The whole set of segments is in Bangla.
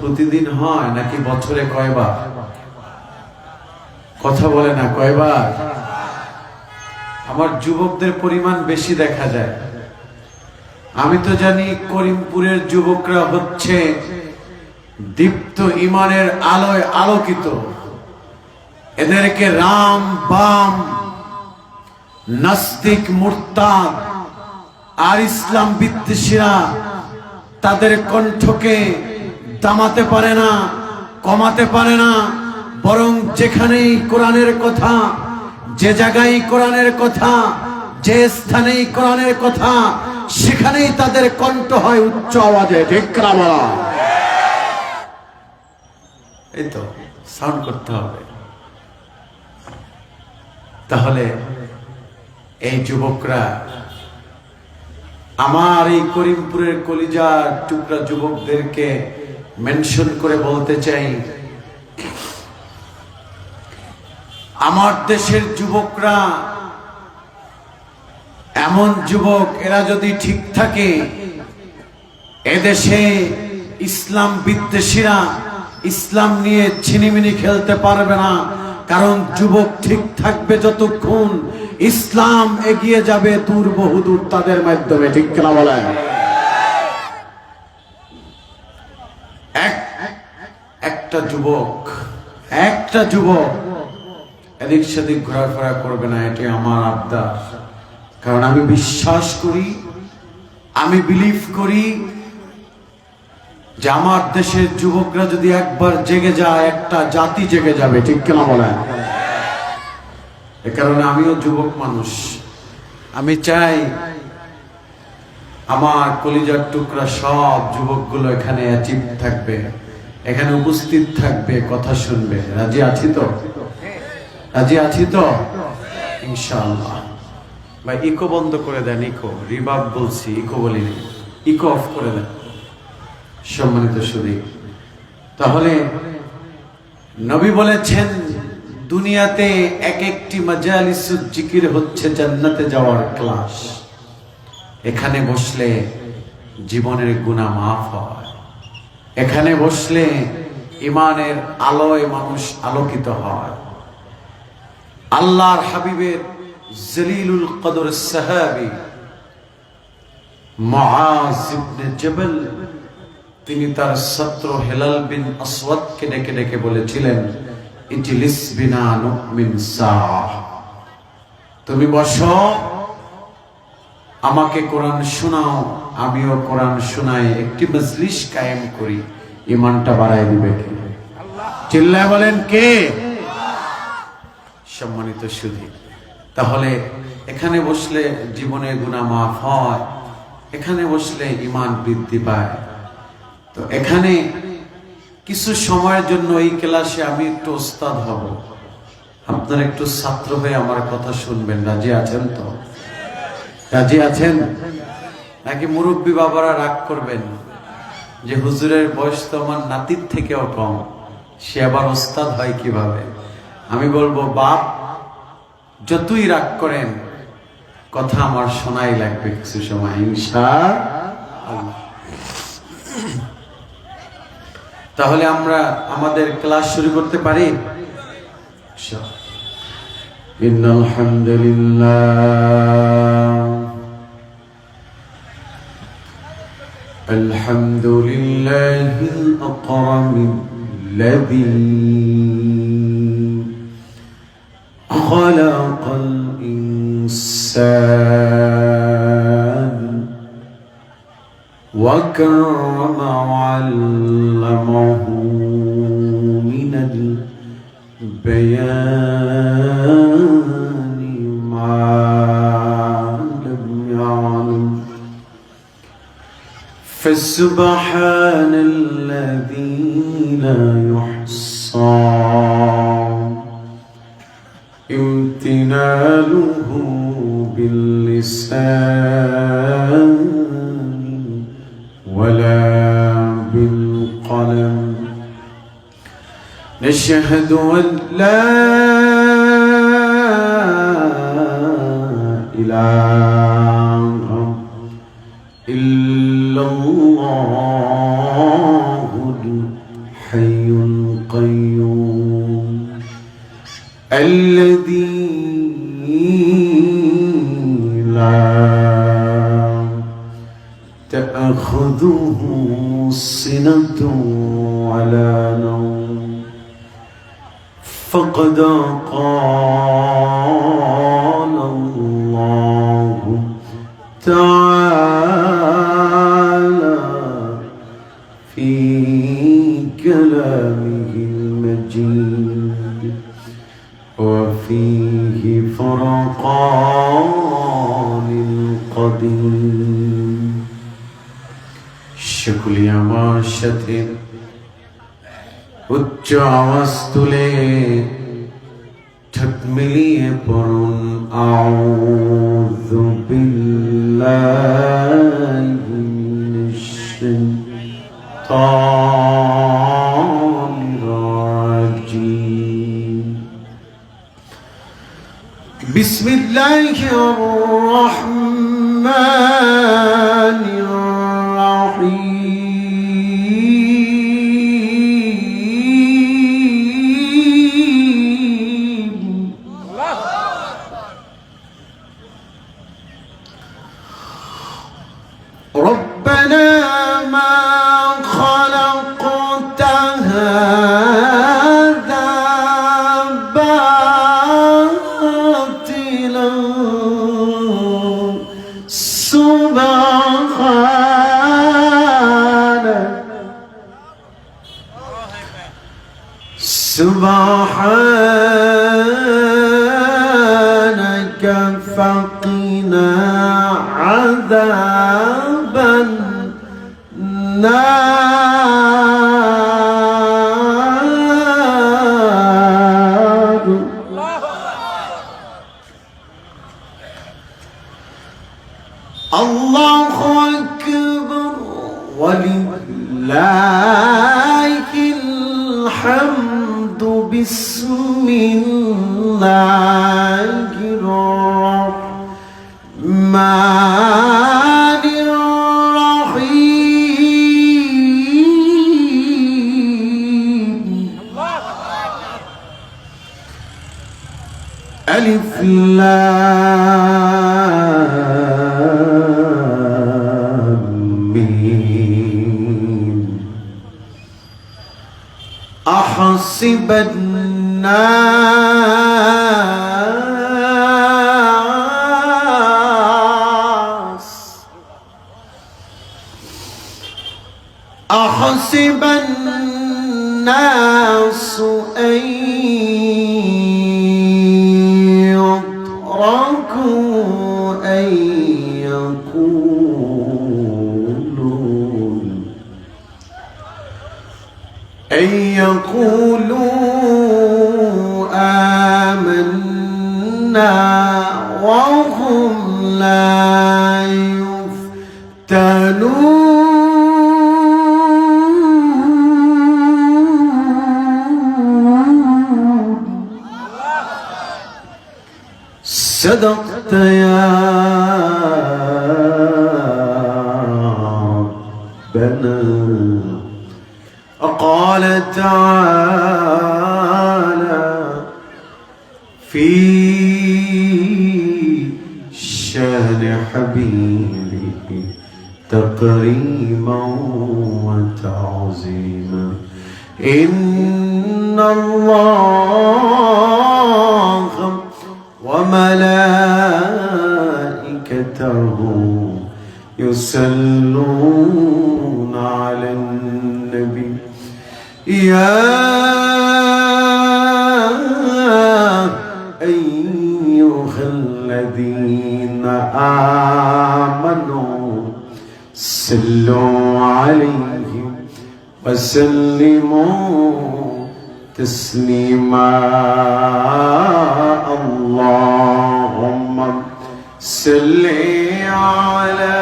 প্রতিদিন হয় নাকি বছরে কয়বার? কথা বলে না, কয়বার? আমার যুবকদের পরিমাণ বেশি দেখা যায়। আমি তো জানি করিমপুরের যুবকরা হচ্ছে দীপ্ত ইমানের আলোয় আলোকিত। এদেরকে রাম বাম, নাস্তিক, মুরতাদ আর ইসলাম বিদ্বেষীরা তাদের কণ্ঠকে দামাতে পারে না, কমাতে পারে না। বরং যেখানেই কোরআনের কথা, যে জায়গায় কোরআনের কথা, যে স্থানেই কোরআনের কথা, সেখানেই তাদের কণ্ঠ হয় উচ্চ আওয়াজে। ঠিক না বলা? এই তো সাউন্ড করতে হবে। তাহলে এই যুবকরা, আমার এই করিমপুরের কলিজার টুকরা যুবকদেরকে মেনশন করে বলতে চাই, আমার দেশের যুবকরা এমন যুবক, এরা যদি ঠিক থাকে এদেশে ইসলাম বিদ্বেষীরা ইসলাম নিয়ে ছিনিমিনি খেলতে পারবে না। কারণ যুবক ঠিক থাকবে যতক্ষণ, ইসলাম এগিয়ে যাবে দূর বহুদূর তাদের মাধ্যমে। ঠিক না বলেন? একটা যুবক এদিক সেদিক ঘোরাফেরা করবে না, এটি আমার আবদার। কারণ আমি বিশ্বাস করি, আমি বিলিভ করি যে আমার দেশের যুবকরা যদি একবার জেগে যায়, একটা জাতি জেগে যাবে। ঠিক কেনা বলেন? এ কারণে আমিও যুবক মানুষ। আমি চাই আমার কলিজার টুকরা সব যুবকগুলো এখানে অ্যাচিভ থাকবে, এখানে উপস্থিত থাকবে, কথা শুনবে। রাজি আছি তো? রাজি আছি তো? ইনশাআল্লাহ। ভাই ইকো বন্ধ করে দেন। ইকো রিভার্ব বলছি, ইকো বলিনি। ইকো অফ করে দেন সম্মানিত সুধী। তাহলে নবী বলেছেন, দুনিয়াতে এক একটি মাজালিসুল জিকির হচ্ছে জান্নাতে যাওয়ার ক্লাস। এখানে বসলে জীবনের গুনাহ মাফ হয়, এখানে বসলে ইমানের আলোয় মানুষ আলোকিত হয়। আল্লাহর হাবিবের জলিলুল কদর সাহাবী মুআজ ইবনে জবল, তিনি তার ছাত্র হেলাল বিন আসওয়াদকে ডেকে ডেকে বলেছিলেন, ইজলিস বিনা নুমিন সাহ, তুমি বসো, আমাকে কোরআন শোনাও, আমিও কোরআন শোনাই, একটি মজলিস কায়েম করি। ইমানটা বাড়ায় দিবে কে? চিল্লায় বলেন কে? সম্মানিত সুধী, তাহলে এখানে বসলে জীবনে গুনাহ মাফ হয়, এখানে বসলে ঈমান বৃদ্ধি পায়। তো এখানে কিছু সময়ের জন্য এই ক্লাসে আমি একটু ওস্তাদ হব, আপনারা একটু ছাত্র হয়ে আমার কথা শুনবেন। রাজি আছেন তো? রাজি আছেন? নাকি মুরব্বী বাবারা রাগ করবেন যে হুজুরের বয়স তো আমার নাতির থেকেও কম, সে আবার ওস্তাদ হয় কিভাবে? আমি বলবো, বাপ যতই রাগ করেন, কথা আমার শোনাই লাগবে কিছু সময় ইনশাআল্লাহ। তাহলে আমরা আমাদের ক্লাস শুরু করতে পারি। ইন্নাল হামদুলিল্লাহ, আলহামদুলিল্লাহিল আকরামিল্লাযী খালাকাল ইনসান ওয়া কাররামা ওয়া আল্লামাহু মিনাল বায়ানি মা লাম ইয়ালাম ফাসুবহানাল্লাযী লা ইহসা ইমতিনালুহু বিল্লিসান ওয়ালা বিলকলম নাশহাদু আন লা ইলাহা ইল্লাল্লাহুল الحي القيوم الذي لا تأخذه سنة ولا نوم فقد قال الله تعالى في كلامه المجيد وفيه فرقان القديم সকলে আমার সাথে উচ্চ আওয়াজ তুলে ঠোঁট মিলিয়ে পড়ুন আউযু বিল্লাহি মিনাশ শাইতানির রাজিম বিসমিল্লাহির রাহমানির রাহিম ربنا ما خلقت هذا باطلا سبحانك فقنا عذاب النار الله أكبر ولله الحمد بسم الله الرحمن الرحيم ألف لام ميم أحسب الناس أن يتركوا أن يقولوا آمنا وهم لا يفتنون صدقت يا ربنا قال تعالى في شان حبيبه تكريما وتعظيما إن الله وملائكته يصلون على النبي يا أيها الذين آمنوا صلوا عليه وسلموا تسليما اللهم صل على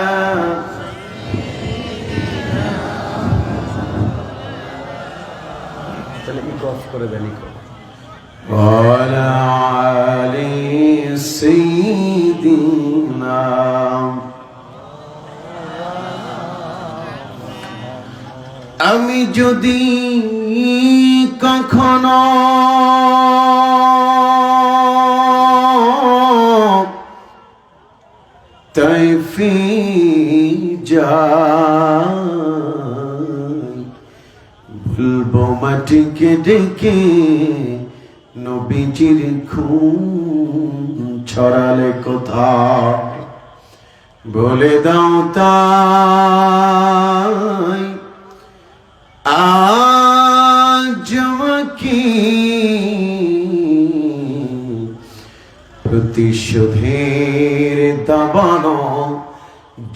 وعلى آل سيدنا আমি যদি কখনো তাইফে যাই, বলবো মাটিকে ডেকে নবীজির খুন ছড়ালে কোথায়, বলে দাও তাই আজ আমাকে প্রতিশোধের দাবানো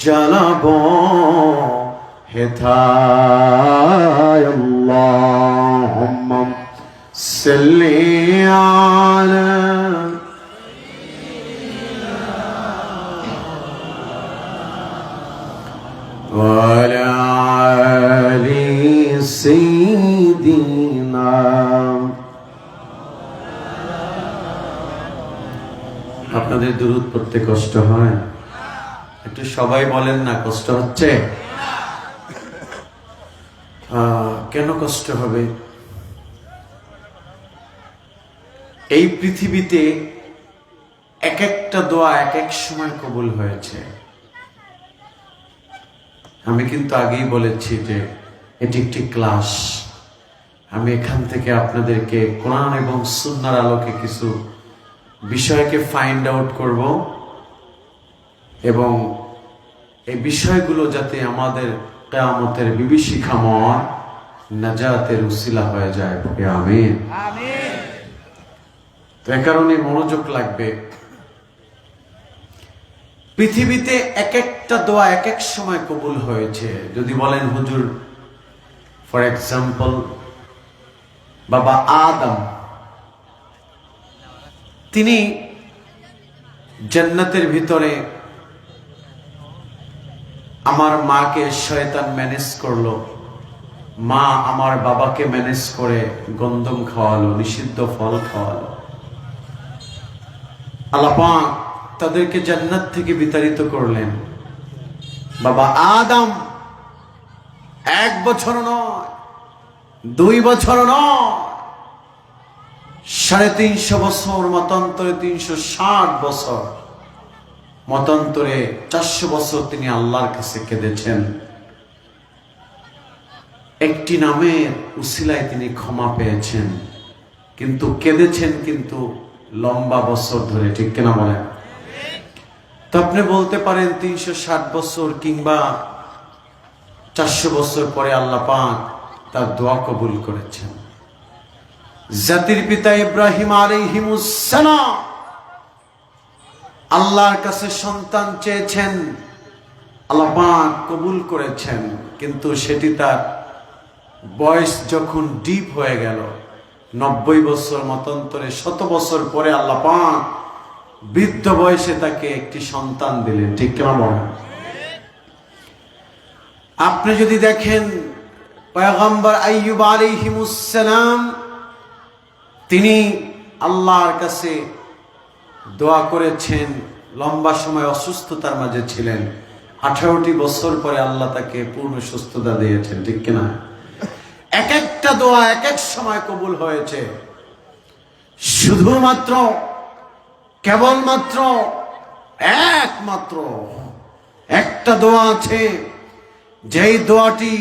জ্বালাবো হেথায়। আল্লাহুম্মা সাল্লি আলা ওয়ালা আলি সাইয়্যিদিনা। আপনাদের দুরূদ পড়তে কষ্ট হয়? একটু সবাই বলেন না, কষ্ট হচ্ছে? কেন কষ্ট হবে? এই পৃথিবীতে এক একটা দোয়া এক এক সময় কবুল হয়েছে। আমি কিন্তু আগেই বলেছি যে এটি একটি ক্লাস। আমি এখান থেকে আপনাদেরকে কোরআন এবং সুন্নাহর আলোকে কিছু বিষয়কে ফাইন্ড আউট করব এবং এই বিষয়গুলো যাতে আমাদের কিয়ামতের বিভীষিকাময় নাজাতের উসিলা হয়ে যায়। আমিন। তো এ কারণে মনোযোগ লাগবে। পৃথিবীতে এক একটা দোয়া এক এক সময় কবুল হয়েছে। যদি বলেন হুজুর, ফর এক্সাম্পল বাবা আদম, তিনি জান্নাতের ভিতরে আমার মাকে শয়তান ম্যানেজ করলো, মা আমার বাবাকে ম্যানেজ করে গন্ধম খাওয়ালো, নিষিদ্ধ ফল খাওয়ালো। আল্লাহ পাক তাদেরকে জান্নাত থেকে বিতাড়িত করলেন। বাবা আদম 1 বছর নয়, 2 বছর নয়, 350 বছর, মতান্তরে 360 বছর, মতান্তরে 400 বছর তিনি আল্লাহর কাছে কেঁদেছেন। একটি নামের উসিলায় তিনি ক্ষমা পেয়েছেন, কিন্তু কেঁদেছেন কিন্তু লম্বা বছর ধরে। ঠিক কিনা বলেন? তো আপনি বলতে পারেন 360 বছর কিংবা 400 বছর পরে আল্লাহ পাক তার দোয়া কবুল করেছেন। জাতির পিতা ইব্রাহিম আলাইহিমুস সালাম আল্লাহর কাছে সন্তান চেয়েছেন, আল্লাহ পাক কবুল করেছেন, কিন্তু সেটি তার বয়স যখন ডিপ হয়ে গেল, 90 বছর, মতান্তরে 100 বছর পরে আল্লাহ পাক বৃদ্ধ বয়সে তাকে একটি সন্তান দিলেন। ঠিক কিনা বলেন? আপনি যদি দেখেন পয়গম্বর আইয়ুব আলাইহিমুস সালাম, তিনি আল্লাহর কাছে দোয়া করেছেন, লম্বা সময় অসুস্থতার মাঝে ছিলেন, 18টি বছর পরে আল্লাহ তাকে পূর্ণ সুস্থতা দিয়েছেন। ঠিক কিনা? এক একটা দোয়া এক এক সময় কবুল হয়েছে। শুধুমাত্র কেবলমাত্র একমাত্র একটা দোয়া আছে, যেই দোয়াটি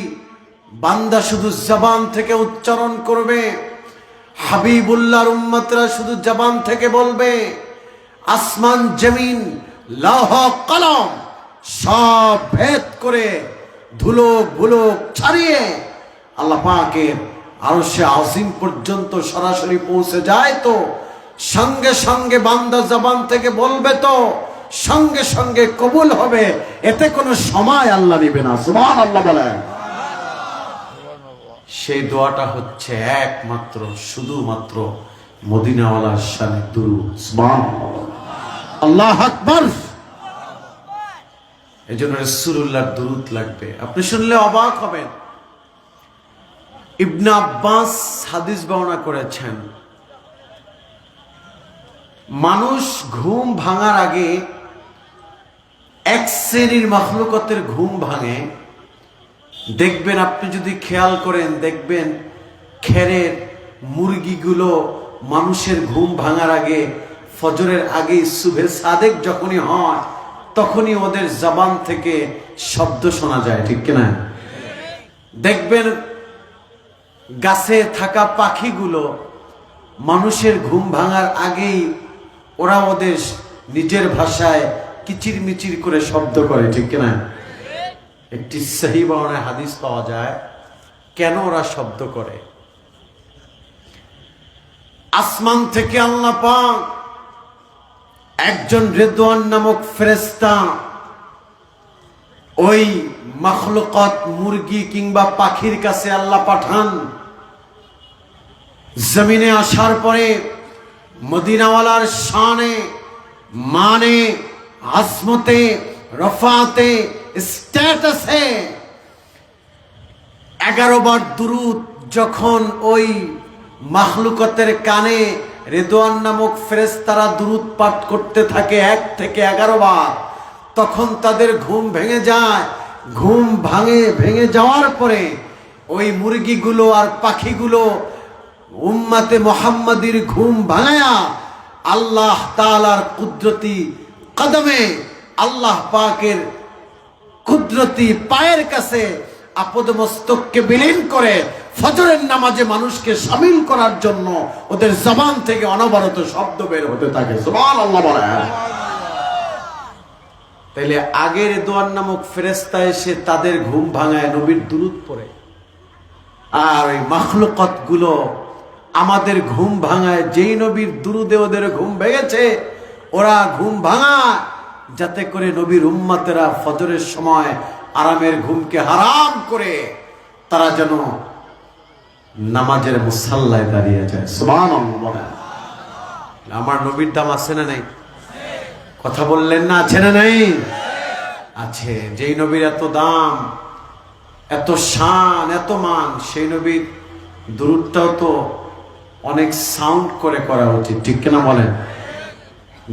বান্দা শুধু জবান থেকে উচ্চারণ করবে, হাবিবুল্লাহর উম্মতরা শুধু জবান থেকে বলবে, আসমান জমিন লৌহ কলম সব ভেদ করে ধুলোক ভুলোক ছাড়িয়ে আল্লাহ পাকের আরশে আজিম পর্যন্ত সরাসরি পৌঁছে যায়। তো সঙ্গে সঙ্গে বান্দা জবান থেকে বলবে, তো সঙ্গে সঙ্গে কবুল হবে, এতে কোনো সময় আল্লাহ নেবে না। সুবহানাল্লাহ বলেন। সেই দোয়াটা হচ্ছে একমাত্র শুধুমাত্র মদিনাওয়ালার শানে দুরূদ। সুবহানাল্লাহ, আল্লাহু আকবার। এজন্য রাসূলুল্লাহর দুরূদ লাগবে। আপনি শুনলে অবাক হবেন। ইবনে আব্বাস হাদিস বর্ণনা করেছেন, মানুষ ঘুম ভাঙার আগে এক শ্রেণীর মাখলুকাতের ঘুম ভাঙে, দেখবেন, আপনি যদি খেয়াল করেন দেখবেন খেরের মুরগিগুলো মানুষের ঘুম ভাঙার আগে, ফজরের আগে সুবহে সাদেক যখনই হয় তখনই ওদের জবান থেকে শব্দ শোনা যায়, ঠিক কিনা? দেখবেন গাছে থাকা পাখিগুলো মানুষের ঘুম ভাঙার আগেই ওরা ওদের নিজের ভাষায় কিচিরমিচির করে শব্দ করে, ঠিক কিনা? একটি সহি বর্ণনায় হাদিস পাওয়া যায় কেন ওরা শব্দ করে। আসমান থেকে আল্লাহ পাক একজন রেদওয়ান নামক ফেরেশতা ওই মাখলুকাত মুরগি কিংবা পাখির কাছে আল্লাহ পাঠান। জমিনে আসার পরে মদিনাওয়ালার শানে, মানে, আজমতে, রফাতে, স্ট্যাটাসে 11 বার দুরূদ যখন ওই মাখলুকাতের কানে রেদওয়ান নামক ফেরেশতারা দুরূদ পাঠ করতে থাকে 1 থেকে 11 বার, তখন তাদের ঘুম ভেঙে যায়। ঘুম ভেঙে যাওয়ার পরে ওই মুরগিগুলো আর পাখিগুলো উম্মতে মুহাম্মাদির ঘুম ভাঙায়া আল্লাহ তাআলার কুদরতি কদমে, আল্লাহ পাকের কুদরতি পায়ের কাছে আপদ মস্তককে বিলীন করে ফজরের নামাজে মানুষকে শামিল করার জন্য ওদের জবান থেকে অনবরত শব্দ বের হতে থাকে। সুবহানাল্লাহ বলেন। তাইলে আগের রেদওয়ান নামক ফেরেশতা এসে তাদের ঘুম ভাঙায়, নবীর দুরূদ পড়ে, আর ওই মাখলুকাত গুলো আমাদের ঘুম ভাঙায়। যেই নবীর দুরূদে ওদের ঘুম ভেঙেছে, ওরা ঘুম ভাঙায় যাতে করে নবীর উম্মতেরা ফজরের সময় আরামের ঘুমকে হারাম করে তারা যেন নামাজের মুসাল্লায় দাঁড়িয়ে যায়। সুবহানাল্লাহ। আমার নবীর দাম আছে না নাই? কথা বললেন না, আছে না নাই? আছে। যেই নবীর এত দাম, এত শান, এত মান, সেই নবীর দুরূদটাও তো অনেক সাউন্ড করে করা উচিত, ঠিক কিনা বলেন?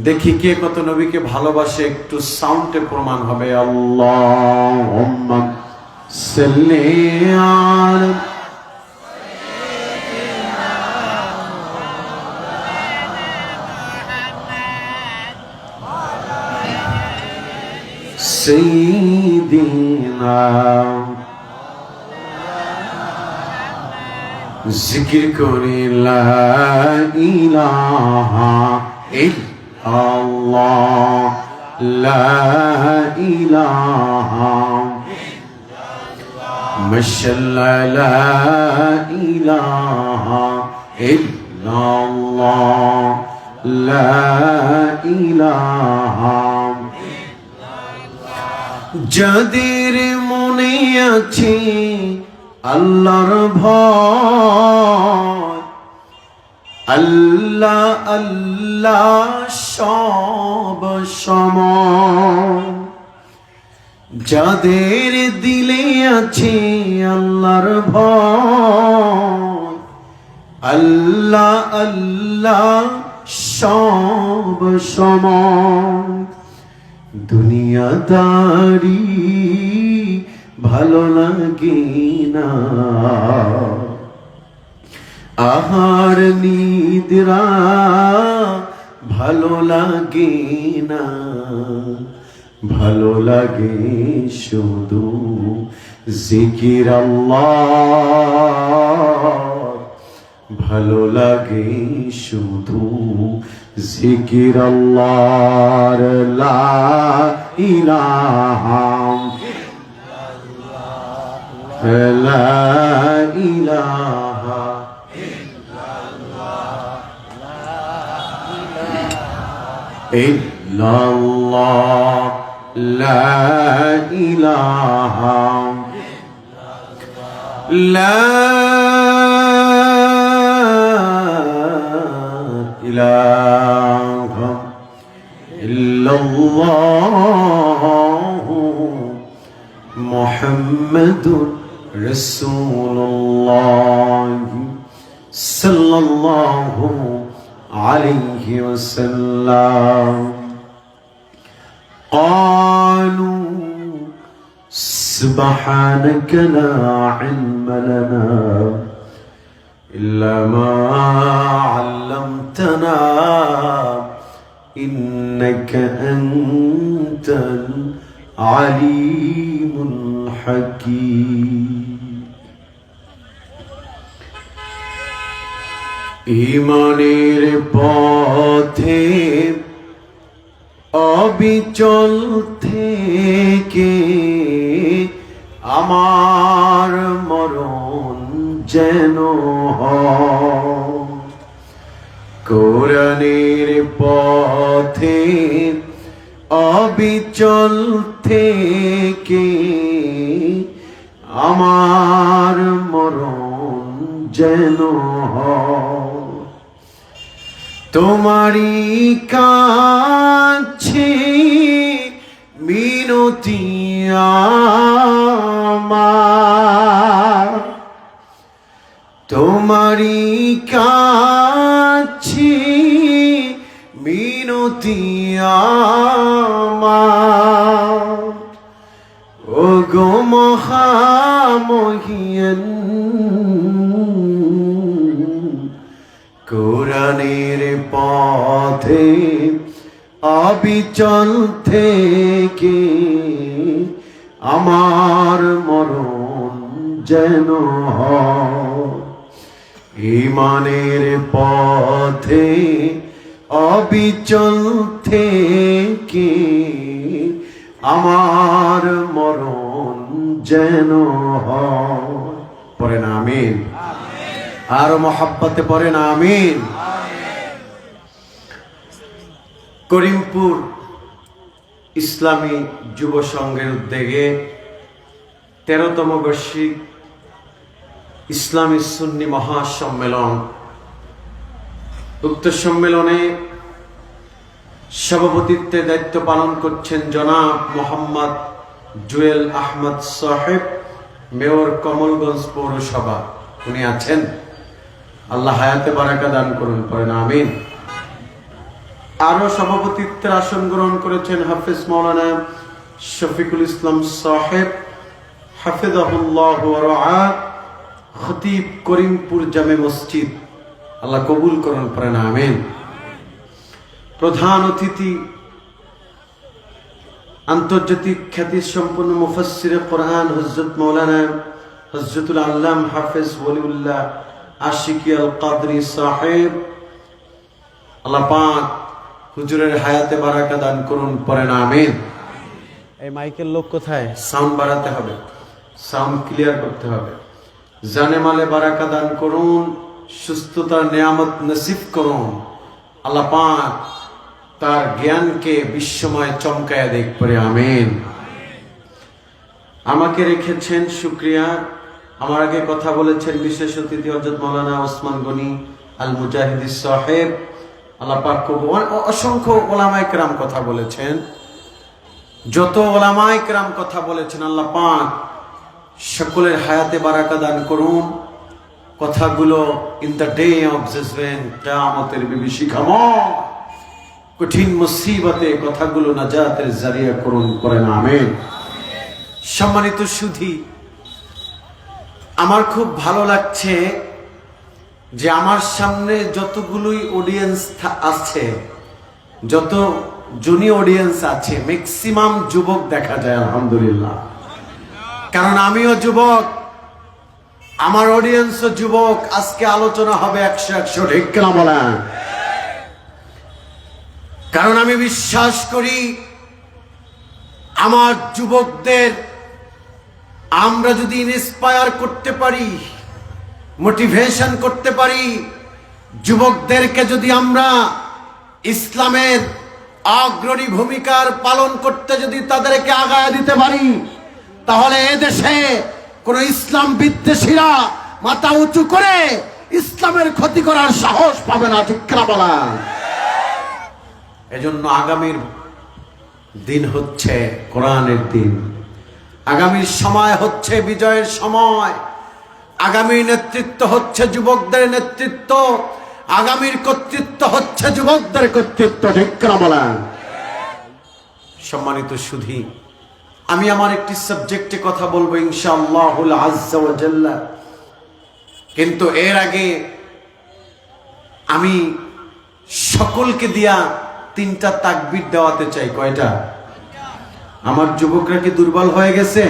দেখি কে কত নবীকে ভালোবাসে, একটু সাউন্ডে প্রমাণ হবে। আল্লাহুম্মা সাল্লি আলা সাইয়্যিদিনা। জিকির করি লা ইলাহা ইল্লাল্লাহ, লা ইলাহা মাশাআল্লাহ, লা ইলাহা ইল্লাল্লাহ, লা ইলাহা। যাদের মনে আছে আল্লাহর ভয়, আল্লাহ আল্লাহ সব সময়, যাদের দিলে আছে আল্লাহর ভয়, আল্লাহ আল্লাহ সব সময়, দুনিয়াদারি ভালো লাগে না, আহার নিদ্রা ভালো লাগে না, ভালো লাগে শুধু জিকির আল্লাহ, ভালো লাগে শুধু জিকির আল্লাহর, লা ইলাহা লা ইলাহা ইল্লাল্লাহ, লা ইলাহা লা ইলাহা ইল্লাল্লাহ মুহাম্মাদুর রাসূলুল্লাহ সাল্লাল্লাহু আলাইহি ওয়াসাল্লাম। قالوا سبحانك لا علم لنا إلا ما علمتنا إنك أنت العليم الحكيم ঈমানের পথে অবিচল থেকে আমার মরণ যেন হয় কোরআনের পথে অবিচল থেকে আমার মরণ যেন হয় তোমারি কাছে মিনতি আমার তোমারি কাছে মিনতি আমার ও গো মহামহিয়ান কোরআনের পথে অবিচল থেকে আমার মরণ যেন হয় ঈমানের পথে অবিচল থেকে আমার মরণ যেন হয় পড়েন আমিন আর মোহাব্বতে পড়েন আমিন করিমপুর ইসলামী যুব সংঘের উদ্যোগে 13তম বার্ষিক ইসলামী সুন্নি মহাসম্মেলন উক্ত সম্মেলনে সভাপতিত্বের দায়িত্ব পালন করছেন জনাব মোহাম্মদ জুয়েল আহমদ সাহেব মেয়র কমলগঞ্জ পৌরসভা উনি আছেন আল্লাহ হায়াতে বারাকা দান করুন পড়েন আমিন আরো সভাপতিত্বের আসন গ্রহণ করেছেন হাফেজ মাওলানা শফিকুল ইসলাম সাহেব হাফিজাহুল্লাহ ওয়া রাআ খতিব করিমপুর জামে মসজিদ আল্লাহ কবুল করুন পড়েন আমিন প্রধান অতিথি আন্তর্জাতিক খ্যাতি সম্পন্ন মুফাসসিরে কোরআন হযরত মাওলানা হযরতুল আল্লাম হাফেজ ওলিউল্লাহ আশিকি আল কাদরি সাহেব আল্লাহ পাক হুজুরের হায়াতে বারাকা দান করুন পড়েন আমিন এই মাইকের লোক কোথায় সাউন্ড বাড়াতে হবে সাউন্ড ক্লিয়ার করতে হবে জানে মালে বারাকা দান করুন সুস্থতার নিয়ামত নসিব করুন আল্লাহ পাক তার জ্ঞানকে বিশ্বময় চমকায়া দেখ পড়ে আমিন আমাকে রেখেছেন শুকরিয়া আমার আগে কথা বলেছেন বিশেষ অতিথি হযরত মাওলানা ওসমান গনি আল মুজাহিদি সাহেব আল্লাহ পাক অসংখ্য ওলামায়ে কেরাম কথা বলেছেন যত ওলামায়ে কেরাম কথা বলেছেন আল্লাহ পাক সকলের হায়াতে বারাকা দান করুন কথাগুলো in the day of judgement কিয়ামতের বিভীষিকাময় কঠিন মুসিবতে কথাগুলো নাজাতের জারিয়া করুন পড়েন আমিন সম্মানিত সুধী আমার খুব ভালো লাগছে যে আমার সামনে যতগুলোই অডিয়েন্স আছে যত জুনি অডিয়েন্স আছে ম্যাক্সিমাম যুবক দেখা যায় আলহামদুলিল্লাহ কারণ আমিও যুবক আমার অডিয়েন্সও যুবক আজকে আলোচনা হবে 100 ঠিক কিনা বলেন কারণ আমি বিশ্বাস করি আমার যুবকদের আমরা যদি ইন্সপায়ার করতে পারি মোটিভেশন করতে পারি যুবকদেরকে যদি আমরা ইসলামের অগ্রণী ভূমিকার পালন করতে যদি তাদেরকে আগায় দিতে পারি তাহলে এদেশে কোন ইসলাম বিদ্বেষীরা মাথা উঁচু করে ইসলামের ক্ষতি করার সাহস পাবে না ঠিক কিনা বলেন এজন্য আগামীর দিন হচ্ছে কোরআনের দিন আগামীর সময় হচ্ছে বিজয়ের সময় আগামী নেতৃত্ব হচ্ছে যুবকদের নেতৃত্ব আগামীর কর্তৃত্ব হচ্ছে যুবকদের কর্তৃত্ব ঠিক কিনা বলেন সম্মানিত সুধী আমি আমার একটি সাবজেক্টে কথা বলবো ইনশাআল্লাহুল আজ্জা ওয়া জাল্লা, কিন্তু এর আগে আমি সকলকে দিয়া 3টা তাকবীর দেওয়াতে চাই। কয়টা? আমার যুবকরা কি দুর্বল হয়ে গেছে?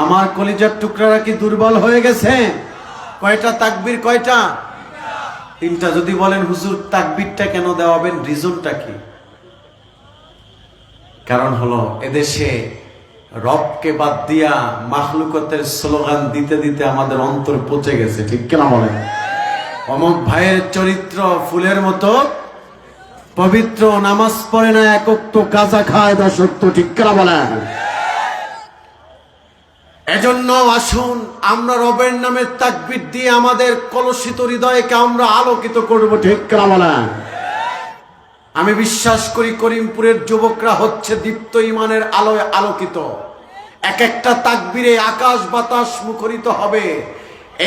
আমার কলিজার টুকরারা কি দুর্বল হয়ে গেছে? কয়টা তাকবীর? কয়টা? 3টা। যদি বলেন হুজুর তাকবীরটা কেন দেওয়াবেন, রিজনটা কি? কারণ হলো এদেশে রবকে বাদ দিয়া মাখলুকতের স্লোগান দিতে দিতে আমাদের অন্তর পচে গেছে, ঠিক কিনা বলেন? অমুক ভাইয়ের চরিত্র ফুলের মতো পবিত্র, নামাজ পড়ে না, একক তো গাঁজা খায়, দাসত্ব, ঠিক কিনা বলেন? এজন্য আসুন আমরা রবের নামে তাকবীর দিয়ে আমাদের কলুষিত হৃদয়কে আমরা আলোকিত করব, ঠিক কিনা বলেন? আমি বিশ্বাস করি করিমপুরের যুবকরা হচ্ছে দীপ্ত ইমানের আলোয় আলোকিত। এক একটা তাকবীরে আকাশ বাতাস মুখরিত হবে।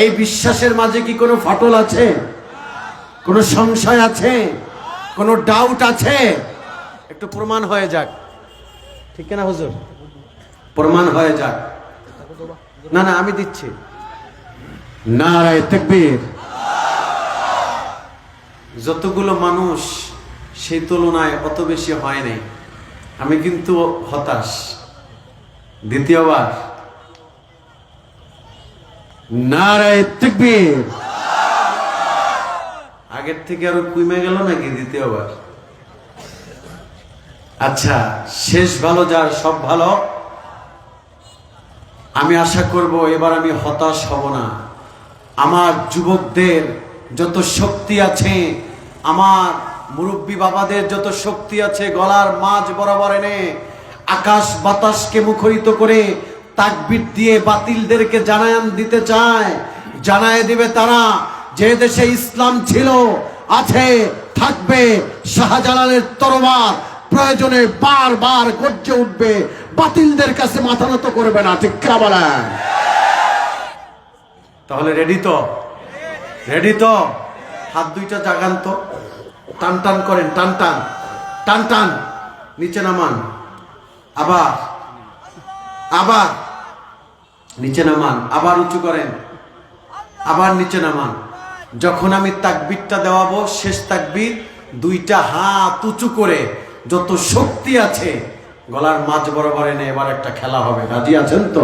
এই বিশ্বাসের মাঝে কি কোনো ফাটল আছে? কোনো সংশয় আছে? কোনো ডাউট আছে? একটু প্রমাণ হয়ে যাক, ঠিক না হুজুর? প্রমাণ হয়ে যাক। না না, আমি দিচ্ছি। নারায়ে তাকবীর। যতগুলো মানুষ সেই তুলনায় অত বেশি হয় নাই। আমি কিন্তু হতাশ। দ্বিতীয়বার নারায়ে তাকবীর। আগের থেকে আরো কমে গেল নাকি দ্বিতীয়বার? আচ্ছা, শেষ ভালো যার সব ভালো। আমি আশা করব এবার আমি হতাশ হব না। আমার যুবকদের যত শক্তি আছে, আমার মুরব্বী বাবাদের যত শক্তি আছে, গলার মাঝ বরাবর এনে আকাশ বাতাসকে মুখরিত করে তাকবীর দিয়ে বাতিলদেরকে জানায়ান দিতে চায়। জানায় দিবে তারা যে দেশে ইসলাম ছিল, আছে, থাকবে। শাহজালালের তরবার প্রয়োজনে বারবার গর্জে উঠবে, বাতিলদের কাছে মাথা নত করবে না, ঠিক কিনা বলেন? তাহলে রেডি তো? রেডি তো? হাত দুইটা জাগান তো, টান টান করেন, টান টান টান টান, নিচে নামান, আবার আবার নিচে নামান, আবার উঁচু করেন, আবার নিচে নামান। যখন আমি তাকবীরটা দেওয়াবো, শেষ তাকবীর, 2টা হাত উঁচু করে যত শক্তি আছে গলার মাঝ বরাবর এনে এবার একটা খেলা হবে। রাজি আছেন তো?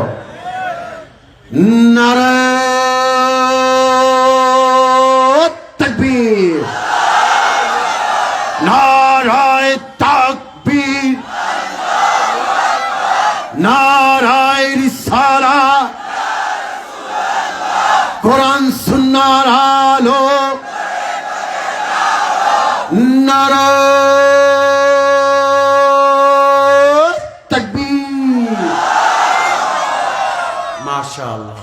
নারায়ে তাকবীর, নারায়ে তাকবীর, নারায়ে রিসালাত, কোরআন সুন্নাহর আলো, নারায়ে তাকবীর। মাশাআল্লাহ,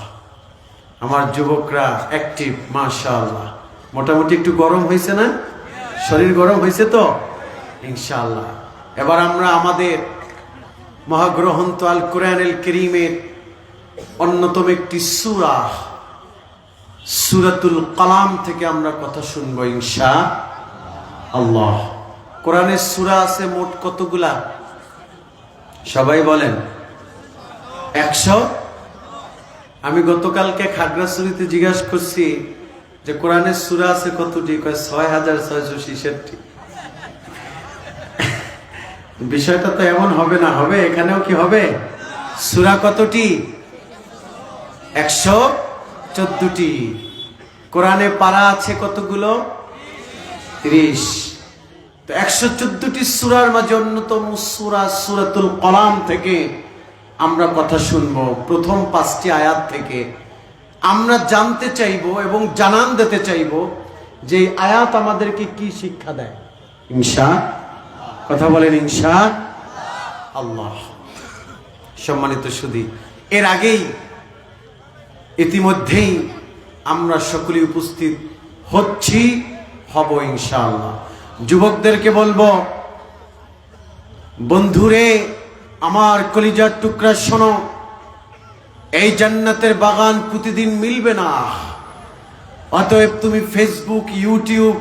আমার যুবকরা অ্যাক্টিভ, মাশাআল্লাহ। মোটামুটি একটু গরম হয়েছে না? শরীর গরম হয়েছে তো? ইনশাআল্লাহ। এবার আমরা আমাদের মহাগ্রন্থ আল কোরআনুল কারীমের অন্যতম একটি সূরা, সূরাতুল কালাম থেকে আমরা কথা শুনবো ইনশাআল্লাহ। কোরআনের সূরা আছে মোট কতগুলা? সবাই বলেন। 100। আমি গতকালকে খাগড়াছড়িতে জিজ্ঞাসা করছি যে কোরআনের সূরা আছে কতটি? কয় 6666। বিষয়টা তো এমন হবে না, হবে এখানেও কি হবে? সূরা কতটি? 114টি। কোরআনে পারা আছে কতগুলো? 30। তো 114টি সূরার মাঝে অন্যতম সূরা সূরাতুল কালাম থেকে আমরা কথা শুনবো। প্রথম 5টি আয়াত থেকে আমরা জানতে চাইবো এবং জানান দিতে চাইবো যে আয়াত আমাদেরকে কি শিক্ষা দেয়। কথা বলেন ইনশাআল্লাহ। সম্মানিত সুধী, এর আগেই ইতিমধ্যেই আমরা সকলে উপস্থিত হচ্ছি, হব ইনশাআল্লাহ। যুবকদেরকে বলবো, বন্ধুরে আমার কলিজার টুকরা শোনো, এই জান্নাতের বাগান প্রতিদিন মিলবে না। অতএব তুমি Facebook, YouTube,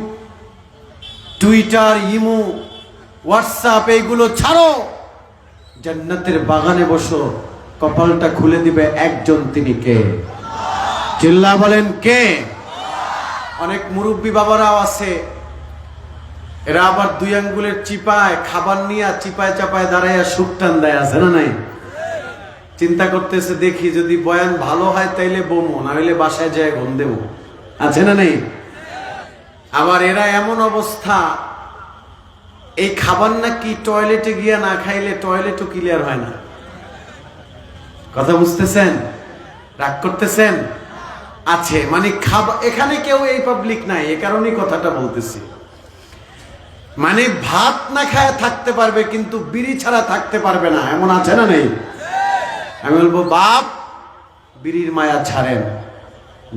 Twitter, imo, WhatsApp এইগুলো ছাড়ো। জান্নাতের বাগানে বসো, কপালটা খুলে দিবে একজন, তিনি কে? চিল্লা বলেন কে? অনেক মুরব্বী বাবারাও আছে, এরা আবার দুই আঙ্গুলের চিপায় খাবার নিয়ে চিপায় চাপায় দাঁড়াইয়া সুখ টান দেয়, আছে না নাই? চিন্তা করতেছে, দেখি যদি বয়ান ভালো হয় তাইলে বমো, না হইলে বাসায় যায় ঘুম দেবো, আছে না নেই? আবার এরা এমন অবস্থা, এই খাবার নাকি টয়লেটে গিয়া না খাইলে টয়লেটও ক্লিয়ার হয় না। কথা বুঝতেছেন? রাগ করতেছেন? আছে মানে খাবার, এখানে কেউ এই পাবলিক নাই, এ কারণেই কথাটা বলতেছি। মানে ভাত না খায় থাকতে পারবে কিন্তু বিড়ি ছাড়া থাকতে পারবে না, এমন আছে না নেই? আমি বলবো, বাপ বিড়ির মায়া ছাড়েন,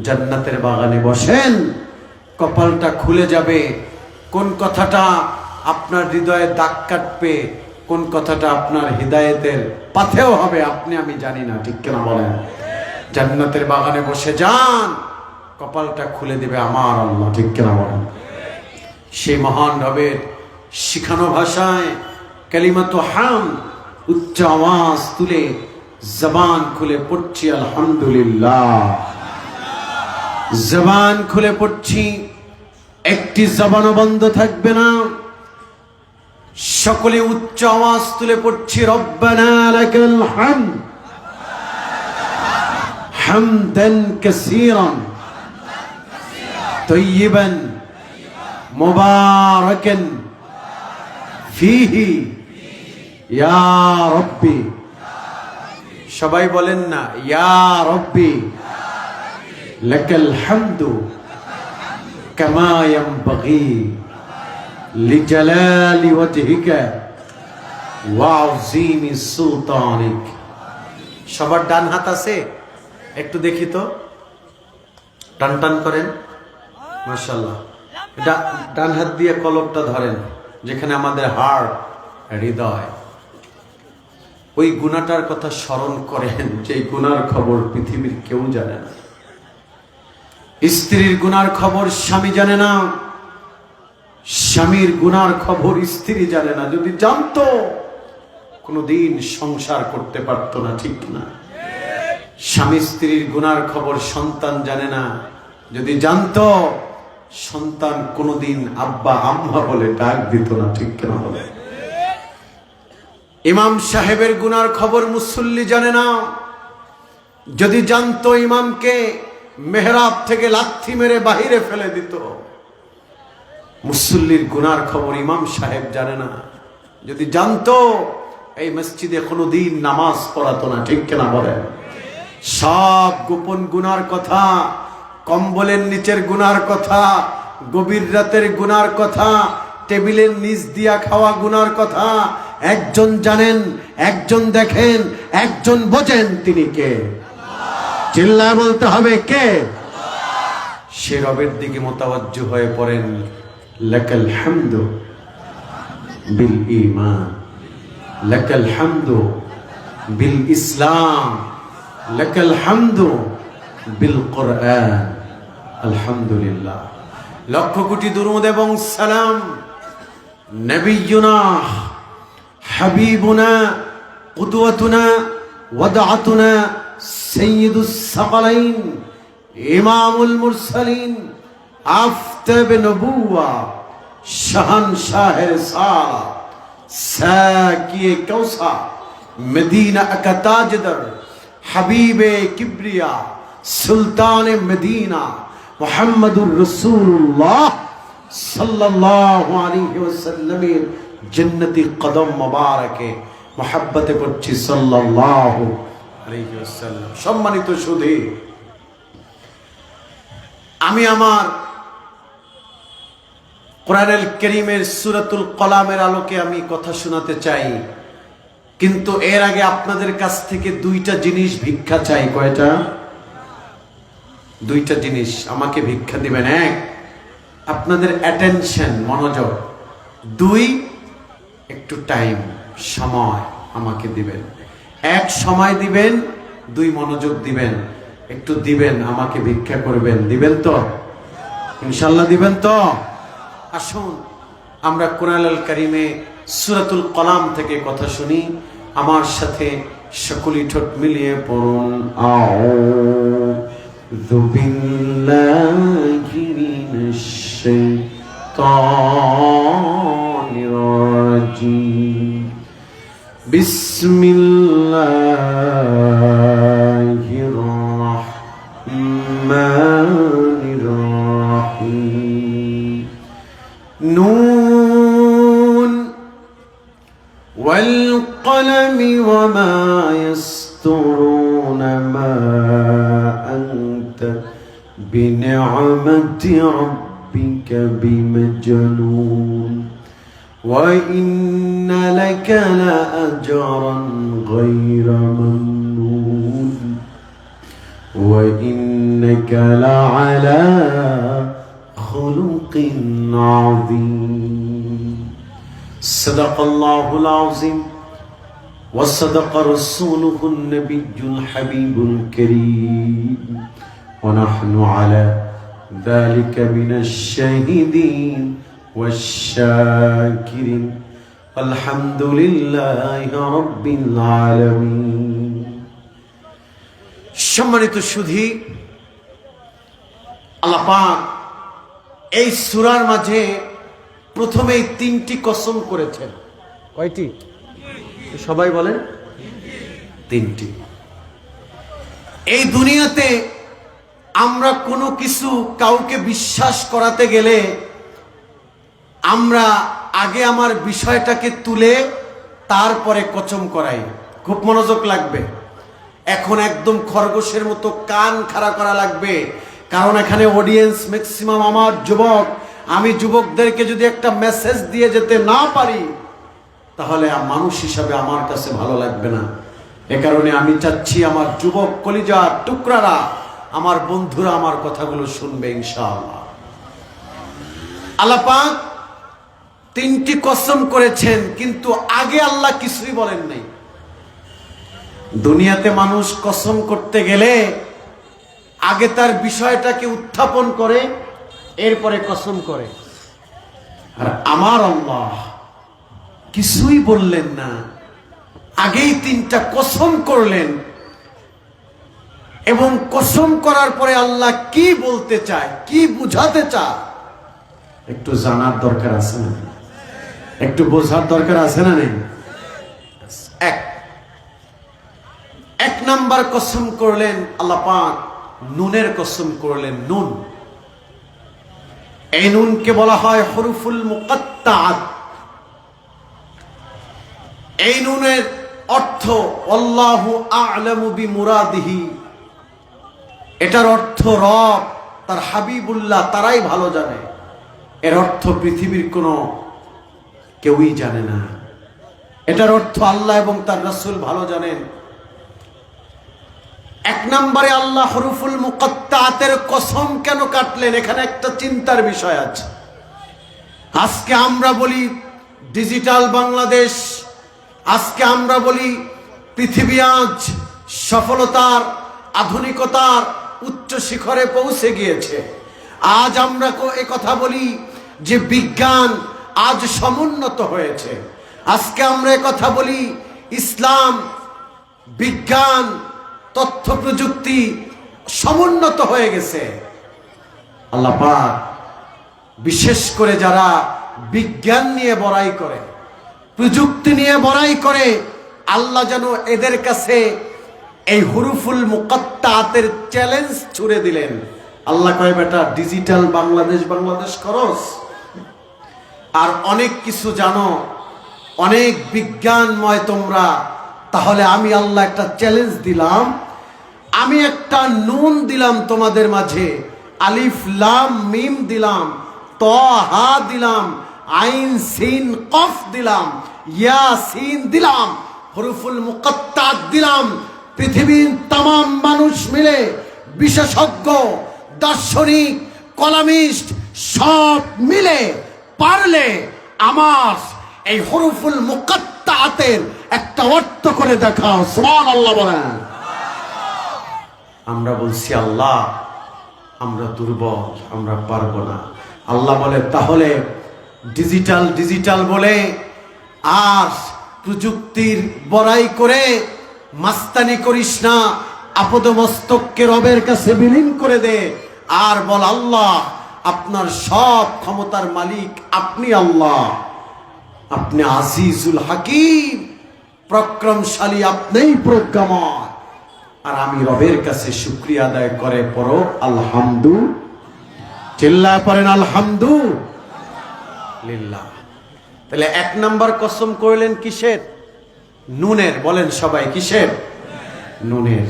জান্নাতের বাগানে বসেন, কপালটা খুলে যাবে। কোন কথাটা আপনার হৃদয়ে দাগ কাটবে, কোন কথাটা আপনার হৃদায়েতের পাথেও হবে, আপনি আমি জানি না, ঠিক কিনা বলেন? জান্নাতের বাগানে বসে যান, কপালটা খুলে দিবে আমার আল্লাহ, ঠিক কিনা বলেন? সেই মহান রবের শিখানো ভাষায় কালিমাতু হামদ উচ্চ আওয়াজ তুলে জবান খুলে পড়ছি আলহামদুলিল্লাহ। জবান খুলে পড়ছি, একটি জবানও বন্ধ থাকবে না। সকলে উচ্চ আওয়াজ তুলে পড়ছি রব্বানা লাকাল হামদ হামদান কাসীরান তাইয়িবান মুবারাকান ফীহি ইয়া রাব্বি। সবাই বলেন না, ইয়া রাব্বি লাকাল হামদু কামা ইয়ানবাগি লিজালালি ওয়াজহিকা ওয়া আযীমি সুলতানিক। সবার ডান হাত আছে? একটু দেখি তো, টান টান করেন, মাশাআল্লাহ। ডান হাত দিয়ে কলবটা ধরেন, যেখানে আমাদের হার্ট, হৃদয়। ওই গুনাহটার কথা স্মরণ করেন, যে গুনার খবর পৃথিবীর কেউ জানে না। স্ত্রীর গুনার খবর স্বামী জানে না, স্বামীর গুনার খবর স্ত্রী জানে না। যদি জানতো কোনদিন সংসার করতে পারত না, ঠিক না? স্বামী স্ত্রীর গুনার খবর সন্তান জানে না, যদি জানতো সন্তান কোনদিন আব্বা আম্মা বলে ডাক দিত না, ঠিক না বলে? ইমাম সাহেবের গুনার খবর মুসল্লি জানে না, যদি জানতো ইমামকে মেহরাব থেকে লাথি মেরে বাহিরে ফেলে দিত। মুসল্লির গুনার খবর ইমাম সাহেব জানে না, যদি জানতো এই মসজিদে কোনদিন নামাজ পড়াতো না, ঠিক কিনা বলেন? সব গোপন গুনার কথা, কম্বলের নিচের গুনার কথা, গভীর রাতের গুনার কথা, টেবিলের নিচ দিয়া খাওয়া গুনার কথা একজন জানেন, একজন দেখেন, একজন বোঝেন, তিনি কে? চিল্লা বলতে হবে কে? সে রবের দিকে মোতাওয়াজ্জু হয়ে পড়েন, লাকাল হামদু বিল ঈমান, লাকাল হামদু বিল ইসলাম, লাকাল হামদু বিল কোরআন। আলহামদুলিল্লাহ। লক্ষ কোটি দুরূদ এবং সালাম নবিয়ুনা হাবিবুনা কুদওয়াতুনা ওয়াদআতুনা সাইয়্যিদুস সাকালাইন ইমামুল মুরসালিন আফতাব নবুওয়া শাহনশাহে রিসালাত সাকিয়ে কাউসার মদিনা কা তাজদার হাবিবে কিবরিয়া সুলতানে মদিনা মুহাম্মদুর রাসূলুল্লাহ সাল্লাল্লাহু আলাইহি ওয়াসাল্লামের জান্নাতি কদম মোবারকে মহব্বতে পড়ছি সাল্লাল্লাহু আলাইহি ওয়াসাল্লাম। সম্মানিত সুধী, আমি আমার কোরআনুল কারীমের সূরাতুল কলামের আলোকে আমি কথা শোনাতে চাই, কিন্তু এর আগে আপনাদের কাছ থেকে দুইটা জিনিস ভিক্ষা চাই। কয়টা? দুইটা জিনিস আমাকে ভিক্ষা দিবেন। এক, আপনাদের অ্যাটেনশন, মনোযোগ। দুই, একটু টাইম, সময় আমাকে দিবেন। এক, সময় দিবেন। দুই, মনোযোগ দিবেন। একটু দিবেন, আমাকে ভিক্ষা করবেন। দিবেন তো? ইনশাআল্লাহ দিবেন তো? আসুন আমরা কোরআনুল কারীমে সূরাতুল কলাম থেকে কথা শুনি। আমার সাথে সকলেই ঠোঁট মিলিয়ে পড়ুন আউযু বিল্লাহি মিনাশ শাইতানির রাজিম বিসমিল্লাহির রাহমানির রাহিম নুন ওয়াল কলমি ওয়া মা ইয়াসতুরুন মা আনতা বিনি'মাতি রাব্বিকা বিমাজনুন وَإِنَّ لَكَ لَأَجْرًا غَيْرَ مَمْنُونٍ وَإِنَّكَ لَعَلَى خُلُقٍ عَظِيمٍ صدق الله العظيم وصدق رسوله النبي الحبيب الكريم ونحن على ذلك من الشاهدين والشاكرين والحمد لله رب العالمين সম্মানিত সুধী আল্লাহ পাক এই সূরার মাঝে প্রথমেই তিনটি কসম করেছেন। কয়টি? সবাই বলেন তিনটি। এই দুনিয়াতে আমরা কোনো কিছু কাউকে বিশ্বাস করাতে গেলে আমরা আগে আমার বিষয়টাকে তুলে তারপরে কসম করাই। খুব মনোযোগ লাগবে। এখন একদম খরগোশের মতো কান খাড়া করা লাগবে, কারণ এখানে অডিয়েন্স ম্যাক্সিমাম আমার যুবক। আমি যুবকদেরকে যদি একটা মেসেজ দিয়ে যেতে না পারি তাহলে মানুষ হিসাবে আমার কাছে ভালো লাগবে না। এ কারণে আমি চাচ্ছি আমার যুবক কলিজার টুকরারা, আমার বন্ধুরা আমার কথাগুলো শুনবে ইনশাআল্লাহ। আল্লাহ পাক তিনটি কসম করেছেন, কিন্তু আগে আল্লাহ কিছুই বলেন নাই। দুনিয়াতে মানুষ কসম করতে গেলে আগে তার বিষয়টাকে উত্থাপন করে, এরপরে কসম করে। আর আমার আল্লাহ কিছুই বললেন না, আগেই তিনটা কসম করলেন। এবং কসম করার পরে আল্লাহ কি বলতে চায়, কি বুঝাতে চায় একটু জানার দরকার আছে না? একটু বোঝার দরকার আছে না নেই? এক নাম্বার কসম করলেন আল্লাহ পাক, নুনের কসম করলেন। নুন, এই নুনকে বলা হয় হুরুফুল মুকাত্তাআত। এই নুনের অর্থ আল্লাহু আ'লামু বিমুরাদিহি। এটার অর্থ রব তার হাবিবুল্লাহ তারাই ভালো জানে। এর অর্থ পৃথিবীর কোনো কেউই জানে না। এটার অর্থ আল্লাহ এবং তার রাসূল ভালো জানেন। এক নম্বরে আল্লাহ হুরুফুল মুকাত্তাআতের কসম কেন কাটলেন? এখানে একটা চিন্তার বিষয় আছে। আজকে আমরা বলি ডিজিটাল বাংলাদেশ, আজকে আমরা বলি পৃথিবী আজ সফলতার, আধুনিকতার উচ্চ শিখরে পৌঁছে গিয়েছে। আজ আমরা কথা বলি যে বিজ্ঞান আজ সমুন্নত হয়েছে। আজকে আমরা কথা বলি ইসলাম, বিজ্ঞান, তথ্য প্রযুক্তি সমুন্নত হয়ে গেছে। আল্লাহ পাক বিশেষ করে যারা বিজ্ঞান নিয়ে বড়াই করে, প্রযুক্তি নিয়ে বড়াই করে, আল্লাহ যেন এদের কাছে এই হুরুফুল মুকাত্তাআতের চ্যালেঞ্জ ছুড়ে দিলেন। আল্লাহ কয়, বেটা ডিজিটাল বাংলাদেশ বাংলাদেশ করস আর অনেক কিছু জানো, অনেক বিজ্ঞানময় তোমরা, তাহলে আমি আল্লাহ একটা চ্যালেঞ্জ দিলাম। আমি একটা নুন দিলাম তোমাদের মাঝে, আলিফ লাম মিম দিলাম, ত হা দিলাম, আইন সিন কফ দিলাম, ইয়া সিন দিলাম, হুরুফুল মুকাত্তাআত দিলাম। পৃথিবীর তামাম মানুষ মিলে, বিশেষজ্ঞ, দার্শনিক, কলামিস্ট সব মিলে পারলে আমার এই হুরুফুল মুকাত্তাআতের একটা অর্থ করে দেখাও। সুবহানাল্লাহ বলেন। আমরা বলছি আল্লাহ আমরা দুর্বল, আমরা পারবো না। আল্লাহ বলে তাহলে ডিজিটাল ডিজিটাল বলে আর প্রযুক্তির বড়াই করে মাস্তানি করিস না, আপদমস্তককে রবের কাছে বিলীন করে দে আর বল, আল্লাহ আপনার সব ক্ষমতার মালিক আপনি, আল্লাহ আপনি আজিজুল হাকিম, প্রক্রমশালী, আপনিই প্রজ্ঞাময়, আর আমি রবের কাছে শুকরিয়া আদায় করে পড়ো আলহামদুলিল্লাহ। চিল্লায় পড়েন আলহামদুলিল্লাহ। তাহলে 1 নাম্বার কসম করলেন কিসের? নুনের। বলেন সবাই কিসের? নুনের।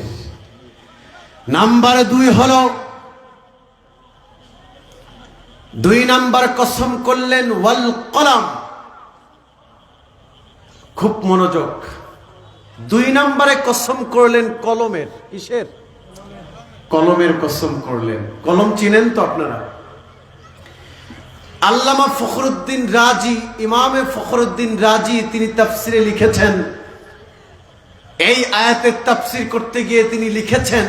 নাম্বার 2 হলো, 2 নাম্বার কসম করলেন ওয়াল কলম। খুব মনোযোগ। 2 নম্বরে কসম করলেন কলমের। কিসের? কলমের কসম করলেন। কলম চিনেন তো আপনারা? আল্লামা ফখরুদ্দিন রাজি, ইমামে ফখরুদ্দিন রাজি, তিনি তাফসিরে লিখেছেন, এই আয়াতের তাফসির করতে গিয়ে তিনি লিখেছেন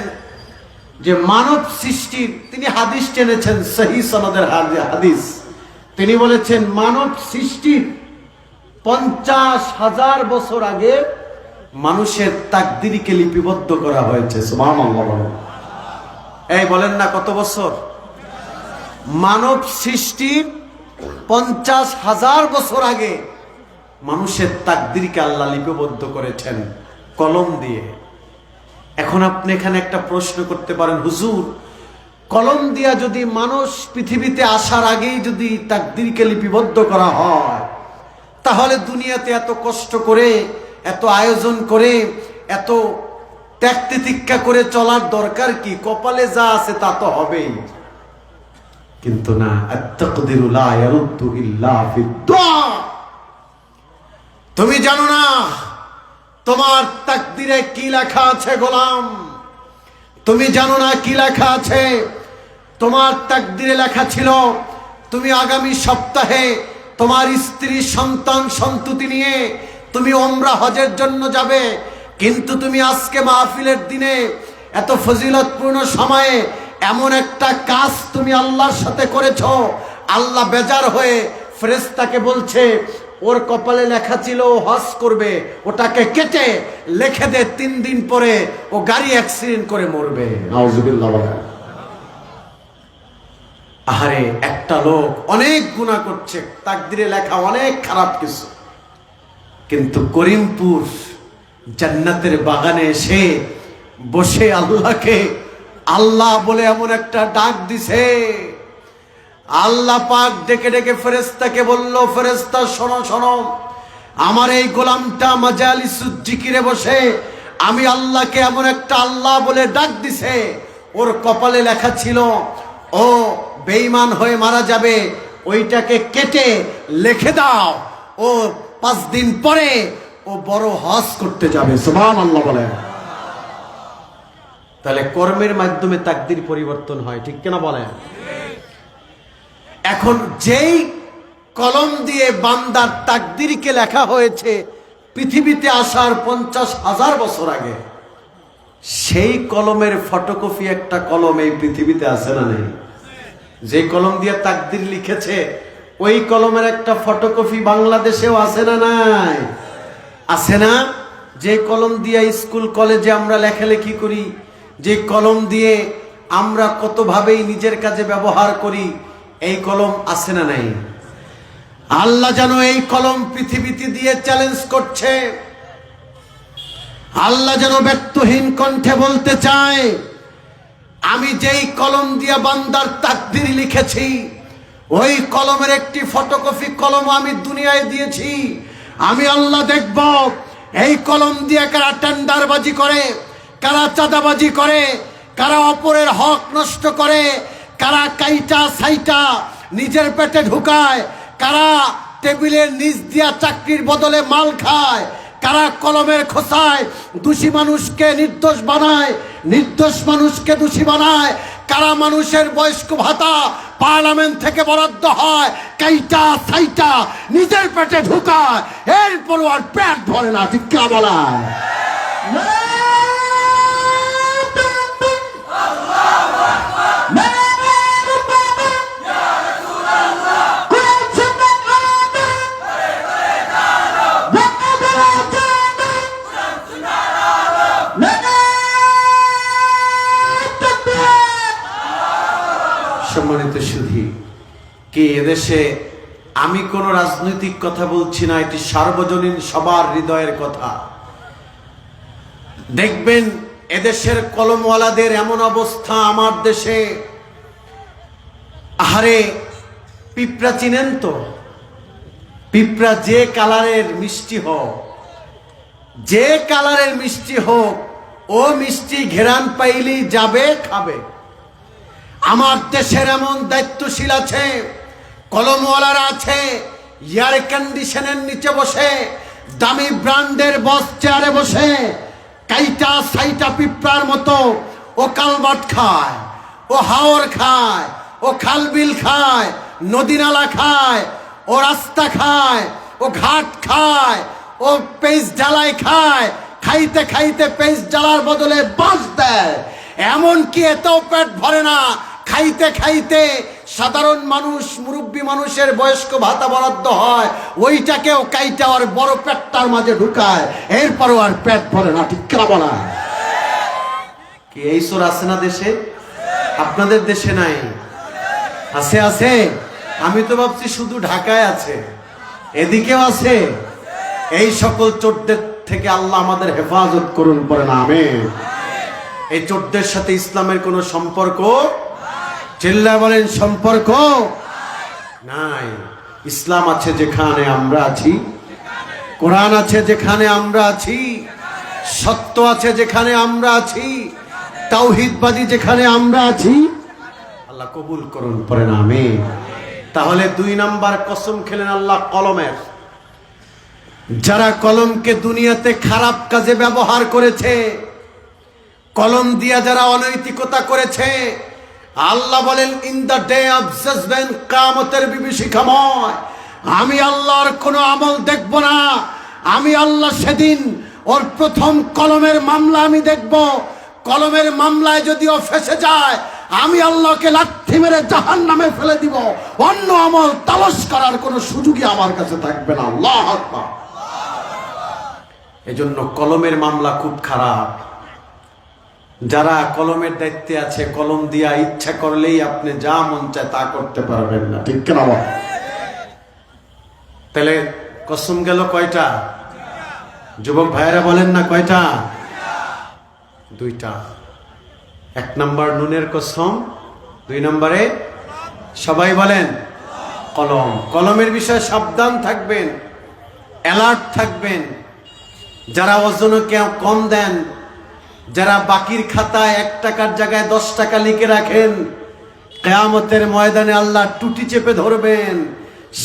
যে মানব সৃষ্টির, তিনি হাদিস টেনেছেন, সহিহ সনদের হাদিস। তিনি বলেছেন মানব সৃষ্টির 50,000 বছর আগে মানুষের তাকদীরকে লিপিবদ্ধ করা হয়েছে। সুবহানাল্লাহ। এই বলেন না কত বছর? মানব সৃষ্টির 50,000 বছর আগে মানুষের তাকদীরকে আল্লাহ লিপিবদ্ধ করেছেন কলম দিয়ে। এখন আপনি এখানে একটা প্রশ্ন করতে পারেন, হুজুর কলম দিয়া যদি মানুষ পৃথিবীতে আসার আগেই যদি তাকদীরকে লিপিবদ্ধ করা হয়, তাহলে দুনিয়াতে এত কষ্ট করে, এত আয়োজন করে, এত ত্যাগ তিতিক্ষা করে চলার দরকার কি? কপালে যা আছে তা তো হবেই। কিন্তু না, আত-তাকদিরু লা ইয়ারুদ্দু ইল্লা ফিদ-দুআ। তুমি জানো না তোমার তাকদিরে কি লেখা আছে গোলাম? তুমি জানো না কি লেখা আছে? তোমার তাকদিরে লেখা ছিল তুমি আগামী সপ্তাহে তোমার স্ত্রী, সন্তান, সন্ততি নিয়ে তুমি উমরা হজের জন্য যাবে, কিন্তু তুমি আজকে মাহফিলের দিনে এত ফজিলতপূর্ণ সময়ে এমন একটা কাজ তুমি আল্লাহর সাথে করেছো, আল্লাহ বেজার হয়ে ফেরেশতাকে বলছে ওর কপালে লেখা ছিল হজ করবে, ওটাকে কেটে লিখে দে 3 দিন পরে ও গাড়ি অ্যাক্সিডেন্ট করে মরবে। নাউজুবিল্লাহ। আহারে, একটা লোক অনেক গুনাহ করছে, তাকদিরে লেখা অনেক খারাপ কিছু, কিন্তু করিমপুর জান্নাতের বাগানে এসে বসে আল্লাহকে আল্লাহ বলে এমন একটা ডাক দিছে, আল্লাহ পাক ডেকে ডেকে ফেরেশতাকে বলল, ফেরেশতা শোনো শোনো, আমার এই গোলামটা মাজালিসুজ জিকিরে বসে আমি আল্লাহকে এমন একটা আল্লাহ বলে ডাক দিছে, ওর কপালে লেখা ছিল ও বেঈমান হয়ে মারা যাবে, ওইটাকে কেটে লিখে দাও, ও 5 দিন পরে ও বড় হজ করতে যাবে। সুবহানাল্লাহ বলে। তাহলে কর্মের মাধ্যমে তাকদীর পরিবর্তন হয়, ঠিক কিনা বলেন? এখন যেই কলম দিয়ে বান্দার তাকদীরকে লেখা হয়েছে পৃথিবীতে আসার 50,000 বছর আগে, সেই কলমের ফটোকপি একটা কলম এই পৃথিবীতে আছে না নেই? যে কলম দিয়ে তাকদীর লিখেছে ওই কলমের একটা ফটোকপি বাংলাদেশেও আছে না নাই? আছে না? যে কলম দিয়ে স্কুল কলেজে আমরা লেখালেখি করি, যে কলম দিয়ে আমরা কতভাবেই নিজের কাজে ব্যবহার করি, এই কলম আছে না নাই? আল্লাহ যেন এই কলম পৃথিবীতে দিয়ে চ্যালেঞ্জ করছে। আল্লাহ যেন ব্যক্তহীন কণ্ঠে বলতে চায়, আমি যেই কলম দিয়ে বান্দার তাকদীর লিখেছি ওই কলমের একটি ফটোকপি কলম আমি দুনিয়ায় দিয়েছি। আমি আল্লাহ দেখব এই কলম দিয়ে কারা টেন্ডারবাজি করে, কারা চাঁদাবাজি করে, কারা অপরের হক নষ্ট করে, কারা কাইটা সাইটা নিজের পেটে ঢুকায়, কারা টেবিলের নিচ দিয়া চাকরির বদলে মাল খায়, কারা কলমের খোসায় দোষী মানুষকে নির্দোষ বানায়, নির্দোষ মানুষকে দোষী বানায়, কারা মানুষের বয়স্ক ভাতা পার্লামেন্ট থেকে বরাদ্দ হয় কাইটা সাইটা নিজের পেটে ঢুকায়, এরপর আর পেট ভরে না, ঠিক কা বলায়? কি এদেশে আমি কোন রাজনৈতিক কথা বলছি না, এটি সার্বজনীন সবার হৃদয়ের কথা। দেখবেন এদেশের কলমওয়ালাদের এমন অবস্থা, আমার দেশে আহারে পিঁপড়া চিনেন তো? পিঁপড়া যে কালারের মিষ্টি হোক, যে কালারের মিষ্টি হোক, ও মিষ্টি ঘেরান পাইলেই যাবে খাবে। আমার দেশের এমন দায়িত্বশীল আছে, কলমওয়ালারা আছে, এয়ার কন্ডিশনের নিচে বসে, দামি ব্র্যান্ডের বস চেয়ারে বসে কাইটা সাইটা পিঁপড়ার মতো ও কালবাট খায়, ও হাওর খায়, ও খালবিল খায়, নদী নালা খায়, ও রাস্তা খায়, ও ঘাট খায়, ও পেঁচ জ্বালায় খায়, খাইতে খাইতে পেঁচ জ্বালার বদলে বাঁশ দেয়। এমন কি এতেও পেট ভরে না, খাইতে খাইতে সাধারণ মানুষ, মুরব্বী মানুষের বয়স্ক ভাতা বরাদ্দ হয়, ওইটাকেও কাইটা আর বড় পেটটার মাঝে ঢুকায়, এরপরও আর পেট ভরে না। ঠিক না বলা? কি এই সোর আছে না দেশে? আপনাদের দেশে নাই? আছে আছে। আমি তো ভাবছি শুধু ঢাকায় আছে, এদিকেও আছে। এই সকল চোরদের থেকে আল্লাহ আমাদের হেফাজত করুন, পড়েন আমিন। এই চোরদের সাথে ইসলামের কোনো সম্পর্ক, চিল্লায় বলেন সম্পর্ক নাই। ইসলাম আছে যেখানে আমরা আছি, কোরআন আছে যেখানে আমরা আছি, সত্য আছে যেখানে আমরা আছি, তাওহীদবাদী যেখানে আমরা আছি, আল্লাহ কবুল করুন, পড়েন আমিন। তাহলে 2 নাম্বার কসম খেলেন আল্লাহ কলমের। যারা কলমকে দুনিয়াতে খারাপ কাজে ব্যবহার করেছে, কলম দিয়া যারা অনৈতিকতা করেছে, আল্লাহ বলেন in the day of judgement, কিয়ামতের বিভীষিকাময় আমি আল্লাহর কোনো আমল দেখব না। আমি আল্লাহ সেদিন ওর প্রথম কলমের মামলা আমি দেখব। কলমের মামলায় যদিও ফেসে যায়, আমি আল্লাহকে লাথি মেরে জাহান্নামে ফেলে দিব। অন্য আমল তালাশ করার কোনো সুযোগই আমার কাছে থাকবে না। আল্লাহু আকবার। এজন্য কলমের মামলা খুব খারাপ। যারা কলমের দায়িত্বে আছে, কলম দিয়া ইচ্ছা করলেই আপনি যা মন চায় তা করতে পারবেন না। ঠিক না? তাহলে কসম গেল কয়টা? যুবক ভাইয়েরা বলেন না কয়টা? 2টা। 1 নাম্বার নুনের কসম, 2 নম্বরে সবাই বলেন কলম। কলমের বিষয়ে সাবধান থাকবেন, অ্যালার্ট থাকবেন। যারা ওজনে কম দেন, যারা বাকির খাতায় 1 টাকার জায়গায় 10 টাকা লিখে রাখেন, কিয়ামতের ময়দানে আল্লাহ টুটি চেপে ধরবেন।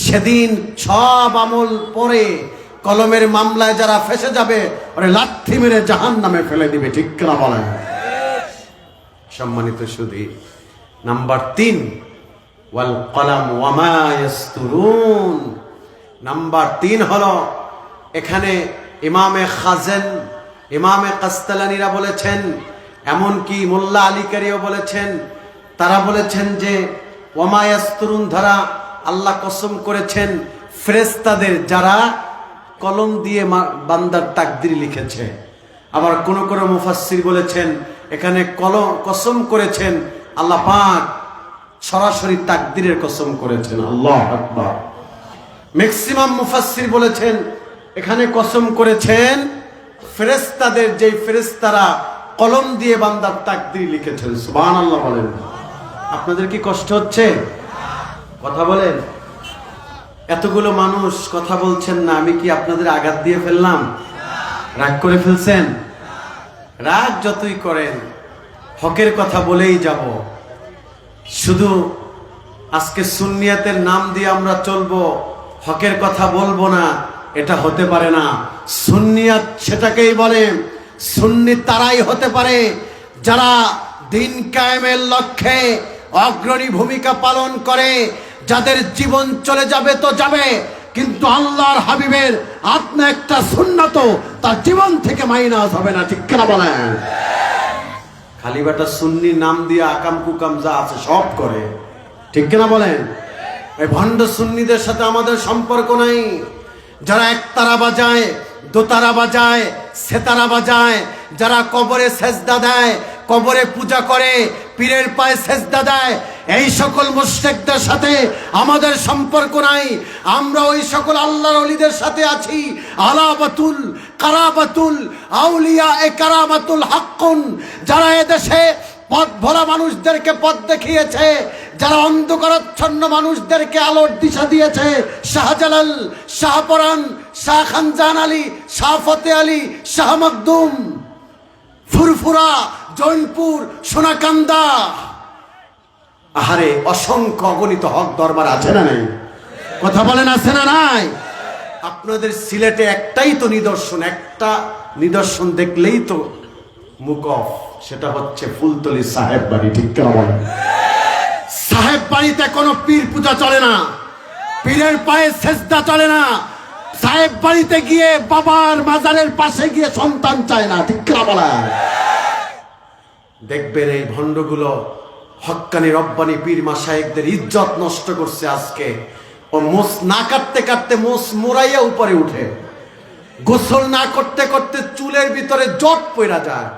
সেদিন সব আমল পরে কলমের মামলায় যারা ফেসে যাবে, ওরে লাথি মেরে জাহান্নামে ফেলে দিবে। ঠিক না বলেন? সম্মানিত সুধী, নাম্বার 3 ওয়াল কলাম ওয়া মা ইয়াসতুরুন। নাম্বার 3 হলো, এখানে ইমামে খাজেন, ইমামে কাস্তালানিরা বলেছেন, এমনকি মোল্লা আলী কারিও বলেছেন, তারা বলেছেন যে ওয়া মা ইয়াসতুরুন দ্বারা আল্লাহ কসম করেছেন ফেরেশতাদের, যারা কলম দিয়ে বান্দার তাকদীর লিখেছে। আবার কোন কোন মুফাসসির বলেছেন এখানে কসম করেছেন আল্লাহ পাক সরাসরি তাকদীরের কসম করেছেন। আল্লাহু আকবার। ম্যাক্সিমাম মুফাসসির বলেছেন এখানে কসম করেছেন ফেরেশতাদের, যেই ফেরেশতারা কলম দিয়ে বান্দার তাকদীর লিখেছেন। সুবহানাল্লাহ বলেন। আপনাদের কি কষ্ট হচ্ছে? কথা বলেন। এতগুলো মানুষ কথা বলছেন না, আমি কি আপনাদের আঘাত দিয়ে ফেললাম? রাগ করে ফেলছেন? রাগ যতই করেন, হকের কথা বলেই যাব। শুধু আজকে সুন্নিয়াতের নাম দিয়ে আমরা চলবো, হকের কথা বলবো না, এটা হতে পারে না। সুন্নিয়াত সেটাকেই বলে। সুন্নি তারাই হতে পারে যারা দিন কায়েমের লক্ষ্যে অগ্রণী ভূমিকা পালন করে, যাদের জীবন চলে যাবে তো যাবে, কিন্তু আল্লাহর হাবিবের আত্মা একটা সুন্নাত তার জীবন থেকে মাইনাস হবে না। ঠিক কিনা বলেন? খালি বেটা সুন্নি নাম দিয়ে আকাম কুকাম যা আছে সব করে। ঠিক কিনা বলেন? এই ভণ্ড সুন্নিদের সাথে আমাদের সম্পর্ক নাই। যারা একতারা বাজায়, দোতারা বাজায়, সেতারা বাজায়, যারা কবরে সেজদা দেয়, কবরে পূজা করে, পীরের পায়ে সেজদা দেয়, এই সকল মুশরিকদের সাথে আমাদের সম্পর্ক নাই। আমরা ওই সকল আল্লাহর ওলিদের সাথে আছি। আলাবাতুল কারাবাতুল আউলিয়া এ কারামাতুল হাক্কুন, যারা এদেশে পথ ভোলা মানুষদেরকে পথ দেখিয়েছে, যারা অন্ধকারাচ্ছন্ন মানুষদেরকে আলোর দিশা দিয়েছে। শাহজালাল, শাহপরান, শাহ খানজান আলী, শাহ ফতে আলী, শাহ মখদুম, ফুরফুরা, জৈনপুর, সোনাকান্দা, আহারে অসংখ্য অগণিত হক দরবার আছে না নাই? কথা বলেন আছে না নাই? আপনাদের সিলেটে একটাই তো নিদর্শন, একটা নিদর্শন দেখলেই তো মুখ অফ, সেটা হচ্ছে ফুলতলি সাহেব বাড়ি। ঠিক কেন বলেন? সাহেব বাড়িতে কোনো পীর পূজা চলে না, পীরের পায়ে সেজদা চলে না। সাহেব বাড়িতে গিয়ে বাবার মাজারের পাশে গিয়ে সন্তান চায় না। ঠিক কেন বলেন? দেখবেন এই ভণ্ডগুলো হক্কানি রব্বানি পীর মাশায়েখদের ইজ্জত নষ্ট করছে। আজকে ও মোস না কাটতে কাটতে মোস মোড়াইয়া উপরে উঠে, গোসল না করতে করতে চুলের ভিতরে জট পড়া যায়,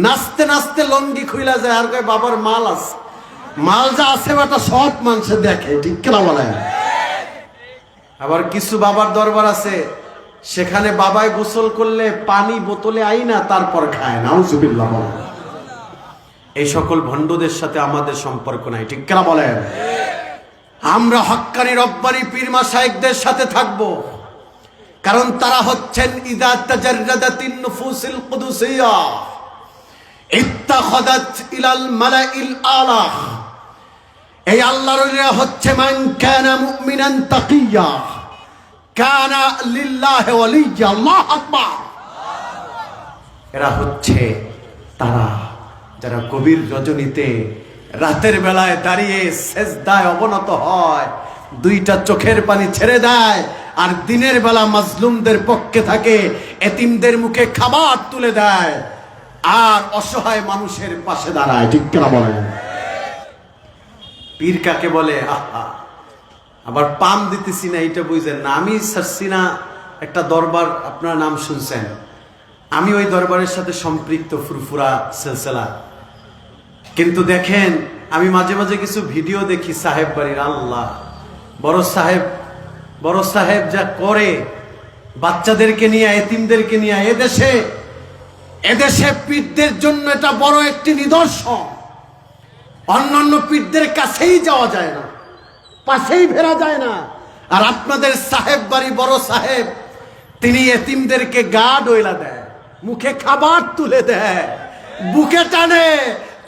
নাচতে নাচতে লঙ্গি খুইলা যায়, আর কয় বাবার মাল আছে। মাল যা আছে ওটা সব মানুষে দেখে। ঠিক কেনা বলে? আবার কিছু বাবার দরবার আছে, সেখানে বাবায় গোসল করলে পানি বোতলে আইনা তারপর খায়। নাউজুবিল্লাহ। এই সকল ভণ্ডদের সাথে আমাদের সম্পর্ক নাই। ঠিক কেনা বলেন? আমরা হক্কানি রব্বানি পীর মাশায়েখদের সাথে থাকব, কারণ তারা হচ্ছেন ইদা তাজাররাদাতিন নুফুসিল কুদুসিয়া ইত্তাখাযাত ইলাল মালাইল আলা। এই আল্লাহর ওলিরা হচ্ছে মান কানা মুমিনান তাকিয়া কানা লিল্লাহি ওয়ালিয়্যা। আল্লাহু আকবার। এরা হচ্ছে তারা যারা গভীর রজনীতে রাতের বেলায় দাঁড়িয়ে সেজদায় অবনত হয়, দুইটা চোখের পানি ছেড়ে দেয়, আর দিনের বেলা মাজলুমদের পক্ষে থাকে, এতিমদের মুখে খাবার তুলে দেয়, আর অসহায় মানুষের পাশে দাঁড়ায়। ঠিক কেনা বলেন? পীর কাকে বলে? আহা, আবার পাম দিতেছি না এটা বুঝেন না। আমি সারছি না একটা দরবার, আপনার নাম শুনছেন, আমি ওই দরবারের সাথে সম্পৃক্ত, ফুরফুরা সিলসিলা। কিন্তু দেখেন, আমি মাঝে মাঝে কিছু ভিডিও দেখি সাহেব বাড়ির। আল্লাহ, বড় সাহেব যা করে বাচ্চাদেরকে নিয়ে, এতিমদেরকে নিয়ে। এদেশে পীরদের জন্য এটা বড় একটি নিদর্শন। অন্যান্য পীরদের কাছেই যাওয়া যায় না, পাশেই ফেরা যায় না। আর আপনাদের সাহেব বাড়ি বড় সাহেব, তিনি এতিমদেরকে গা ডইলা দেয়, মুখে খাবার তুলে দেয়, বুকে টানে,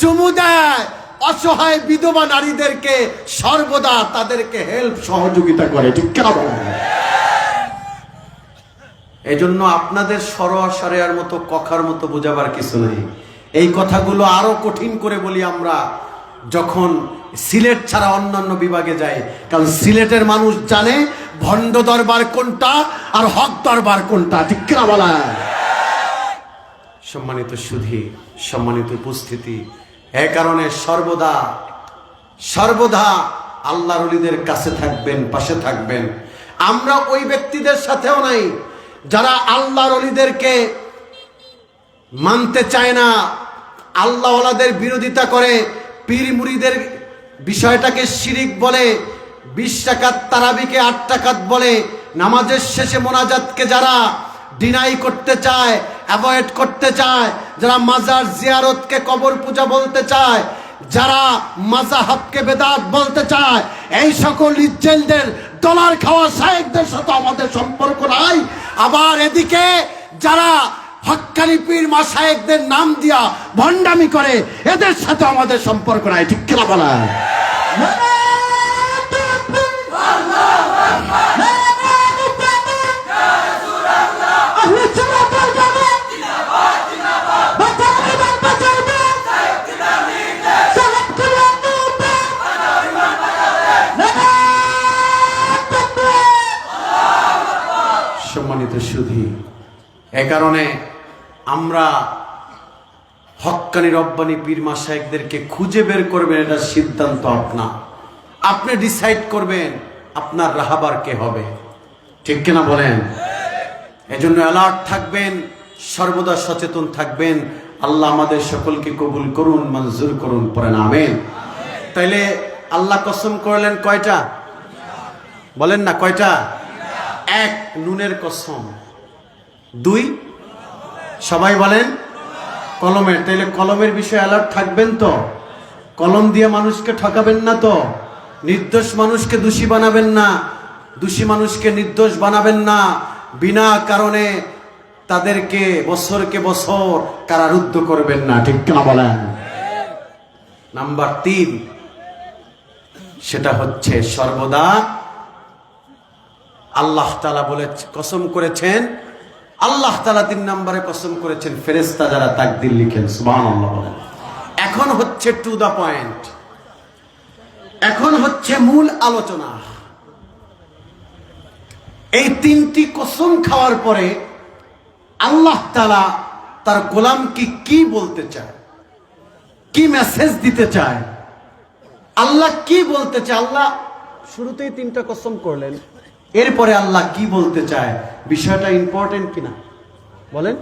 চুমু দেয়, অসহায় বিধবা নারীদেরকে সর্বদা তাদেরকে হেল্প সহযোগিতা করে। ঠিক কেন বলেন? এই জন্য আপনাদের সরোয়া সরেয়ার মতো কখার মতো বোঝাবার কিছু নেই। এই কথাগুলো আরো কঠিন করে বলি আমরা যখন সিলেট ছাড়া অন্যান্য বিভাগে যাই, কারণ সিলেটের মানুষ জানে ভণ্ড দরবার কোনটা আর হক দরবার কোনটা। ঠিক কিনা বলা? সম্মানিত সুধী, সম্মানিত উপস্থিতি, এ কারণে সর্বদা আল্লাহর ওলিদের কাছে থাকবেন, পাশে থাকবেন। আমরা ওই ব্যক্তিদের সাথেও নাই যারা আল্লাহর ওলিদেরকে মানতে চায় না, আল্লাহ ওয়ালাদের বিরোধিতা করে, পীর মুরিদের বিষয়টাকে শিরিক বলে, 20 টাকাত তারাবিকে 8 টাকাত বলে, নামাজের শেষে মোনাজাতকে যারা ডিনাই করতে চায়, অ্যাভয়েড করতে চায়, যারা মাজার জিয়ারতকে কবর পূজা বলতে চায়, যারা মাযহাবকে বেদাত বলতে চায়, এই সকল ইজ্জেলদের ডলার খাওয়া শায়েখদের সাথে আমাদের সম্পর্ক নাই। আবার এদিকে যারা হক্কানি পীর মাশায়েখদের নাম দিয়া ভণ্ডামি করে, এদের সাথে আমাদের সম্পর্ক নাই। ঠিক কিনা বলা? সম্মানিত সুধী, এ কারণে আমরা হক্কানি রব্বানি পীর মাশায়েখদেরকে খুঁজে বের করবেন, এটা সিদ্ধান্ত আপনার। আপনি ডিসাইড করবেন আপনার রাহাবার কে হবে। ঠিক কিনা বলেন? এজন্য অ্যালার্ট থাকবেন, সর্বদা সচেতন থাকবেন। আল্লাহ আমাদের সকলকে কবুল করুন, মঞ্জুর করুন, পড়েন আমিন। তাইলে আল্লাহ কসম করলেন কয়টা? বলেন না কয়টা? এক, নুনের কসম। দুই, সবাই বলেন কলমের। তাইলে কলমের বিষয়ে অ্যালার্ট থাকবেন তো? কলম দিয়ে মানুষকে ঠকাবেন না তো? নির্দোষ মানুষকে দোষী বানাবেন না, দোষী মানুষকে নির্দোষ বানাবেন না, বিনা কারণে তাদেরকে বছরকে বছর কারারুদ্ধ করবেন না, ঠিক কিনা বলেন? নাম্বার 3, সেটা হচ্ছে সর্বদা আল্লাহ তাআলা বলে কসম করেছেন, আল্লাহ তাআলা 3 নম্বরে কসম করেছেন ফেরেশতা যারা তাকদীর লিখেন। সুবহানাল্লাহ বলেন। এখন হচ্ছে টু দা পয়েন্ট, এখন হচ্ছে মূল আলোচনা। এই 3টি কসম খাওয়ার পরে আল্লাহ তাআলা তার গোলামকে কি বলতে চায়, কি মেসেজ দিতে চায়, আল্লাহ কি বলতে চায়? আল্লাহ শুরুতেই 3টা কসম করলেন, এরপরে আল্লাহ কি বলতে চায়? বিষয়টা ইম্পর্টেন্ট কিনা বলেন?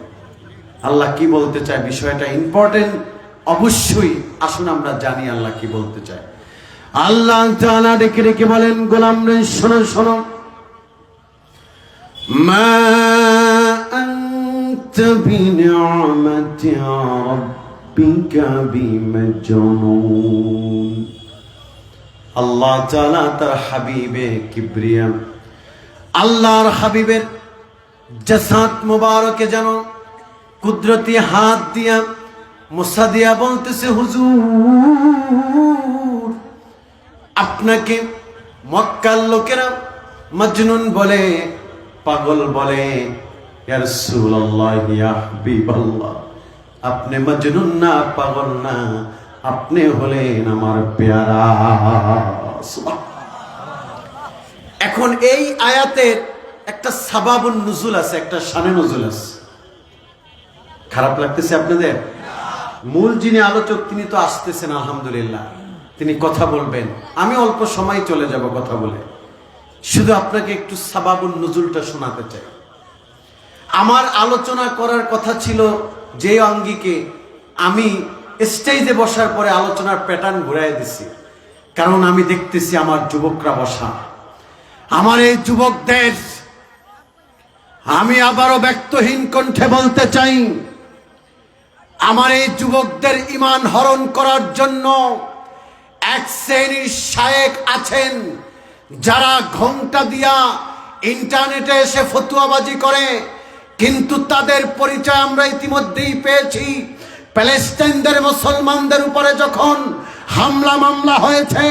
আল্লাহ কি বলতে চায়, বিষয়টা ইম্পর্টেন্ট অবশ্যই। আসুন আমরা জানি আল্লাহ কি বলতে চায়। আল্লাহ তাআলা ডেকে ডেকে বলেন, গোলাম রে শোনো শোনো, মা আনতা বিনিআমাতি রাব্বিকা বিমাজনুন। আল্লাহ তাআলা তার হাবিবে কিবরিয়া, আল্লাহর হাবিবের জাসাত মুবারকে যেন কুদরতি হাত দিয়া মুসা দিয়া বলতেছে, হুজুর আপনাকে মক্কার লোকেরা মজনুন বলে, পাগল বলে। ইয়া রাসূলুল্লাহ, ইয়া হাবিবাল্লাহ, আপনি মজনুন না, পাগল না, আপনি হলেন আমার পেয়ারা। এখন এই আয়াতের একটা সাবাবুন নুজুল আছে, একটা শানে নজুল আছে। খারাপ লাগতেছে আপনাদের? মূল যিনি আলোচক তিনি তো আসতেছেন, আলহামদুলিল্লাহ, তিনি কথা বলবেন। আমি অল্প সময় চলে যাব কথা বলে, শুধু আপনাকে একটু সাবাবুন নুজুলটা শোনাতে চাই। আমার আলোচনা করার কথা ছিল যে অঙ্গিকে, আমি স্টেজে বসার পরে আলোচনার প্যাটার্ন ঘুরাই দিছি, কারণ আমি দেখতেছি আমার যুবকরা বসা। আমার এই যুবকদের আমি আবারও ব্যক্তহীন কণ্ঠে বলতে চাই, আমার এই যুবকদের ঈমান হরণ করার জন্য এক শ্রেণীর শায়েখ আছেন যারা ঘন্টা দিয়া ইন্টারনেটে এসে ফতুয়াবাজি করে, কিন্তু তাদের পরিচয় আমরা ইতিমধ্যেই পেয়েছি। প্যালেস্টাইনদের মুসলমানদের উপরে যখন হামলা মামলা হয়েছে,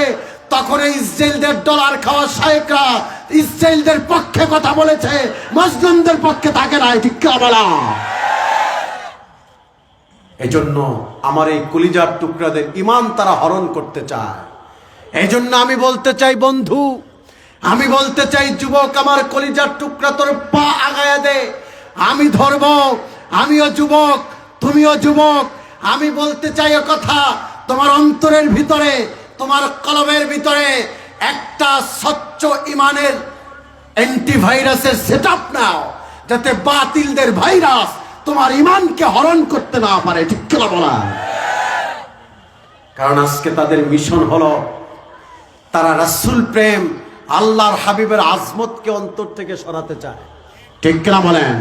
তখন ইসরায়েলদের ডলার খাওয়া শায়েখরা ইসরায়েলদের পক্ষে কথা বলেছে, মুসলিমদের পক্ষে থাকে না, ঠিক কি বলা? এজন্য আমার এই কলিজার টুকরাদের ঈমান তারা হরণ করতে চায়। এই জন্য আমি বলতে চাই বন্ধু, আমি বলতে চাই যুবক, আমার কলিজার টুকরা তোর পা আগায়া দে, আমি ধরব। আমিও যুবক, তুমিও যুবক। আমি বলতে চাই ও কথা, তোমার অন্তরের ভিতরে, তোমার কলবের ভিতরে একটা স্বচ্ছ ঈমানের অ্যান্টিভাইরাসের সেটআপ নাও, যাতে বাতিলদের ভাইরাস তোমার ঈমানকে হরণ করতে না পারে, ঠিক কি বলা? কারণ আজকে তাদের মিশন হলো তারা রাসূল প্রেম, আল্লাহর হাবিবের আজমতকে অন্তর থেকে সরাতে চায়, ঠিক কিনা বলেন?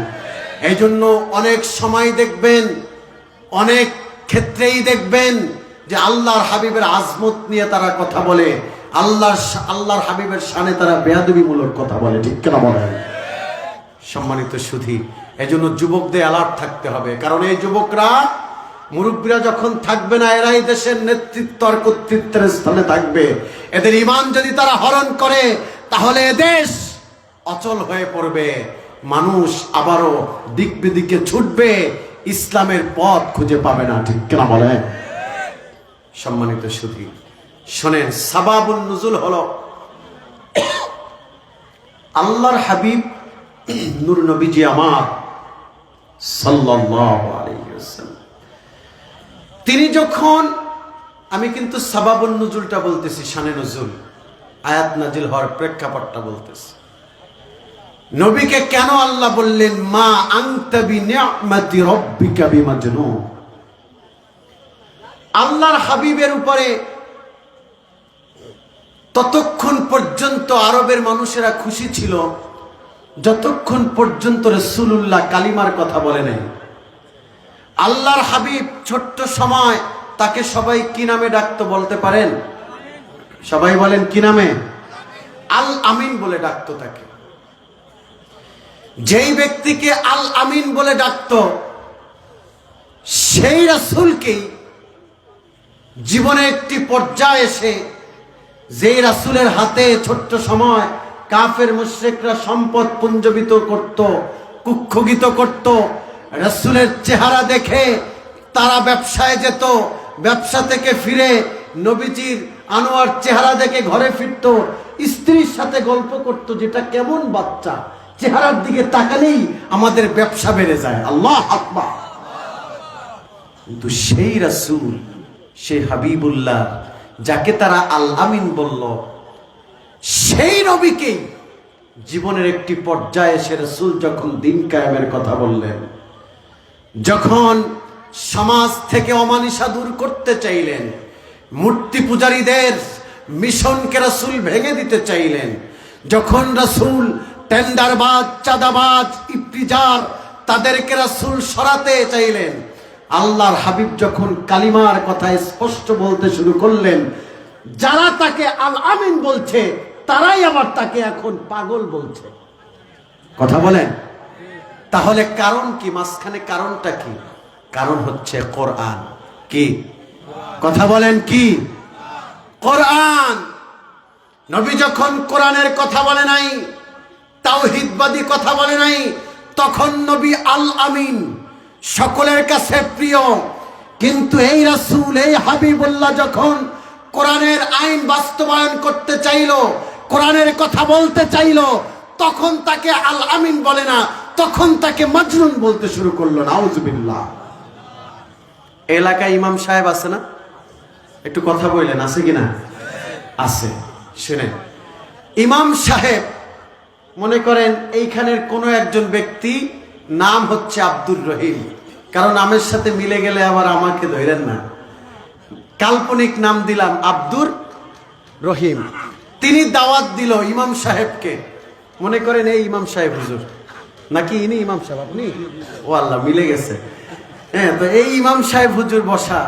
এই জন্য অনেক সময় দেখবেন, অনেক ক্ষেত্রেই দেখবেন যে আল্লাহর হাবিবের আজমত নিয়ে তারা কথা বলে, আল্লাহর হাবিবের শানে তারা বেয়াদবিমূলক কথা বলে, ঠিক কিনা বলেন? সম্মানিত সুধী, এই জন্য যুবকদের অ্যালার্ট থাকতে হবে। কারণ এই যুবকরা, মুরব্বীরা যখন থাকবে না, এরাই দেশের নেতৃত্ব আর কর্তৃত্বের স্থানে থাকবে। এদের ঈমান যদি তারা হরণ করে, তাহলে এদেশ অচল হয়ে পড়বে, মানুষ আবারও দিক বিদিকে ছুটবে, ইসলামের পথ খুঁজে পাবে না, ঠিক কিনা বলে? সম্মানিত সুধী, শোনেন, সাবাবুন নুজুল হলো আল্লাহর হাবিব নূর নবীজি আমার সাল্লাল্লাহু আলাইহি ওয়াসাল্লাম, তিনি যখন, আমি কিন্তু সাবাবুন নুজুলটা বলতেছি, শানে নজুল আয়াত নাজিল হওয়ার প্রেক্ষাপটটা বলতেছি। নবীকে কেন আল্লাহ বললেন মা আনতা বিনিআমাতি রাব্বিকা বিমাজনুন? আল্লাহর হাবিবের উপরে ততক্ষণ পর্যন্ত আরবের মানুষেরা খুশি ছিল যতক্ষণ পর্যন্ত রাসূলুল্লাহ কালিমার কথা বলে নাই। আল্লাহর হাবিব ছোট্ট সময় তাকে সবাই কি নামে ডাকতো বলতে পারেন? সবাই বলেন কি নামে? আল আমিন বলে ডাকতো তাকে। যেই ব্যক্তিকে আল আমিন বলে ডাকতো সেই রাসূলকেই জীবনে একটি পর্যায়ে এসে যেই রাসূলের হাতে ছোট্ট সময় কাফের মুশরিকরা সম্পদ পুঞ্জবিত করত, কুক্ষুগিত করত, রাসূলের চেহারা দেখে তারা ব্যবসায় যেত, ব্যবসা থেকে ফিরে নবীজির আনোয়ার চেহারা দেখে ঘরে ফিরত, স্ত্রীর সাথে গল্প করত, যেটা কেমন বাচ্চা, চেহারার দিকে তাকালেই আমাদের ব্যবসা বেড়ে যায়। আল্লাহ আকবার। কিন্তু সেই রাসূল, সেই হাবিবুল্লাহ যাকে তারা আল আমিন বলল, সেই নবীকেই জীবনের একটি পর্যায়ে সে রাসূল যখন দিন কায়েমের কথা বললেন, যখন সমাজ থেকে অমানিসা দূর করতে চাইলেন, মূর্তি পূজারীদের মিশনকে রাসূল ভেঙে দিতে চাইলেন, যখন রাসূল টেন্ডারবাজ, চাঁদাবাজ, ইফতিজার তাদেরকে রাসূল সরাতে চাইলেন, আল্লাহর হাবিব যখন কালিমার কথা স্পষ্ট বলতে শুরু করলেন, যারা তাকে আল আমিন বলছে তারাই আবার তাকে এখন পাগল বলছে। কথা বলেন। তাহলে কারণ কি? মাঝখানে কারণটা কি? কারণ হচ্ছে কোরআন। কি কথা বলেন? কি কোরআন। নবী যখন কোরআনের কথা বলে নাই, তাওহীদবাদী কথা বলে নাই, তখন নবী আল আমিন, সকলের কাছে প্রিয়। কিন্তু এই রাসূল, এই হাবিবুল্লাহ যখন কোরআনের আইন বাস্তবায়ন করতে চাইল, কোরআনের কথা বলতে চাইল, তখন তাকে আল আমিন বলে না, তখন তাকে মাজনুন বলতে শুরু করলো। নাউজুবিল্লাহ। এলাকায় ইমাম সাহেব আছে না? একটু কথা বললেন, আছে কিনা? আছে। শুনেন, ইমাম সাহেব মনে করেন এইখানের কোনো একজন ব্যক্তি, নাম হচ্ছে আব্দুর রহিম, কারণ নামের সাথে মিলে গেলে আবার আমাকে ধরেন না, কাল্পনিক নাম দিলাম আব্দুর রহিম। তিনি দাওয়াত দিল ইমাম সাহেবকে, মনে করেন এই ইমাম সাহেব হুজুর, নাকি ইনি ইমাম সাহেব? আপনি? ও আল্লাহ, মিলে গেছে। হ্যাঁ, তো এই ইমাম সাহেব হুজুর বসা,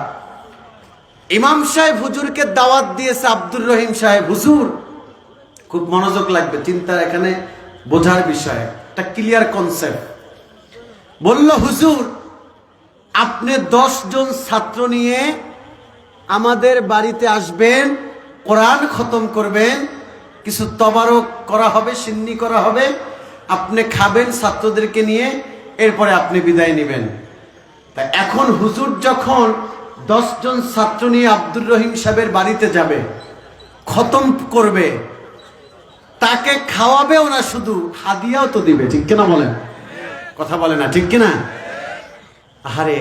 ইমাম সাহেব হুজুরকে দাওয়াত দিয়েছে আব্দুর রহিম সাহেব হুজুর। খুব মনোযোগ লাগবে, চিন্তার এখানে বোঝার বিষয়, একটা ক্লিয়ার কনসেপ্ট। বলল, হুজুর আপনি 10 জন ছাত্র নিয়ে আমাদের বাড়িতে আসবেন, কোরআন খতম করবেন, কিছু তবারক করা হবে, সিন্নি করা হবে, আপনি খাবেন ছাত্রদেরকে নিয়ে, এরপরে আপনি বিদায় নেবেন। তা এখন হুজুর যখন 10 জন ছাত্র নিয়ে আব্দুর রহিম সাহেবের বাড়িতে যাবে, খতম করবে, তাকে খাওয়াবেও না, শুধু হাদিয়াও তো দিবে। ঠিক কিনা বলেন? কথা বলে না, ঠিক কিনা? আরে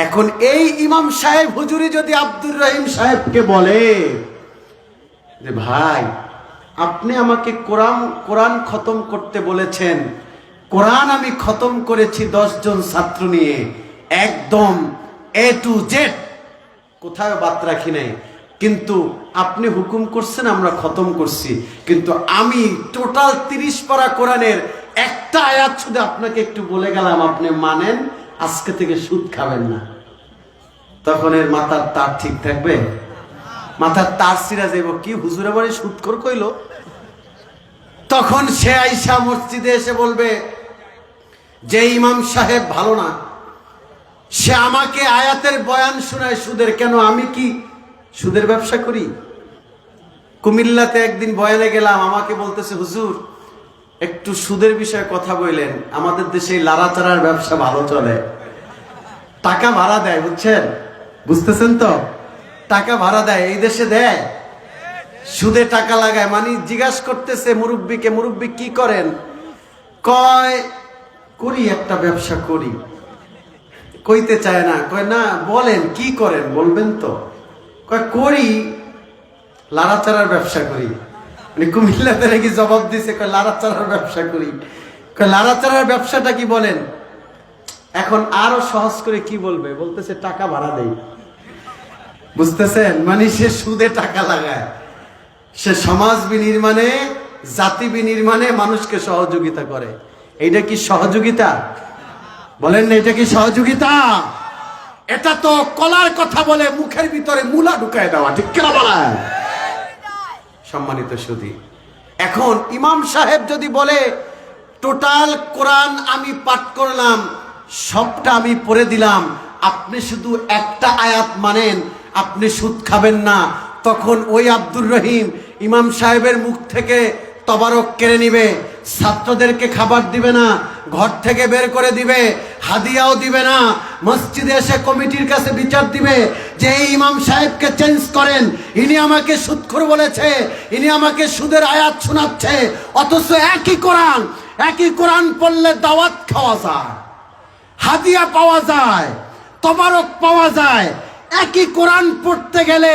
এখন এই ইমাম সাহেব হুজুরি যদি আব্দুর রহিম সাহেবকে বলে যে ভাই আপনি আমাকে কোরআন খতম করতে বলেছেন, কোরআন আমি খতম করেছি 10 জন ছাত্র নিয়ে, একদম A to Z, কোথাও বাদ রাখি নাই, কিন্তু আপনি হুকুম করছেন, আমরা খতম করছি, কিন্তু আমি টোটাল 30 পারা কোরআনের একটা আয়াত শুধু আপনাকে একটু বলে গেলাম, আপনি মানেন, আজকে থেকে সুদ খাবেন না। তখন এর মাথার তার ঠিক থাকবে? মাথার তার ছিঁড়া যাইব, কি হুজুরে বাড়ি সুদখোর কইলো। তখন সে আইসা মসজিদে এসে বলবে যে ইমাম সাহেব ভালো না, সে আমাকে আয়াতের বয়ান শোনায় সুদের। কেন? আমি কি সুদের ব্যবসা করি? কুমিল্লাতে একদিন বয়ানে গেলাম, আমাকে বলতেছে হুজুর একটু সুদের বিষয়ে কথা বললেন, আমাদের দেশে লাড়াচাড়ার ব্যবসা ভালো চলে, টাকা ভাড়া দেয়, বুঝছেন? বুঝতেছেন তো? টাকা ভাড়া দেয়, এই দেশে দেয়, সুদে টাকা লাগায়। মানে জিজ্ঞাসা করতেছে মুরব্বীকে, মুরব্বী কি করেন? কয় করি একটা ব্যবসা করি। কইতে চায় না, কয় না বলেন কি করেন, বলবেন তো? কয় করি, লাড়াচাড়ার ব্যবসা করি। মানে কুমিল্লাতে নাকি জবাব দিছে, কয় লাড়াচাড়ার ব্যবসা করি। কয় লাড়াচাড়ার ব্যবসাটা কি বলেন? এখন আরো সহজ করে কি বলবে? বলতেছে টাকা ভাড়া দেই। বুঝতেছেন? মানে সে সুদে টাকা লাগায়। সে সমাজ বিনির্মাণে, জাতি বিনির্মাণে মানুষকে সহযোগিতা করে। এইটা কি সহযোগিতা? বলেন না, এটা কি সহযোগিতা? এটা তো কলার কথা বলে মুখের ভিতরে মূলা ঢুকায় দেওয়া, ঠিক কিনা বলেন? সম্মানিত সুধী, এখন ইমাম সাহেব যদি বলে টোটাল কোরআন আমি পাঠ করলাম, সবটা আমি পড়ে দিলাম, আপনি শুধু একটা আয়াত মানেন, আপনি সুদ খাবেন না, তখন ওই আব্দুর রহিম ইমাম সাহেবের মুখ থেকে তবারক কেড়ে নিবে, ছাত্রদেরকে খাবার দিবে না, ঘর থেকে বের করে দিবে, হাদিয়াও দিবে না, মসজিদে এসে কমিটির কাছে বিচার দিবে যে এই ইমাম সাহেবকে চেঞ্জ করেন, ইনি আমাকে সুদখোর বলেছে, ইনি আমাকে সুদের আয়াত শোনাচ্ছে। অথচ একই কোরআন পড়লে দাওয়াত খাওয়া যায়, হাদিয়া পাওয়া যায়, তবারক পাওয়া যায়। একই কোরআন পড়তে গেলে,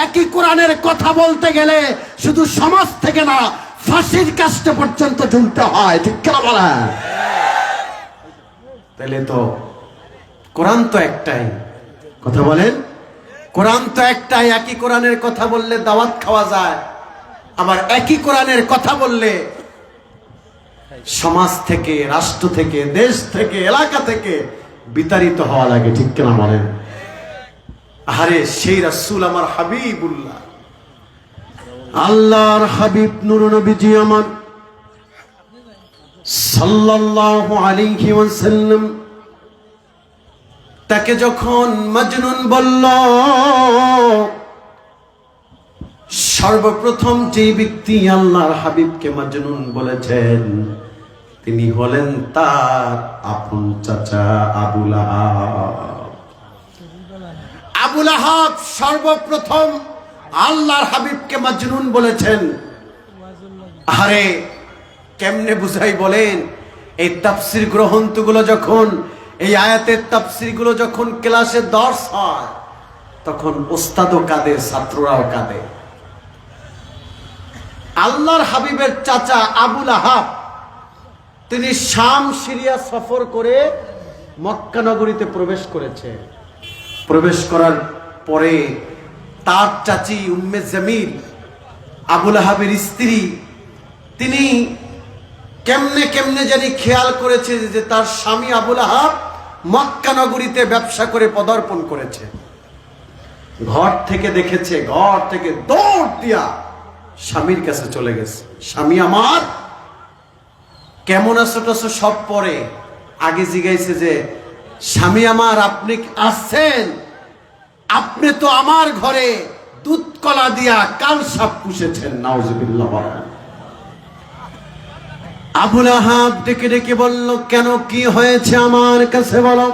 একই কোরআনের কথা বলতে গেলে শুধু সমাজ থেকে না, ফাঁসির কাস্টে পর্যন্ত ঝুলতে হয়, ঠিক কেন বলেন? তাহলে তো কোরআন তো একটাই, কথা বলেন, কোরআন তো একটাই। একই কোরআনের কথা বললে দাওয়াত খাওয়া যায়, আবার একই কোরআনের কথা বললে সমাজ থেকে, রাষ্ট্র থেকে, দেশ থেকে, এলাকা থেকে বিতাড়িত হওয়া লাগে, ঠিক কেন বলেন? আরে সেই রাসূল আমার হাবিবুল্লাহ, আল্লাহর হাবিব নূর নবীজি আমার সাল্লাল্লাহু আলাইহি ওয়াসাল্লাম, তাকে যখন মজনুন বলল, সর্বপ্রথম যে ব্যক্তি আল্লাহর হাবিবকে মজনুন বলেছেন তিনি হলেন তার আপন চাচা আবু লাহাব। আবু লাহাব সর্বপ্রথম আল্লাহর হাবিবকে মজনুন বলেছেন। আরে কেমনে বুঝাই বলেন? এই তাফসীর গ্রন্থগুলো যখন, এই আয়াতের তাফসীরগুলো যখন ক্লাসে দর্শ হয়, তখন ওস্তাদও কাঁদে, ছাত্ররাও কাঁদে। আল্লাহর হাবিবের চাচা আবু লাহাব তিনি শাম সিরিয়া সফর করে মক্কা নগরীতে প্রবেশ করেছে। প্রবেশ করার পরে তার চাচি উম্মে জামিল, আবু লাহাবের স্ত্রী, তিনি কেমনে কেমনে জানি খেয়াল করেছে যে তার স্বামী আবু লাহাব মক্কা নগরীতে ব্যবসা করে পদার্পণ করেছে। ঘর থেকে দেখেছে, ঘর থেকে দৌড় দিয়া স্বামীর কাছে চলে গেছে। স্বামী আমার কেমন আছো টাছো সব পরে, আগে জিজ্ঞাসা যে স্বামী আমার আপনি আসছেন? আপনি তো আমার ঘরে দুধ কলা দিয়া কাল সাপ পুষেছেন, নাউজুবিল্লাহ। আবু লাহাব ডেকে ডেকে বলল, কেন, কি হয়েছে আমার কাছে বলো।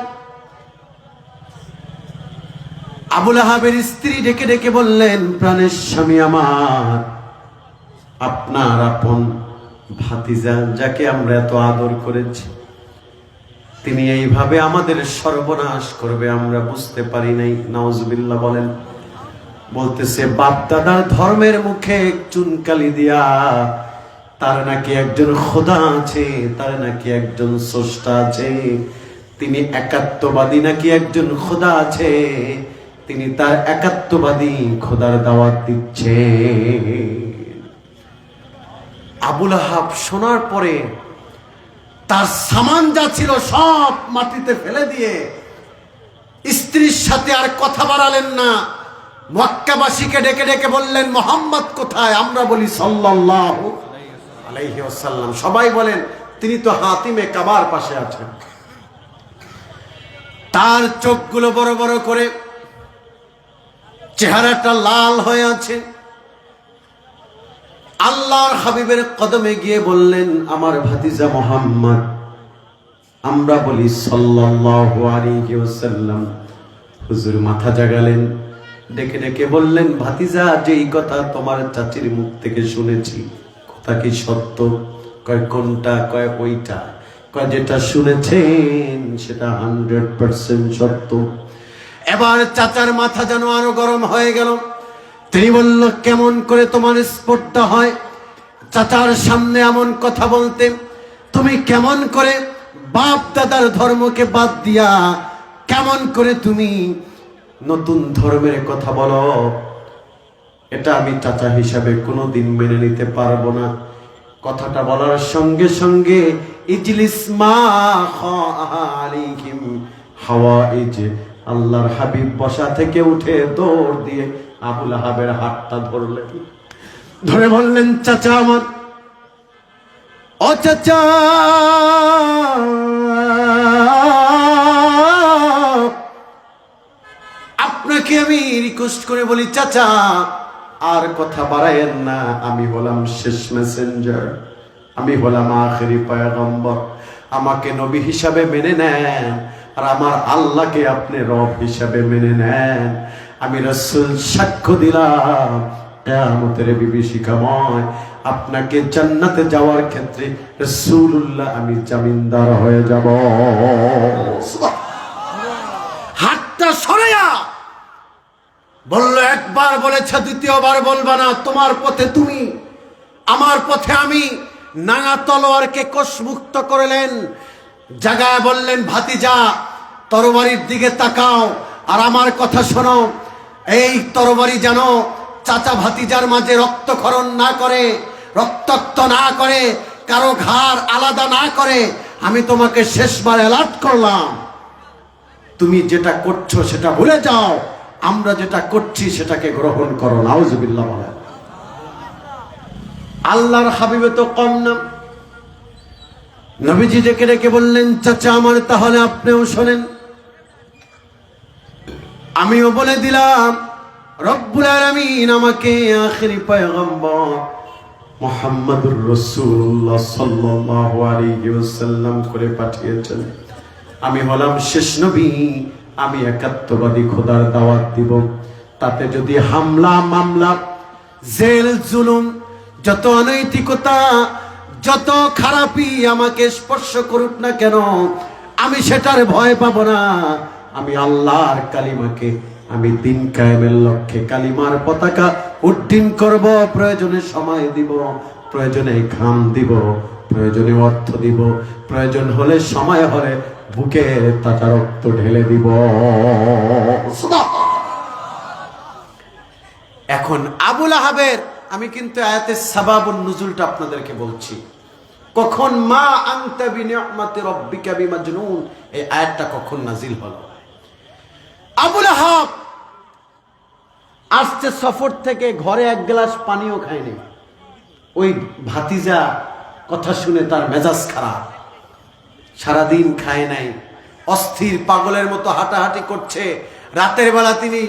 আবু লাহাবের স্ত্রী ডেকে ডেকে বললেন, প্রাণের স্বামী আমার, আপনার আপন ভাতিজা যাকে আমরা এত আদর করেছি, তিনি এইভাবে আমাদের সর্বনাশ করবে আমরা বুঝতে পারি নাই। নাউজুবিল্লাহ বলেন। বলতেছে বাপ দাদার ধর্মের মুখে চুনকালি দিয়া তার নাকি একজন খোদা আছে, তার নাকি একজন স্রষ্টা আছে, তিনি একাত্মবাদী, নাকি একজন খোদা আছে, তিনি তার একাত্মবাদী খোদার দাওয়াত দিচ্ছে। আবু লাহাব শোনার পরে তার সামান যা ছিল সব মাটিতে ফেলে দিয়ে স্ত্রীর সাথে আর কথা বাড়ালেন না। মক্কাবাসীকে ডেকে ডেকে বললেন, মুহাম্মদ কোথায়? আমরা বলি সাল্লাল্লাহু আলাইহি ওয়াসাল্লাম। সবাই বলেন তিনি তো হাতিমে কাবার পাশে আছেন। তার চোখগুলো বড় বড় করে, চেহারাটা লাল হয়ে আছে। আল্লাহর হাবিবের কদমে গিয়ে বললেন, আমার ভাতিজা মুহাম্মদ। আমরা বলি সাল্লাল্লাহু আলাইহি ওয়াসাল্লাম। হুজুর মাথা জাগালেন, ডেকে ডেকে বললেন, ভাতিজা, যেই কথা তোমার চাচির মুখ থেকে শুনেছি, কথা কি সত্য? কয় কোনটা? কয় ওইটা। কয় যেটা শুনেছেন সেটা 100% সত্য। এবার চাচার মাথা যেন আরো গরম হয়ে গেল। তিনি বলল, কেমন করে তোমার স্পর্ধা হয় চাচার সামনে এমন কথা বলতে? তুমি কেমন করে বাপ দাদার ধর্মকে বাদ দিয়া কেমন করে তুমি নতুন ধর্মের কথা বলো? এটা আমি চাচা হিসাবে কোনোদিন মেনে নিতে পারবো না। কথাটা বলার সঙ্গে সঙ্গে ইজলিস মা আলাইহিম হাওয়াইজ, আল্লাহর হাবিব বসা থেকে উঠে দৌড় দিয়ে আবু লাহাবের হাতটা ধরলেন, ধরে বললেন, চাচা আমার, ও চাচা, আপনাকে আমি রিকোয়েস্ট করে বলি, চাচা আর কথা বাড়ায়েন না। আমি হলাম শেষ মেসেঞ্জার, আমি হলাম আখেরি পয়গম্বর। আমাকে নবী হিসাবে মেনে নেন, আর আমার আল্লাহকে আপনি রব হিসাবে মেনে নেন। আমি রাসূল সাক্ষ্য দিলাম কিয়ামতের বিভীষিকাময় আপনাকে জান্নাতে যাওয়ার ক্ষেত্রে রাসূলুল্লাহ আমি জামিনদার হয়ে যাব। হাতটা সরাইয়া বলল, একবার বলেছে দ্বিতীয়বার বলবা না। তোমার পথে তুমি, আমার পথে আমি। নাঙা তলোয়ারকে কোষমুক্ত করলেন, জাগায় বললেন, ভাতিজা তরবারির দিকে তাকাও আর আমার কথা শোনো। এই তরবারি যেন চাচা ভাতিজার মাঝে রক্তক্ষরণ না করে, রক্তাক্ত না করে, কারো ঘাড় আলাদা না করে। আমি তোমাকে শেষবার অ্যালার্ট করলাম, তুমি যেটা করছো সেটা ভুলে যাও, আমরা যেটা করছি সেটাকে গ্রহণ করো। নাউজুবিল্লাহ। বলেন, আল্লাহর হাবিবে তো কম না। নবীজি ডেকে ডেকে বললেন, চাচা আমার, তাহলে আপনিও শোনেন, আমিও বলে দিলাম, রব্বুল আলামিন আমাকে আখেরি পয়গম্বর মুহাম্মদুর রাসূলুল্লাহ সাল্লাল্লাহু আলাইহি ওয়াসাল্লাম করে পাঠিয়েছেন। আমি হলাম শেষ নবী। আমি একাত্মবাদী খোদার দাওয়াত দিব। তাতে যদি হামলা, মামলা, জেল, জুলুম, যত অনৈতিকতা, যত খারাপি আমাকে স্পর্শ করুক না কেন, আমি সেটার ভয় পাবো না। আমি আল্লাহর কালিমাকে, আমি দিন কায়েমের লক্ষ্যে কালিমার পতাকা উড্ডীন করব। প্রয়োজনে সময় দিব, প্রয়োজনে ঘাম দিব, প্রয়োজনে অর্থ দিব, প্রয়োজন হলে সময় হলে বুকে তাজা রক্ত ঢেলে দিব। এখন আবু লাহাবের, আমি কিন্তু আয়াতের সাবাবুন নুজুলটা আপনাদেরকে বলছি। কখন মা আনতা বিনিআমাতি রাব্বিকা বিমাজনুন, এই আয়াতটা কখন নাজিল হলো। আবু লাহাব আসছে সফর থেকে, ঘরে এক গ্লাস পানিও খায়নি। ওই ভাতিজা কথা শুনে তার মেজাজ খারাপ, সারাদিন খায় নাই, অস্থির পাগলের মতো হাঁটাহাঁটি করছে। রাতের বেলা তিনি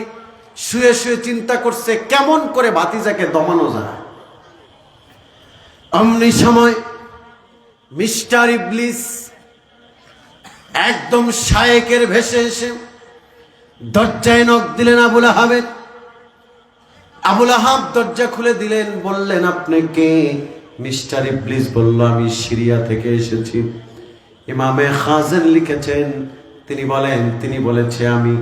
শুয়ে শুয়ে চিন্তা করছে কেমন করে ভাতিজাকে দমানো যায়। অমনি সময় মিস্টার ইবলিস একদম শায়েকের ভেসে এসে দরজায় নক দিলেন আবু লাহাবের। আবু লাহাব দরজা খুলে দিলেন, বললেন, আপনি কে? মিস্টার ইবলিস বলল, আমি সিরিয়া থেকে এসেছি। ইমামে খাজেন লিখেছেন, তিনি বলেছে, আমি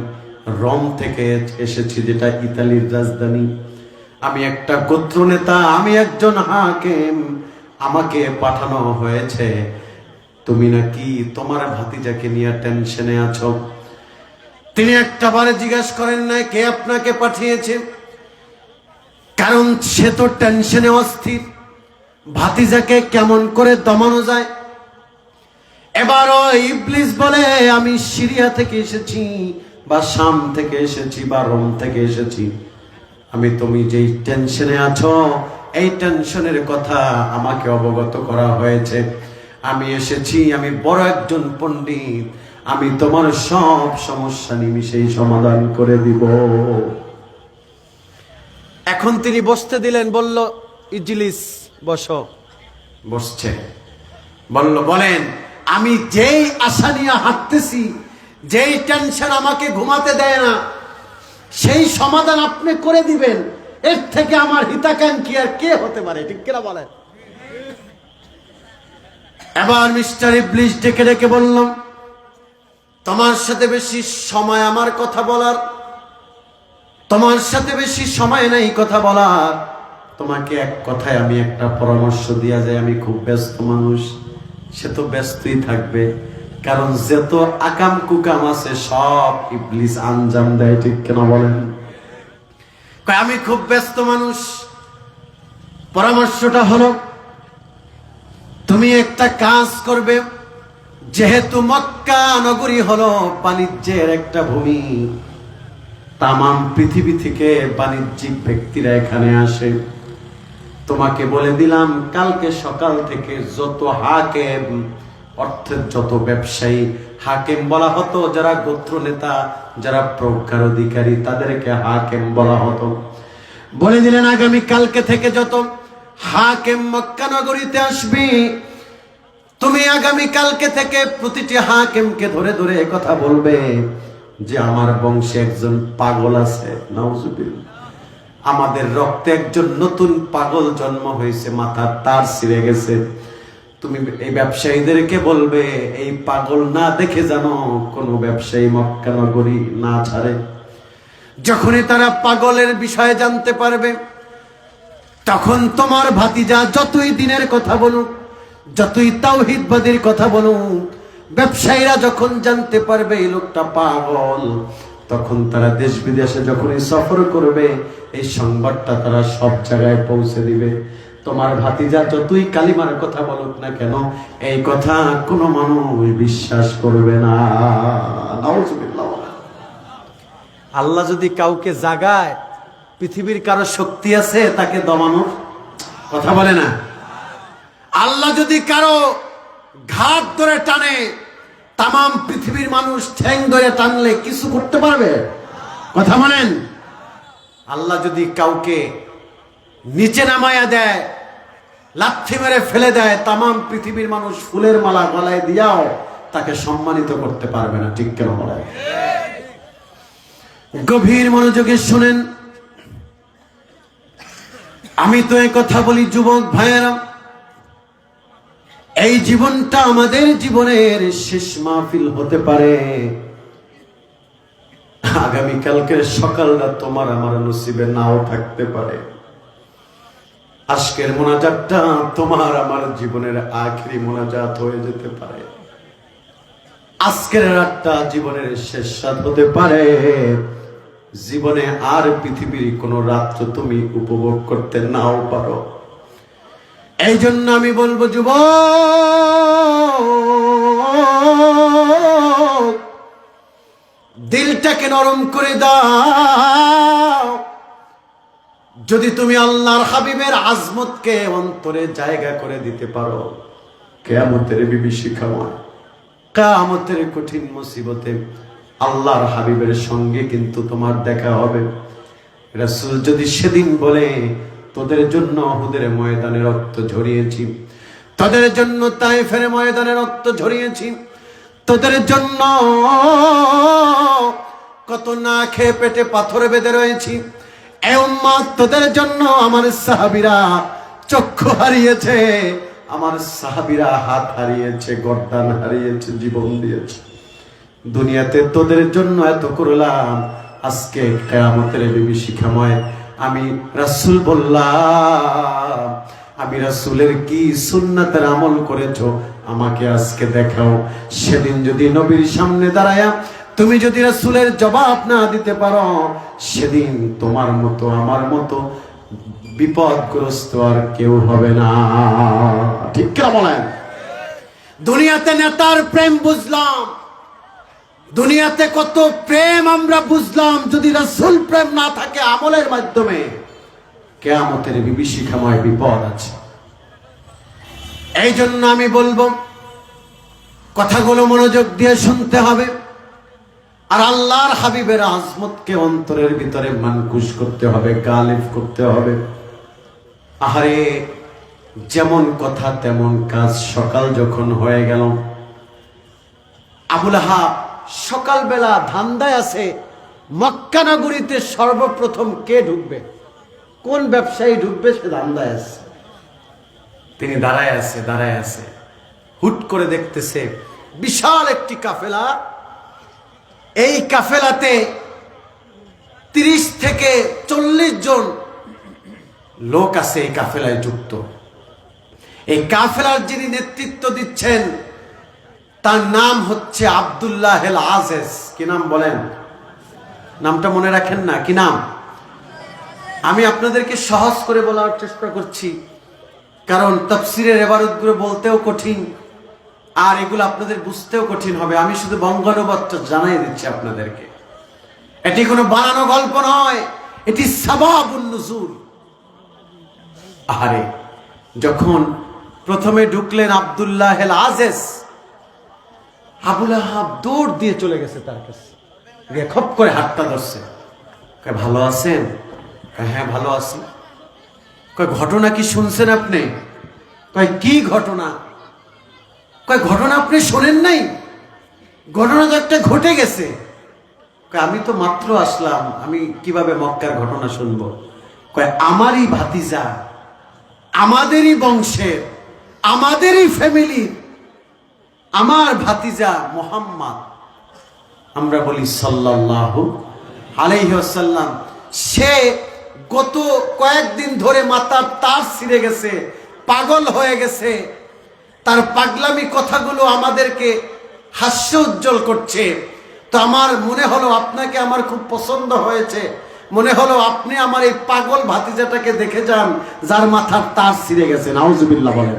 রোম থেকে এসেছি, যেটা ইতালির রাজধানী। আমি একটা গোত্র নেতা, আমি একজন হাকিম, আমাকে পাঠানো হয়েছে। তুমি নাকি তোমার ভাতিজাকে নিয়ে টেনশনে আছো। তিনি একটা বারে জিজ্ঞাসা করেন না কে আপনাকে পাঠিয়েছে, কারণ সে তো টেনশনে অস্থির, ভাতিজাকে কেমন করে দমানো যায়। এবারও ইবলিস বলে, আমি সিরিয়া থেকে এসেছি, বা শাম থেকে এসেছি, বা রোম থেকে এসেছি। তুমি যেই টেনশনে আছো, এই টেনশনের কথা আমাকে অবগত করা হয়েছে। আমি এসেছি, আমি বড় একজন পণ্ডিত, আমি তোমার সব সমস্যা নিমিষেই সমাধান করে দিব। এখন তিনি বসতে দিলেন, বলল, ইজলিস বসো। বসছে, বলল, বলেন, আমি যেই আশা নিয়ে হাঁটতেছি, যেই টেনশন আমাকে ঘুমাতে দেয় না, সেই সমাধান আপনি করে দিবেন। এর থেকে আমার হিতাকাঙ্ক্ষী আর কে হতে পারে? ঠিক কিনা বলেন? এবার মিস্টার ইবলিস ডেকে ডেকে বলল, তোমার সাথে বেশি সময় আমার কথা বলার, তোমার সাথে বেশি সময় নাই কথা বলার। তোমাকে এক কথায় আমি একটা পরামর্শ দিয়া যায়, আমি খুব ব্যস্ত মানুষ। সে তো ব্যস্তই থাকবে, কারণ যত আকাম কুকাম আছে সব ইবলিস আঞ্জাম দেয়। ঠিক কেন বলেন? আমি খুব ব্যস্ত মানুষ, পরামর্শটা হলো তুমি একটা কাজ করবে, যেহেতু মক্কা নগরী হলো বাণিজ্যের একটা ভূমি, তামাম পৃথিবী থেকে বাণিজ্যিক ব্যক্তিরা এখানে আসে। তোমাকে বলে দিলাম কালকে সকাল থেকে যত হাকেম, অর্থের যত ব্যবসায়ী, হাকেম বলা হতো যারা গোত্র নেতা, যারা প্রজ্ঞার অধিকারী, তাদেরকে হাকেম বলা হতো। বলে দিলেন আগামী কালকে থেকে যত হাকেম মক্কা নগরীতে আসবে, তুমি আগামী কালকে থেকে প্রতিটি হাকেমকে ধরে ধরে কথা বলবে যে আমার বংশে একজন পাগল আছে, নাউজুবিল্লাহ, আমাদের রক্তে একজন নতুন পাগল জন্ম হয়েছে, মাথার তার ছিঁড়ে গেছে। তুমি এই ব্যবসায়ীদেরকে বলবে এই পাগল না দেখে জানো কোন ব্যবসায়ী মক্কা নগরী না ছাড়ে। যখনই তারা পাগলের বিষয়ে জানতে পারবে, তখন তোমার ভাতিজা যতই দিনের কথা বলুক, যতই তাওহীদবাদীর কথা বলুক, ব্যবসায়ীরা যখন জানতে পারবে এই লোকটা পাগল, তখন তারা দেশ বিদেশে যখনই সফর করবে এই সংবাদটা তারা সব জায়গায় পৌঁছে দিবে। তোমার ভাতিজা যতই কালিমার কথা বলুক না কেন, এই কথা কোনো মানুষ বিশ্বাস করবে না। নাউজুবিল্লাহ। আল্লাহ যদি কাউকে জাগায়, পৃথিবীর কারো শক্তি আছে তাকে দমানোর? কথা বলে না। আল্লাহ যদি কারো ঘাট ধরে টানে, তামাম পৃথিবীর মানুষ ঠ্যাং ধরে টানলে কিছু করতে পারবে? কথা বলেন। আল্লাহ যদি কাউকে নিচে নামায়া দেয়, লাথি মেরে ফেলে দেয়, তামাম পৃথিবীর মানুষ ফুলের মালা গলায় দিয়াও তাকে সম্মানিত করতে পারবে না। ঠিক কেন বলে? গভীর মনোযোগে শুনেন, আমি তো এই কথা বলি যুবক ভাইয়েরা, এই জীবনটা আমাদের জীবনের শেষ মাহফিল হতে পারে। আগামীকালকের সকালটা তোমার আমার নসিবে নাও থাকতে পারে। আজকের মোনাজাতটা তোমার আমার জীবনের আখেরি মোনাজাত হয়ে যেতে পারে। আজকের রাতটা জীবনের শেষ রাত হতে পারে। জীবনে আর পৃথিবীর কোন রাত্র তুমি উপভোগ করতে নাও পারো। এই জন্য আমি বলবো যুবক, দিলটাকে নরম করে দাও। যদি তুমি আল্লাহর হাবিবের আজমতকে অন্তরে জায়গা করে দিতে পারো, কিয়ামতের বিভীষিকাময়, কিয়ামতের কঠিন মুসিবতে আল্লাহর হাবিবের সঙ্গে কিন্তু তোমার দেখা হবে। রাসূল যদি সেদিন বলে তোদের জন্য উহুদের ময়দানে রক্ত ঝরিয়েছি, তোদের জন্য তায়েফের ময়দানে রক্ত ঝরিয়েছি, তোদের জন্য কত না খেয়ে পেটে পাথর বেঁধে রয়েছি, এ উম্মত তোদের জন্য আমার সাহাবীরা চক্ষু হারিয়েছে, আমার সাহাবীরা হাত হারিয়েছে, গর্দান হারিয়েছে, জীবন দিয়েছে। দুনিয়াতে তোদের জন্য এত করলাম, আজকে কিয়ামতের বিভীষিকাময় আমি রাসূল বললাম, আমি রাসূলের কি সুন্নাতের আমল করেছো আমাকে আজকে দেখাও। সেদিন যদি নবীর সামনে দাঁড়ায়া তুমি যদি রাসূলের জবাব না দিতে পারো, সেদিন তোমার মতো আমার মতো বিপদগ্রস্ত আর কেউ হবে না। ঠিক কি বলেন? দুনিয়াতে নেতার প্রেম বুঝলাম, দুনিয়াতে কত প্রেম আমরা বুঝলাম, যদি রাসূল প্রেম না থাকে আমলের মাধ্যমে, কিয়ামতের বিভীষিকাময় বিপদ আছে। এই জন্য আমি বলবো কথাগুলো মনোযোগ দিয়ে শুনতে হবে, আর আল্লাহর হাবিবের আজমতকে অন্তরের ভিতরে মানকুশ করতে হবে, গালিব করতে হবে। আহারে, যেমন কথা তেমন কাজ। সকাল যখন হয়ে গেল, আবুল আহাব সকালবেলা ধান্দায় আছে মক্কা নগরীতে সর্বপ্রথম কে ঢুকবে, কোন ব্যবসায়ী ঢুকবে, সে ধান্দায় আছে। তিনি দাঁড়ায় আছে, হুট করে দেখতেছে বিশাল একটি কাফেলা। এই কাফেলাতে 30 থেকে 40 জন লোক আছে এই কাফেলায় যুক্ত। এই কাফেলার যিনি নেতৃত্ব দিচ্ছেন তার নাম হচ্ছে আব্দুল্লাহ আল আজিজ। কি নাম বলেন? নামটা মনে রাখেন না? কি নাম? আমি আপনাদেরকে সহজ করে বলার চেষ্টা করছি, কারণ তাফসীরের ইবারতগুলো বলতেও কঠিন, আর এগুলো আপনাদের বুঝতেও কঠিন হবে। আমি শুধু বঙ্গানুবাদটা জানাই দিচ্ছি আপনাদেরকে। এটি কোনো বানানো গল্প নয়, এটি সাবাবুন নুজুল। আরে যখন প্রথমে ঢুকলেন আব্দুল্লাহ আল আজিজ, আবু লাহাব দৌড় দিয়ে চলে গেছে তার কাছে, গিয়ে খপ করে হাতটা ধরছে। কয় ভালো আছেন? কয় হ্যাঁ ভালো আছি। কয় ঘটনা কি শুনছেন আপনি? কয় কি ঘটনা? কয় ঘটনা আপনি শোনেন নাই? ঘটনা তো একটা ঘটে গেছে। কয় আমি তো মাত্র আসলাম, আমি কিভাবে মক্কার ঘটনা শুনবো? কয় আমারই ভাতিজা, আমাদেরই বংশের, আমাদেরই ফ্যামিলির, আমার ভাতিজা মুহাম্মদ, আমরা বলি সাল্লাল্লাহু আলাইহি ওয়াসাল্লাম, সে গত কয়েকদিন ধরে মাথার তার ছিঁড়ে গেছে, পাগল হয়ে গেছে। তার পাগলামি কথাগুলো আমাদেরকে হাস্য উজ্জ্বল করছে। তো আমার মনে হলো আপনাকে আমার খুব পছন্দ হয়েছে, মনে হলো আপনি আমার এই পাগল ভাতিজাটাকে দেখে যান যার মাথার তার ছিঁড়ে গেছে। নাউজুবিল্লাহ বলেন।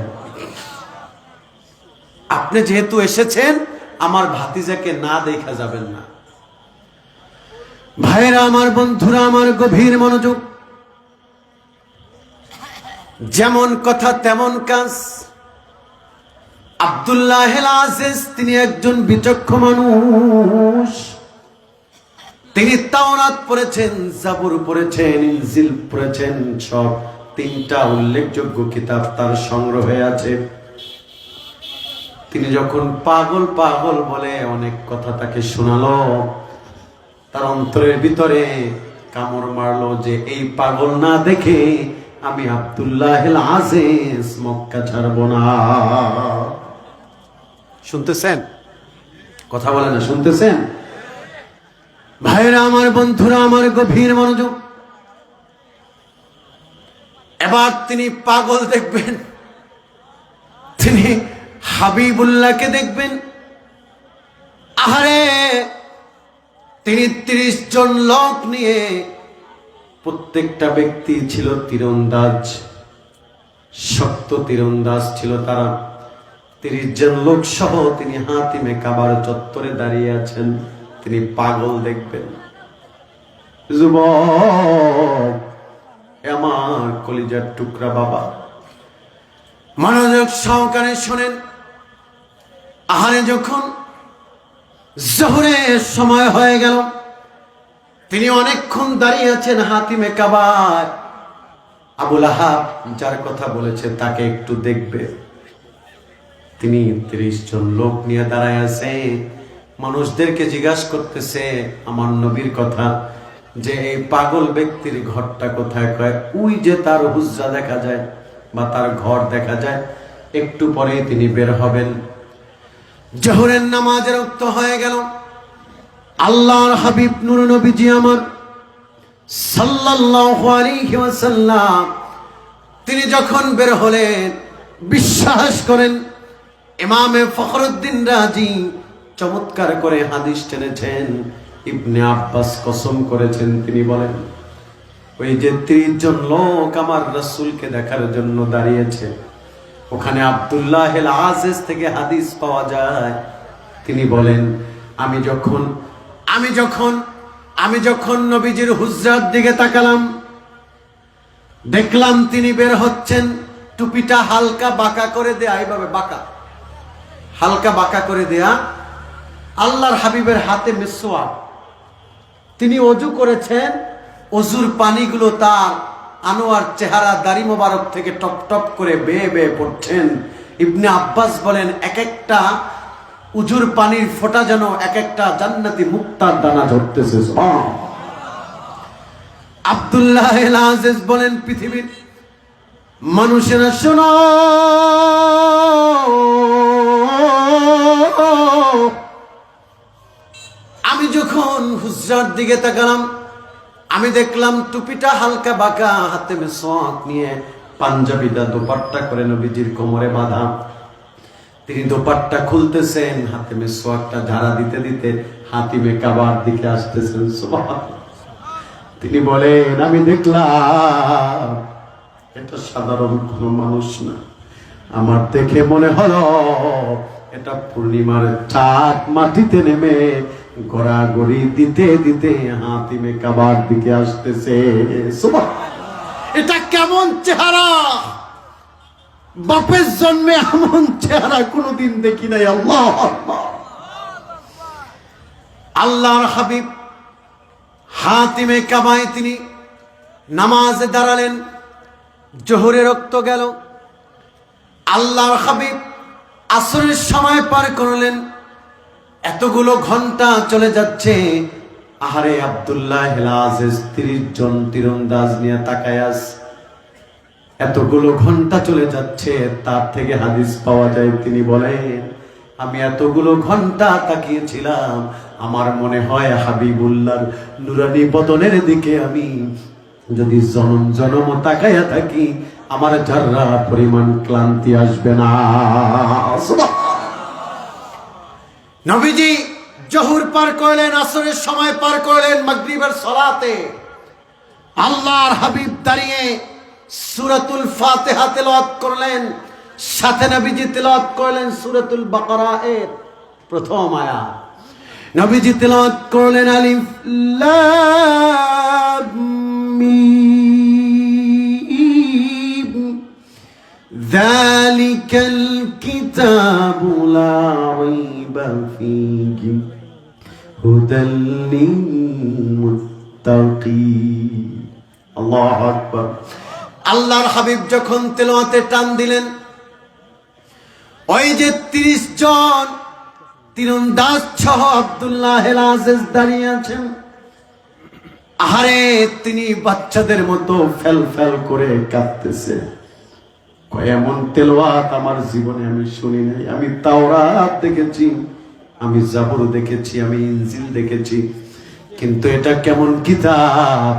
আপনি যেহেতু এসেছেন, আমার ভাতিজাকে না দেখা যাবেন না। ভাইরা আমার, বন্ধুরা আমার, গভীর মনোযোগ। যেমন কথা তেমন কাজ। আব্দুল্লাহ আল আজিজ তিনি একজন বিচক্ষণ মানুষ। তিনি তাওরাত পড়েছেন, জাবুর পড়েছেন, ইনজিল পড়েছেন, সব তিনটা উল্লেখযোগ্য কিতাব তার সংগ্রহে আছে। তিনি যখন পাগল পাগল বলে অনেক কথা তাকে শোনালো, তার অন্তরের ভিতরে কামড় মারলো যে এই পাগল না দেখে আমি আব্দুল্লাহ আল আজিজ মক্কা ছাড়বো না। শুনতেছেন? কথা বলে না, শুনতেছেন? ভাইরা আমার, বন্ধুরা আমার, গভীর মনোযোগ। এবার তিনি পাগল দেখবেন, তিনি হাবিবুল্লাহকে দেখবেন। আহারে, তিনি 30 জন লোক নিয়ে, প্রত্যেকটা ব্যক্তি ছিল তীরন্দাজ, শক্ত তীরন্দাজ ছিল তারা। 30 জন লোক সহ তিনি হাতিমে কাবার চত্বরে দাঁড়িয়ে আছেন। তিনি পাগল দেখবেন। যুবক, আমার কলিজার টুকরা বাবা, মনোযোগ সহকারে শোনেন। আহারে, যখন জোহরের সময় হয়ে গেল, তিনি অনেকক্ষণ দাঁড়িয়ে আছেন হাতিমে কাবার। আবু লাহাব যার কথা বলেছে তাকে একটু দেখবে। তিনি 30 জন লোক নিয়ে দাঁড়ায় আছে, মানুষদেরকে জিজ্ঞাসা করতেছে আমার নবীর কথা, যে এই পাগল ব্যক্তির ঘরটা কোথায়? কয় ওই যে তার হুজ্জা দেখা যায় বা তার ঘর দেখা যায়, একটু পরেই তিনি বের হবেন। জোহরের নামাজের ওয়াক্ত হয়ে গেল। আল্লাহর হাবিব নূর নবীজি আমার সাল্লাল্লাহু আলাইহি ওয়াসাল্লাম তিনি যখন বের হলেন, বিশ্বাস করেন ইমামে ফখরুদ্দিন রাজি চমৎকার করে হাদিস টেনেছেন। ইবনে আব্বাস কসম করেছেন, তিনি বলেন ওই যে 30 জন লোক আমার রাসূলকে দেখার জন্য দাঁড়িয়েছে, ওখানে আব্দুল্লাহ আল আজিজ থেকে হাদিস পাওয়া যায়। তিনি বলেন আমি যখন নবীজির হুজরার দিকে তাকালাম, দেখলাম তিনি বের হচ্ছেন, টুপিটা হালকা বাঁকা করে দেয়া, এইভাবে বাঁকা, হালকা বাঁকা করে দেয়া। আল্লাহর হাবিবের হাতে মিসওয়াক, তিনি ওযু করেছেন, ওযুর পানিগুলো তার আনোয়ার চেহারা দাড়ি মোবারক থেকে টপ টপ করে বেয়ে বেয়ে পড়ছেন। ইবনে আব্বাস বলেন এক একটা উজুর পানির ফোঁটা যেন এক একটা জান্নাতি মুক্তার দানা ঝরতেছে। আব্দুল্লাহ আল আজিজ বলেন পৃথিবীর মানুষেরা শোনো, আমি যখন হুজরার দিকে তাকালাম, আমি দেখলাম টুপিটা হালকা বাঁকা, হাতে মিসওয়াক নিয়ে, পাঞ্জাবিটা দোপাট্টা করে নবীজির কোমরে বাঁধা। তিনি দোপাট্টা খুলতেছেন, হাতে মিসওয়াকটা ঝাড়া দিতে দিতে হাতিমে কাবার দিকে আসতেছেন। সুবহানাল্লাহ। তিনি বলেন, আমি দেখলাম এটা সাধারণ কোনো মানুষ না, আমার দেখে মনে হলো এটা পূর্ণিমার চাঁদ মাটিতে নেমে গড়াগড়ি দিতে দিতে হাতিমে কাবার দিকে আসতেছে। এটা কেমন চেহারা! বাপের জন্মে এমন চেহারা কোনোদিন দেখি নাই। আল্লাহ আল্লাহর হাবিব হাতিমে কাবায় তিনি নামাজে দাঁড়ালেন, জোহরে রক্ত গেল। আল্লাহর হাবিব আসরের সময় পার করলেন, এতগুলো ঘন্টা চলে যাচ্ছে। আহারে আব্দুল্লাহ আজিজ 30 জন তীরন্দাজ নিয়ে তাকায়াস, এতগুলো ঘন্টা চলে যাচ্ছে, তার থেকে হাদিস পাওয়া যায়। তিনি বলেন, আমি এতগুলো ঘন্টা তাকিয়েছিলাম, আমার মনে হয় হাবিবুল্লাহর নুরানি বদনের দিকে আমি যদি জনম জনম তাকায়া থাকি, আমার যারা পরিমাণ ক্লান্তি আসবে না। নবীজি জোহর পার করলেন, আসরের সময় পার করলেন, মাগরিবের সালাতে আল্লাহর হাবিব দাঁড়িয়ে সূরাতুল ফাতিহা তেলাওয়াত করলেন, সাথে নবীজি তেলাওয়াত করলেন সূরাতুল বাকারা এর প্রথম আয়াত। নবীজি তেলাওয়াত করলেন আলিফ লাম মিম যালিকাল কিতাবু লা রাইবা ফীহি হুদাল লিল মুত্তাকিন। আল্লাহু আকবার। আল্লাহর হাবিব যখন তেলাওয়াতে টান দিলেন, ওই যে 30 জন তীরন্দাজ সহ আব্দুল্লাহ আজিজ দাঁড়িয়ে আছেন, আহারে তিনি বাচ্চাদের মতো ফেল ফেল করে কাঁদতেছে। এমন তেলাওয়াত আমার জীবনে আমি শুনি নাই। আমি তাওরাত দেখেছি, আমি জাবুর দেখেছি, আমি ইনজিল দেখেছি, কিন্তু এটা কেমন কিতাব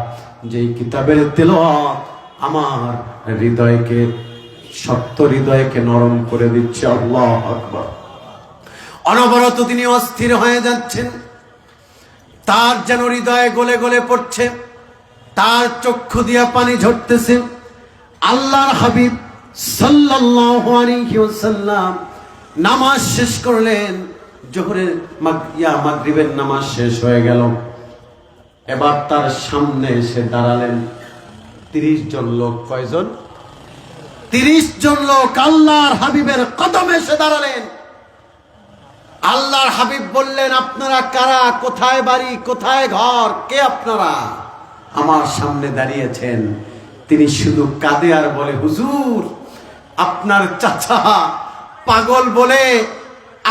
যে কিতাবের তেলাওয়াত আমার হৃদয়কে, শক্ত হৃদয়কে নরম করে দিচ্ছে। আল্লাহু আকবার। অনবরত তিনি অস্থির হয়ে যাচ্ছেন, তার যেন হৃদয়ে গলে গলে পড়ছে, তার চক্ষু দিয়া পানি ঝরতেছে। আল্লাহর হাবিব সাল্লাল্লাহু আলাইহি ওয়াসাল্লাম নামাজ শেষ করলেন, জোহরের মাগরিবের নামাজ শেষ হয়ে গেল। এবার তার সামনে এসে দাঁড়ালেন 30 জন লোক। কয়জন? 30 জন লোক আল্লাহর হাবিবের কদমে এসে দাঁড়ালেন। আল্লাহর হাবিব বললেন, আপনারা কারা? কোথায় বাড়ি, কোথায় ঘর, কে আপনারা আমার সামনে দাঁড়িয়েছেন? তিনি শুধু কাঁদে আর বলে, হুজুর আপনার চাচা পাগল বলে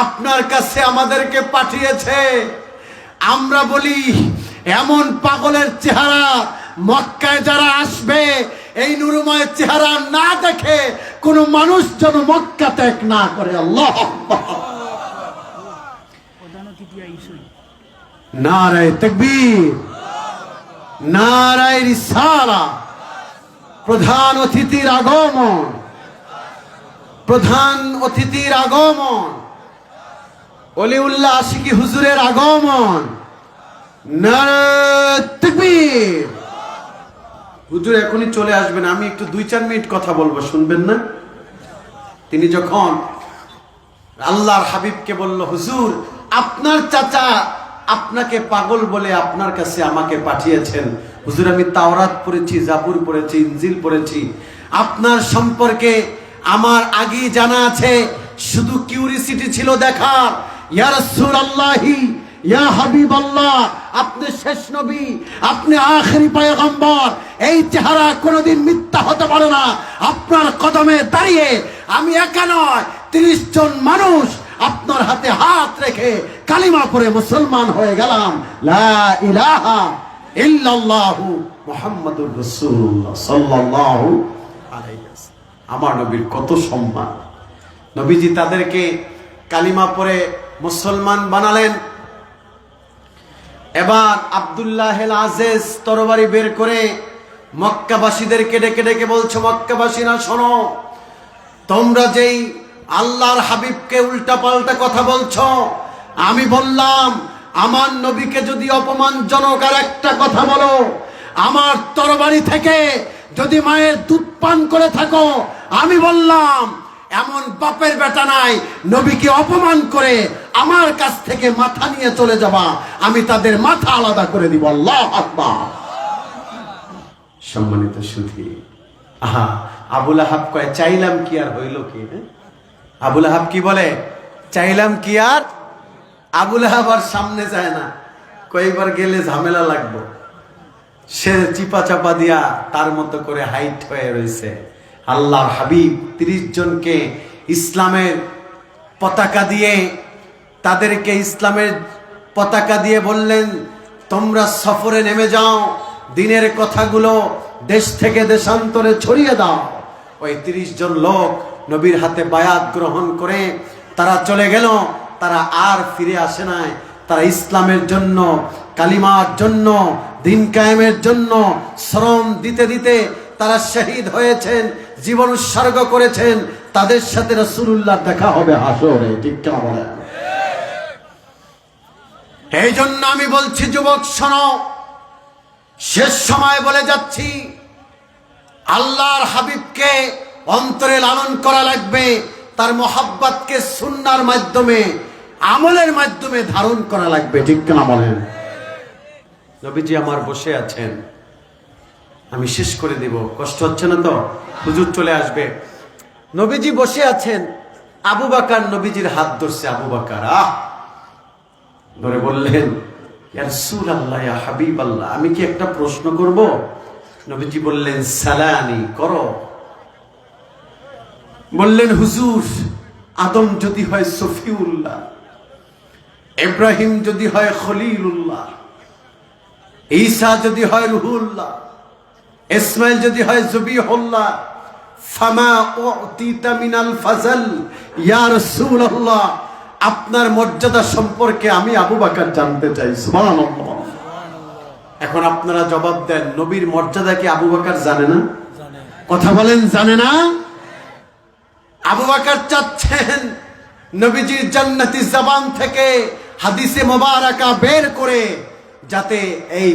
আপনার কাছে আমাদেরকে পাঠিয়েছে। আমরা বলি, এমন পাগলের চেহারা মক্কায় যারা আসবে, এই নুরুময় চেহারা না দেখে কোন মানুষ যেন মক্কা ত্যাগ না করে। আল্লাহ নারায়ে তাকবীর, নারায়ে রিসালাত। প্রধান অতিথির আগমন, প্রধান অতিথির আগমন, ওলিউল্লাহ আশিকি হুজুরের আগমন। নারায়ে তাকবীর। হুজুর এখনই চলে আসবেন, আমি একটু 2-4 মিনিট কথা বলবো, শুনবেন না? তিনি যখন আল্লাহর হাবিবকে বলল, হুজুর আপনার চাচা আপনাকে পাগল বলে আপনার কাছে আমাকে পাঠিয়েছেন। হুজুর আমি তাওরাত পড়েছি, জাবুর পড়েছি, ইনজিল পড়েছি, আপনার সম্পর্কে আমার আগেই জানা আছে, শুধু কিউরিসিটি ছিল দেখার। ইয়া রাসূলুল্লাহি, ইয়া হাবিবাল্লাহ, আপনি শেষ নবী, আপনি আখেরি পয়গম্বর, এই চেহারা কোনোদিন মিথ্যা হতে পারে না। আপনার কদমে দাঁড়িয়ে আমি একা নয়, 30 জন মানুষ আপনার হাতে হাত রেখে কালিমা পড়ে মুসলমান হয়ে গেলাম। লা ইলাহা ইল্লাল্লাহু মুহাম্মাদুর রাসূলুল্লাহ সাল্লাল্লাহু আলাইহি ওয়াসাল্লাম। আমার নবীর কত সম্মান! নবীজি তাদেরকে কালিমা পড়ে মুসলমান বানালেন। এবার আব্দুল্লাহ আজিজ তরবারি বের করে মক্কাবাসীদেরকে ডেকে ডেকে বলছে, মক্কাবাসীরা শোনো, তোমরা যেই আল্লাহর হাবিবকে উল্টা পাল্টা কথা বলছো, আমি বললাম আমার নবীকে যদি অপমানজনক আর একটা কথা বলো, আমার তরবারি থেকে যদি মায়ের দুধ পান করে থাকো, আমি বললাম এমন বাপের বেটা নাই নবীকে অপমান করে আমার কাছ থেকে মাথা নিয়ে চলে যাবা, আমি তাদের মাথা আলাদা করে দিব। আল্লাহু আকবার। সম্মানিত সুধী, আহা, আবুল আহাব কয় চাইলাম কি আর হইল কি? আবুল আহাব কি বলে? চাইলাম কি আর। আবুল আহাব আর সামনে যায় না, কয়েকবার গেলে ঝামেলা লাগবো। সে চিপা চাপা দিয়া তার মতো করে হাইট হয়ে রয়েছে। আল্লাহর হাবিব 30 জনকে ইসলামের পতাকা দিয়ে, তাদেরকে ইসলামের পতাকা দিয়ে বললেন তোমরা সফরে নেমে যাও, দিনের কথাগুলো দেশ থেকে দেশান্তরে ছড়িয়ে দাও। ওই 30 জন লোক নবীর হাতে বায়াত গ্রহণ করে তারা চলে গেল। তারা আর ফিরে আসে নাই। তারা ইসলামের জন্য, কালিমার জন্য, দিন কায়েমের জন্য শ্রম দিতে দিতে তারা শহীদ হয়েছেন, জীবন উৎসর্গ করেছেন। তাদের সাথে রাসূলুল্লাহ দেখা হবে হাসরে। ঠিক কি বলেন? এই জন্য আমি বলছি যুবক শোনো, শেষ সময় বলে যাচ্ছি, আল্লাহর হাবিবকে অন্তরে লালন করা লাগবে, তার মোহাব্বতকে সুন্নাহর মাধ্যমে, আমলের মাধ্যমে ধারণ করা লাগবে। ঠিক না বলেন? নবীজি আমার বসে আছেন, আমি শেষ করে দিব, কষ্ট হচ্ছে না তো? হুজুর চলে আসবে। নবীজি বসে আছেন, আবু বকর নবীজির হাত ধরছে। আবু বকর ধরে বললেন ইয়া রাসূলুল্লাহ, ইয়া হাবিবাল্লাহ, আমি কি একটা প্রশ্ন করব? নবীজি বললেন সালানি, করো। বললেন হুজুর, আদম যদি হয় সফিউল্লাহ, ইব্রাহিম যদি হয় খলিলুল্লাহ, ঈসা যদি হয় রুহুল্লাহ, ইসমাইল যদি হয় জবিহুল্লাহ, ফামা উতিতা মিনাল ফাজল ইয়া রাসূলুল্লাহ, আপনার মর্যাদা সম্পর্কে আমি আবু বকর জানতে চাই। সুবহানাল্লাহ। এখন আপনারা জবাব দেন, নবীর মর্যাদা কি আবু বকর জানে না? কথা বলেন, জানে না? আবু বকর চাচ্ছেন নবীজির জান্নাতি জবান থেকে হাদিসে মোবারকা বের করে, যাতে এই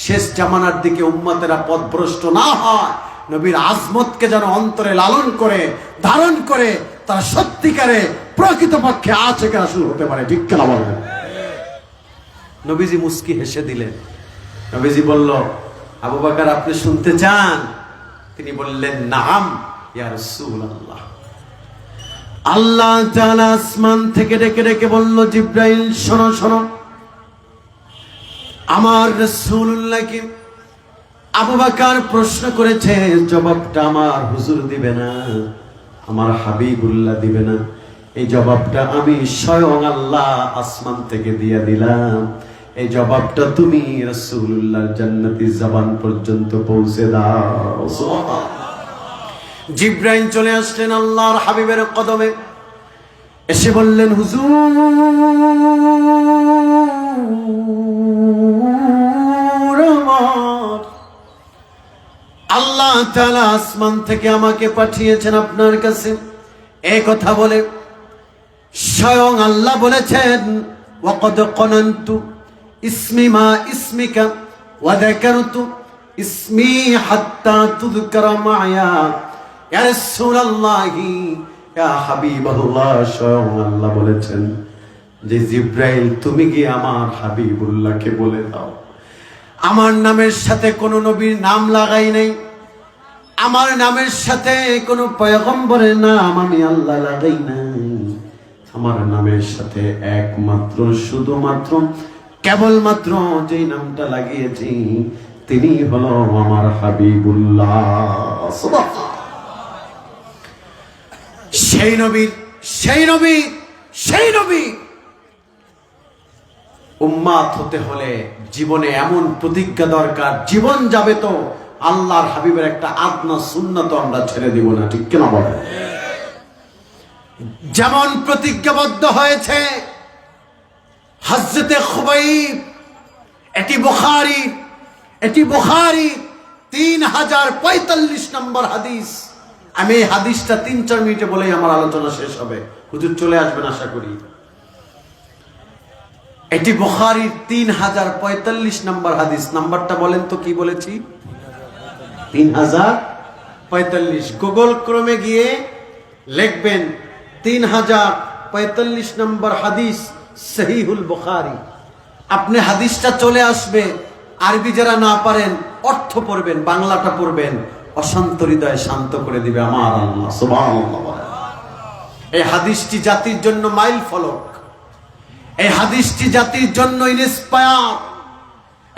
শেষ জামানার দিকে উম্মতেরা পথভ্রষ্ট না হয়, নবীর আজমতকে যেন অন্তরে লালন করে, ধারণ করে, তারা সত্যিকারে প্রকৃতপক্ষে আশিক রাসূল হতে পারে। ঠিক কিনা বলেন? নবীজি মুস্কি হেসে দিলেন। নবীজি বলল, আবু বকর আপনি শুনতে চান? তিনি বললেন নাম ইয়া রাসূলুল্লাহ। আল্লাহ তাআলা আসমান থেকে ডেকে ডেকে বলল, জিবরাইল শোনো শোনো, আমার রাসূলুল্লাহকে আবু বকর প্রশ্ন করেছে, জবাবটা আমার হুজুর দিবে না, আমার হাবিবুল্লাহ দিবে না, এই জবাবটা আমি স্বয়ং আল্লাহ আসমান থেকে দিয়ে দিলাম। এই জবাবটা তুমি রাসূলুল্লাহর জান্নাতি জবান পর্যন্ত পৌঁছে দাও। সুবহানাল্লাহ। জিবরাইল চলে আসলেন আল্লাহর হাবিবের কদমে, এসে বললেন হুজুর, আল্লাহ তাআলা আসমান থেকে আমাকে পাঠিয়েছেন আপনার কাছে। এই কথা বলে স্বয়ং আল্লাহ বলেছেন, ওয়াকাদ কানানতু ইসমি মা ইসমিকা ওয়া যাকারতু ইসমি হাত্তা তুযকারা মায়া ইয়া রাসূলুল্লাহ, ইয়া হাবিবাল্লাহ। স্বয়ং আল্লাহ বলেছেন যে জিবরাইল তুমি গিয়ে আমার হাবিবুল্লাহকে বলে দাও, আমার নামের সাথে কোন নবীর নাম লাগাই নাই, আমার নামের সাথে কোন পয়গম্বরের নাম আমি আল্লাহ লাগাই নাই, আমার নামের সাথে একমাত্র শুধুমাত্র কেবলমাত্র যেই নামটা লাগিয়েছি তিনি হলো আমার হাবিবুল্লাহ। সেই নবী উম্মাত হতে হলে জীবনে এমন প্রতিজ্ঞা দরকার, জীবন যাবে তো আল্লাহর হাবিবের একটা আদনা সুন্নাত আমরা ছেড়ে দিব না। ঠিক কিনা বলেন? যেমন প্রতিজ্ঞাবদ্ধ হয়েছে হযরতে খুবাইব, এটি বুখারী 3045 নম্বর হাদিস। আমি এই হাদিসটা 3-4 মিনিটে বলেই আমার আলোচনা শেষ হবে, হুজুর চলে আসবেন আশা করি। এটি বুখারীর 3045 নম্বর হাদিস। নাম্বারটা বলেন তো, কি বলেছি? 3045। গুগল ক্রোমে গিয়ে লিখবেন 3045 নম্বর হাদিস, সহিহুল বুখারী। আপনি হাদিসটা চলে আসবে। আরবি যারা না পারেন অর্থ পড়বেন, বাংলাটা পড়বেন, অশান্ত হৃদয় শান্ত করে দিবে আমার আল্লাহ। সুবহানাল্লাহ। এই হাদিসটি জাতির জন্য মাইল ফলক, এই হাদিসটি জাতির জন্য ইন্সপায়ার,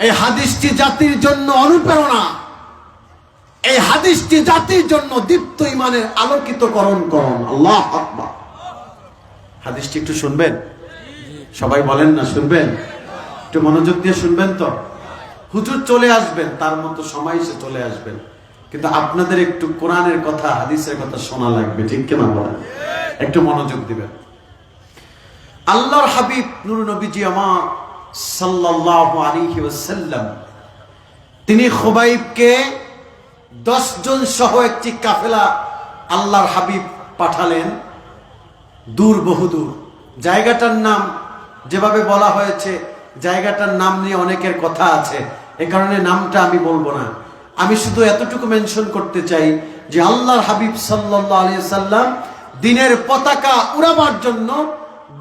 এই হাদিসটি জাতির জন্য অনুপ্রেরণা, এই হাদিসটি জাতির জন্য দীপ্ত ঈমানের আলোকিতকরণ করুন। আল্লাহু আকবার। হাদিসটি একটু শুনবেন? সবাই বলেন না শুনবেন? একটু মনোযোগ দিয়ে শুনবেন তো। হুজুর চলে আসবেন, তার মতো সময় সে চলে আসবেন, কিন্তু আপনাদের একটু কোরআনের কথা, হাদিসের কথা শোনা লাগবে, ঠিক কিনা বলেন? একটু মনোযোগ দিবেন। আল্লাহর হাবিব নূর নবীজি আমার সাল্লাল্লাহু আলাইহি ওয়াসাল্লাম, তিনি খুবাইবকে 10 জন সহ একটি কাফেলা আল্লাহর হাবিব পাঠালেন দূর, বহুদূর। জায়গাটার নাম যেভাবে বলা হয়েছে, জায়গাটার নাম নিয়ে অনেকের কথা আছে, এ কারণে নামটা আমি বলবো না। আমি শুধু এতটুকু মেনশন করতে চাই যে আল্লাহর হাবিব সাল্লাল্লাহু আলাইহি সাল্লাম দ্বীনের পতাকা উড়াবার জন্য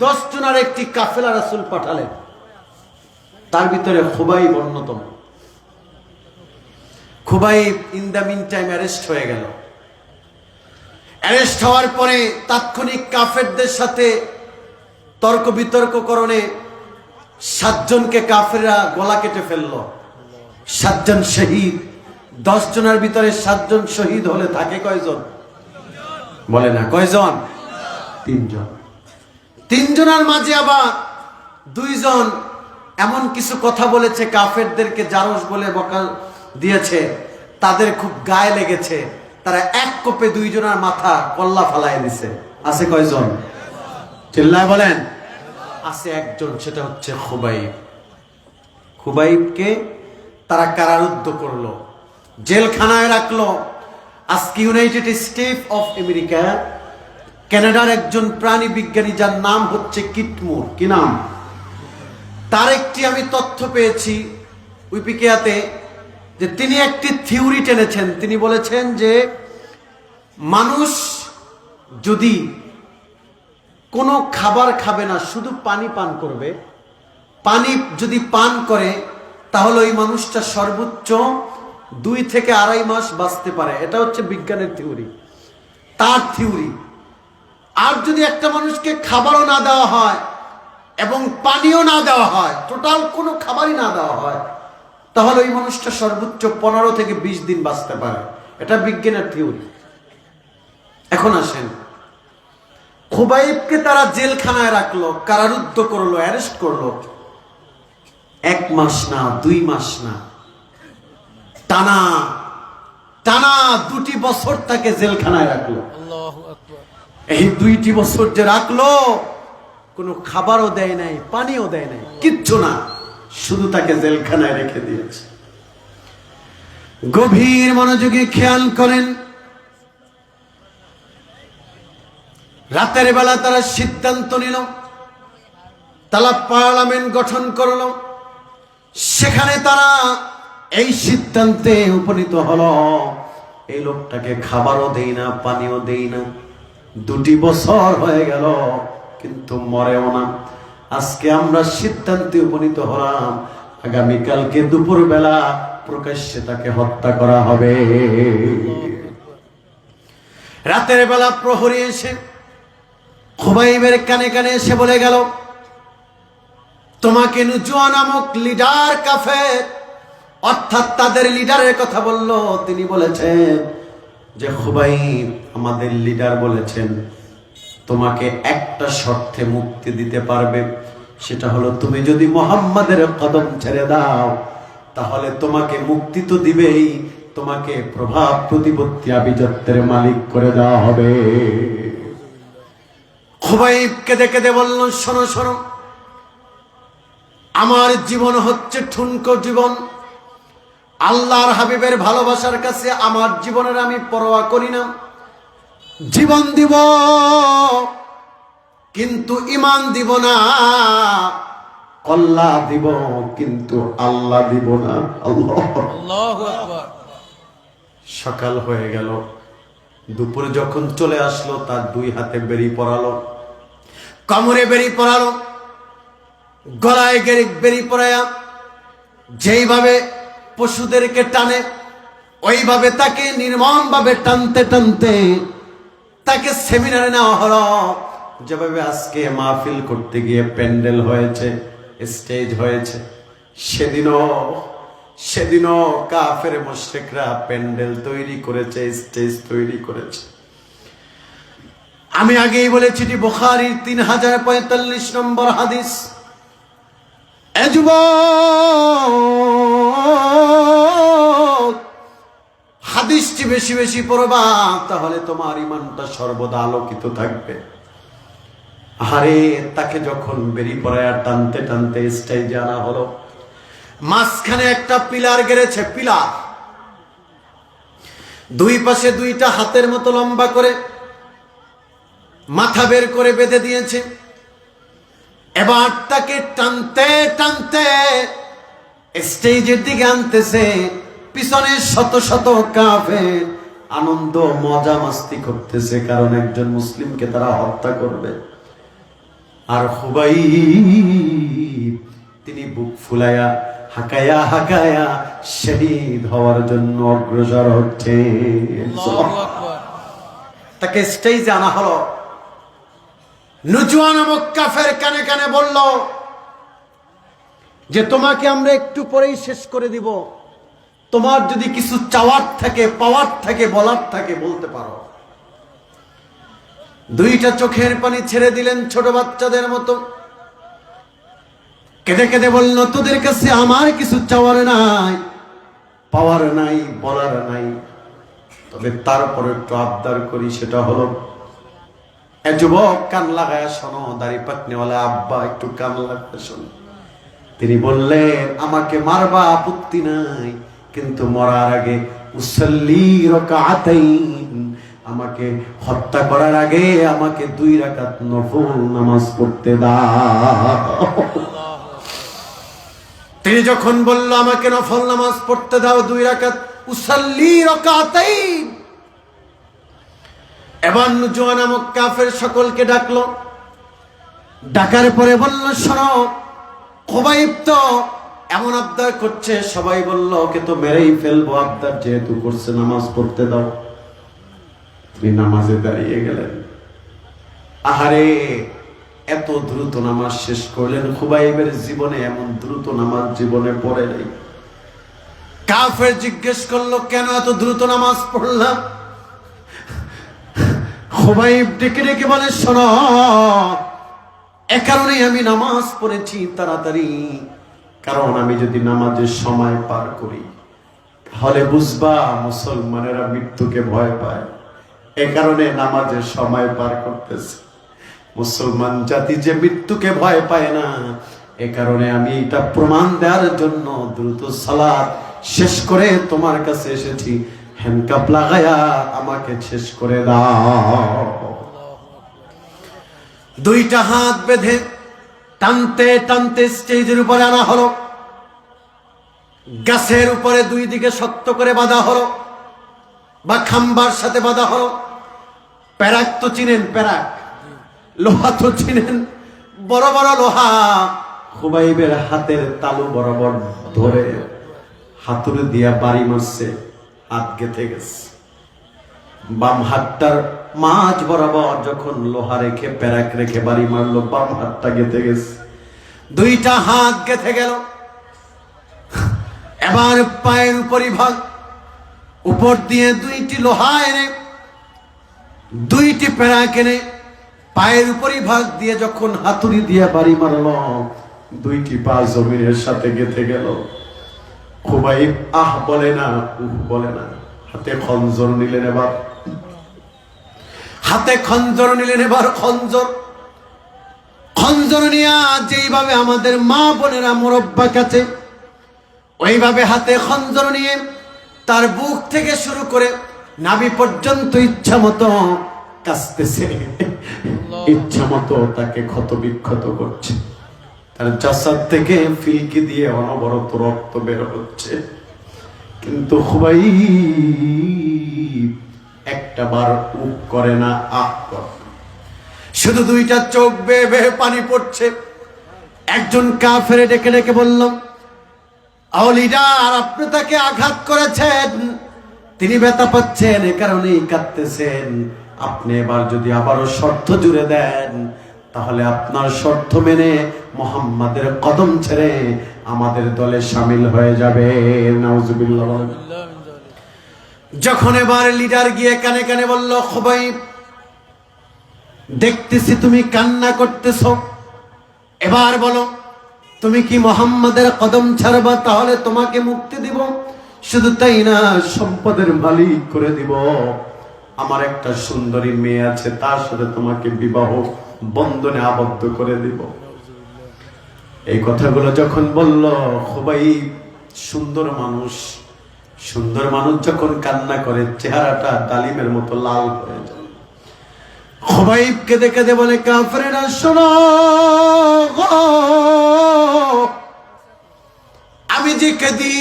10 জনের একটি কাফেলা রাসূল পাঠালেন। তার ভিতরে খুবাইব অন্যতম। Khubaib in the meantime arrest হয়ে গেল। অ্যারেস্ট হওয়ার পরে তাৎক্ষণিক কাফেরদের সাথে তর্ক বিতর্ক করণে 7 জনকে কাফেররা গলা কেটে ফেলল। 7 জন শহীদ। 10 জনের ভিতরে 7 জন শহীদ হলে থাকে কয়জন? বলে না, কয়জন? 3 জন। 3 জনের মাঝে আবার 2 জন এমন কিছু কথা বলেছে, কাফেরদেরকে জারজ বলে বকা দিয়েছে, তাদের খুব গায়ে লেগেছে। তারা এক কোপে 2 জনের মাথা কল্লা ফালাই দিছে। আছে কয়জন? চিল্লায় বলেন। আছে 1 জন, সেটা হচ্ছে খুবাইব। খুবাইবকে তারা কারারুদ্ধ করলো, জেলখানায় রাখলো। আজকে ইউনাইটেড স্টেট অফ আমেরিকা, কানাডার একজন প্রাণী বিজ্ঞানী, যার নাম হচ্ছে কিটমুর। কি নাম? তার একটি আমি তথ্য পেয়েছি উইকিপিডিয়াতে, যে তিনি একটি থিওরি টেনেছেন। তিনি বলেছেন যে মানুষ যদি কোনো খাবার খাবে না, শুধু পানি পান করবে, পানি যদি পান করে, তাহলে ওই মানুষটা সর্বোচ্চ 2 থেকে 2.5 মাস বাঁচতে পারে। এটা হচ্ছে বিজ্ঞানের থিওরি, তার থিওরি। আর যদি একটা মানুষকে খাবারও না দেওয়া হয় এবং পানিও না দেওয়া হয়, টোটাল কোনো খাবারই না দেওয়া হয়, তাহলে ওই মানুষটা সর্বোচ্চ 15 থেকে 20 দিন বাঁচতে পারে। এটা বিজ্ঞানের থিওরি। এখন আসেন, খুবাইবকে তারা জেলখানায় রাখলো, কারারুদ্ধ করলো, অ্যারেস্ট করলো। 1 মাস না, 2 মাস না, টানা 2টি বছর তাকে জেলখানায় রাখলো। এই 2টি বছর যে রাখলো, কোনো খাবারও দেয় নাই, পানিও দেয় নাই, কিচ্ছু না, শুধু তাকে জেলখানায় রেখে দিয়েছে। গভীর মনোযোগে খেয়াল করেন, রাতের বেলা তারা সিদ্ধান্ত নিল, তারা পার্লামেন্ট গঠন করলো। সেখানে তারা এই সিদ্ধান্তে উপনীত হলো, এই লোকটাকে খাবারও দেই না, পানিও দেই না। 2টি বছর হয়ে গেল, কিন্তু মরেও না। আজকে আমরা সিদ্ধান্তে উপনীত হলাম, আগামীকালকে দুপুর বেলা প্রকাশ্যে তাকে হত্যা করা হবে। রাতের বেলা প্রহরী এসে খুবাইবের কানে কানে এসে বলে গেল, তোমাকে নুজুয়া নামক লিডার কাফের, অর্থাৎ তাদের লিডারের কথা বলল। তিনি বলেছেন যে খুবাইব, আমাদের লিডার বলেছেন তোমাকে একটা শর্তে মুক্তি দিতে পারবে, সেটা হলো তুমি যদি মুহাম্মাদের কদম ছেড়ে দাও, তাহলে তোমাকে মুক্তি তো দিবেই, তোমাকে প্রভাব প্রতিপত্তি আভিজাত্যের মালিক করে দেওয়া হবে। খুবাইব কেঁদে কেঁদে বলল, শোনো শোনো, আমার জীবন হচ্ছে ঠুনকো জীবন। আল্লাহর হাবিবের ভালোবাসার কাছে আমার জীবনের আমি পরোয়া করি না। জীবন দিব কিন্তু ঈমান দিব না। কল্লা দিব কিন্তু আল্লাহ দিব না। আল্লাহু আকবার। সকাল হয়ে গেল, দুপুরে যখন চলে আসলো তার দুই হাতে বেরি পরালো, কোমরে বেরি পরালো, গলায় বেরি পরায়া যেইভাবে পশুদেরকে টানে ওইভাবে তাকে নির্মম ভাবে টানতে টানতে তাকে সেমিনারে নেওয়া হলো। যেভাবে আজকে মাহফিল করতে গিয়ে প্যান্ডেল হয়েছে, স্টেজ হয়েছে, সেদিনও কাফের মুশরিকরা প্যান্ডেল তৈরি করেছে, স্টেজ তৈরি করেছে। আমি আগেই বলেছি বুখারীর 3045 নম্বর হাদিস। এ যুবক, হাদিসটি বেশি বেশি পড়বা, তাহলে তোমার ঈমানটা সর্বদা আলোকিত থাকবে। আরে তাকে যখন বেরি পরায়া টানতে টানতে স্টেজে আনা হলো, মাঝখানে একটা পিলার গেড়েছে, পিলার দুই পাশে দুইটা হাতের মতো লম্বা করে মাথা বের করে বেঁধে দিয়েছে। এবার তাকে টানতে টানতে স্টেজের দিকে আনতেছে। পিছনে শত শত কাফের আনন্দ মজা মাস্তি করতেছে, কারণ একজন মুসলিমকে তারা হত্যা করবে। আর খুবাইব তিনি বুক ফুলায়া হাকায়া হাকায়া শহীদ হওয়ার জন্য অগ্রসর হচ্ছে। তাকে স্টেজে আনা হলো। নুজওয়া নামক কাফের কানে কানে বলল যে তোমাকে আমরা একটু পরেই শেষ করে দিব, তোমার যদি কিছু চাওয়ার থাকে, পাওয়ার থাকে, বলার থাকে বলতে পারো। দুইটা চোখের পানি ছেড়ে দিলেন ছোট বাচ্চাদের মতো, কেঁদে কেঁদে বলল তোদের কাছে আমার কিছু চাওয়ার নাই, পাওয়ার নাই, বলার নাই, তবে তারপরে একটু আবদার করি, সেটা হলো এ যুবক কান লাগায় শোনো, দাড়ি পাকনিওয়ালা আব্বা একটু কান লাগায় শোনো। তিনি বললেন আমাকে মারবা আপত্তি নাই, কিন্তু মরার আগে উসাল্লি রাকাতাইন, আমাকে হত্যা করার আগে আমাকে 2 রাকাত নফল নামাজ পড়তে দাও। তিনি যখন বলল আমাকে নফল নামাজ পড়তে দাও 2 রাকাত, উসাল্লি রাকাতাইন, এবার নুজওয়া নামক কাফের সকলকে ডাকলো। ডাকার পরে বলল শোনো, খুবাইব তো এমন আবদার করছে, সবাই বলল ওকে তো মেরেই ফেলবো, আবদার যেহেতু করছে নামাজ পড়তে দাও। তিনি নামাজে দাঁড়িয়ে গেলেন। আহারে এত দ্রুত নামাজ শেষ করলেন, খুবাইবের জীবনে এমন দ্রুত নামাজ জীবনে পড়ে নাই। কাফের জিজ্ঞেস করলো কেন এত দ্রুত নামাজ পড়লাম? খুবাইব ডেকে ডেকে বলে শোনো, এ কারণেই আমি নামাজ পড়েছি তাড়াতাড়ি, কারণ আমি যদি নামাজের সময় পার করি তাহলে বুঝবা মুসলমানেরা মৃত্যুকে ভয় পায়, এ কারণে নামাজের সময় পার করতেছে। মুসলমান জাতি যে মৃত্যুকে ভয় পায় না, এ কারণে আমি এটা প্রমাণ দেওয়ার জন্য দ্রুত সালাত শেষ করে তোমার কাছে এসেছি, হ্যান্ডকাপ লাগায়া আমাকে শেষ করে দাও। দুইটা হাত বেঁধে টানতে টানতে স্টেজের উপরে আনা হলো। গাছের উপরে দুই দিকে শক্ত করে বাঁধা হলো, বা খাম্বার সাথে বাঁধা হলো। প্যারাক তো চিনেন, প্যারাক লোহা তো চিনেন, বড় বড় লোহা। খুবাইবের হাতের তালু বরাবর ধরে হাতুড়ি দিয়া বাড়ি মারছে, হাত গেঁথে গেছে। বাম হাতটার মাঝ বরাবর যখন লোহা রেখে প্যারাক রেখে বাড়ি মারলো, বাম হাতটা গেঁথে গেছে। দুইটা হাত গেঁথে গেল। এবার পায়ের উপরিভাগ উপর দিয়ে দুইটি লোহা এনে, দুইটি প্যারাক এনে পায়ের উপরিভাগ দিয়ে যখন হাতুড়ি দিয়ে বাড়ি মারলো, দুইটি পা জমিনের সাথে গেঁথে গেল। খুবাইব আহ বলে না, উহ বলে না। হাতে খঞ্জর নিলেন, এবার হাতে খঞ্জর নিলেন, এবার খঞ্জর নিয়ে যেইভাবে আমাদের মা বোনেরা মুরব্বা কাছে, ওইভাবে হাতে খঞ্জর নিয়ে তার বুক থেকে শুরু করে নাভি পর্যন্ত ইচ্ছা মতো কাঁচতেছে, ইচ্ছা মতো তাকে ক্ষত বিক্ষত করছে। তার জাসাদ থেকে ফিলকি দিয়ে অনবরত রক্ত বের হচ্ছে, কিন্তু খুবাইব একটা বার উপ করে না, আহ করে। শুধু দুইটা চোখ বেয়ে বেয়ে পানি পড়ছে। একজন কাফের ডেকে ডেকে বলল, ও লিডার, আপনি তাকে আঘাত করেছেন, তিনি ব্যথা পাচ্ছেন, এ কারণেই কাঁদতেছেন। আপনি এবার যদি আবারও শর্ত জুড়ে দেন, তাহলে আপনার শর্ত মেনে মুহাম্মাদের কদম ছেড়ে আমাদের দলে শামিল হয়ে যাবে। নাউজুবিল্লাহ। যখন এবার লিডার গিয়ে কানে কানে বলল, খুবাইব, দেখতেছি তুমি কান্না করতেছো, এবার বলো তুমি কি মুহাম্মাদের কদম ছাড়বা? তাহলে তোমাকে মুক্তি দিব, শুধু তাই না, সম্পদের মালিক করে দিব। আমার একটা সুন্দরী মেয়ে আছে, তার সাথে তোমাকে বিবাহ বন্ধনে আবদ্ধ করে দিব। এই কথাগুলো যখন বলল, খুবাইব সুন্দর মানুষ, সুন্দর মানুষ যখন কান্না করে চেহারাটা ডালিমের মতো লাল হয়ে যায়। খুবাইব কেঁদে কেঁদে বলে, কাফেরেরা শোনো, আমি যে কাঁদি,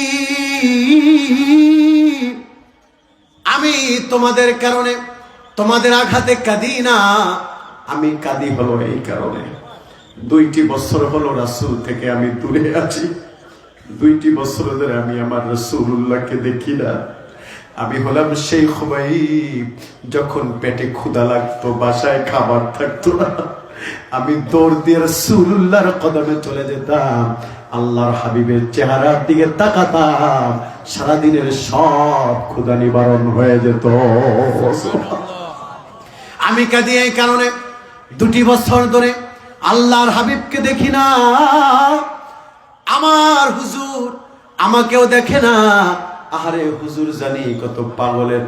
আমি তোমাদের কারণে, তোমাদের আঘাতে কাঁদি না, আমি কাঁদি হলো এই কারণে, 2টি বছর হলো রাসূল থেকে আমি দূরে আছি, 2টি বছর ধরে আমি আমার রাসূলুল্লাহকে দেখি না। আমি হলাম সেই খুবাইব, যখন পেটে ক্ষুধা লাগতো, বাসায় খাবার থাকতো না, আমি দৌড় দিয়ে রাসূলুল্লাহর কদমে চলে যেতাম, আল্লাহর হাবিবের চেহারার দিকে তাকাতাম, সারাদিনের সব ক্ষুধা নিবারণ হয়ে যেত। আমি কাঁদি এই কারণে, 2টি বছর ধরে আল্লাহর হাবিবকে দেখি না, আমার হুজুর আমাকেও দেখে না। আহারে হুজুর জানি কত পাগলের,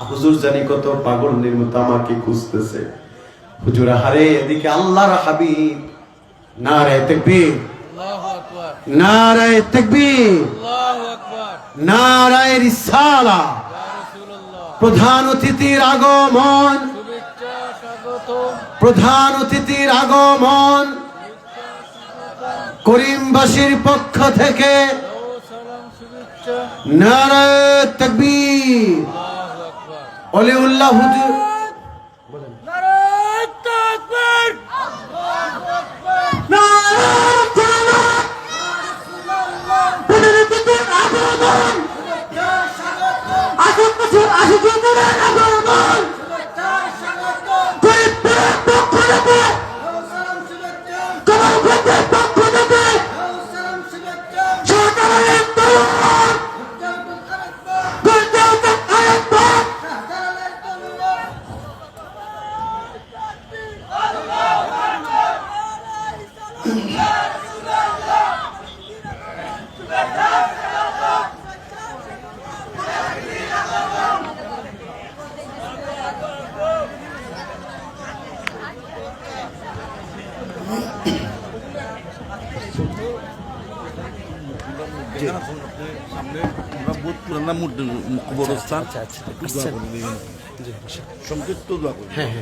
হুজুর জানি কত পাগল নির্মত আমাকে খুঁজতেছে। হুজুর আহারে, এদিকে আল্লাহর হাবিব, নারে তাকবীর, আল্লাহু আকবার, নারে তাকবীর, আল্লাহু আকবার, নারে রিসালা, ইয়া রাসূলুল্লাহ, প্রধান অতিথির আগমন, শুভেচ্ছা স্বাগতম, প্রধান অতিথির আগমন, করিমবাসীর পক্ষ থেকে দাও সালাম শুভেচ্ছা, নারে তাকবীর। আল্লাহু আকবার, অলিউল্লাহ হুজুর নারে তাকবীর, আল্লাহু আকবার, সামনে আমরা বহুত পুরানা কবরস্থান, সংক্ষিপ্ত দোয়া করি। হ্যাঁ।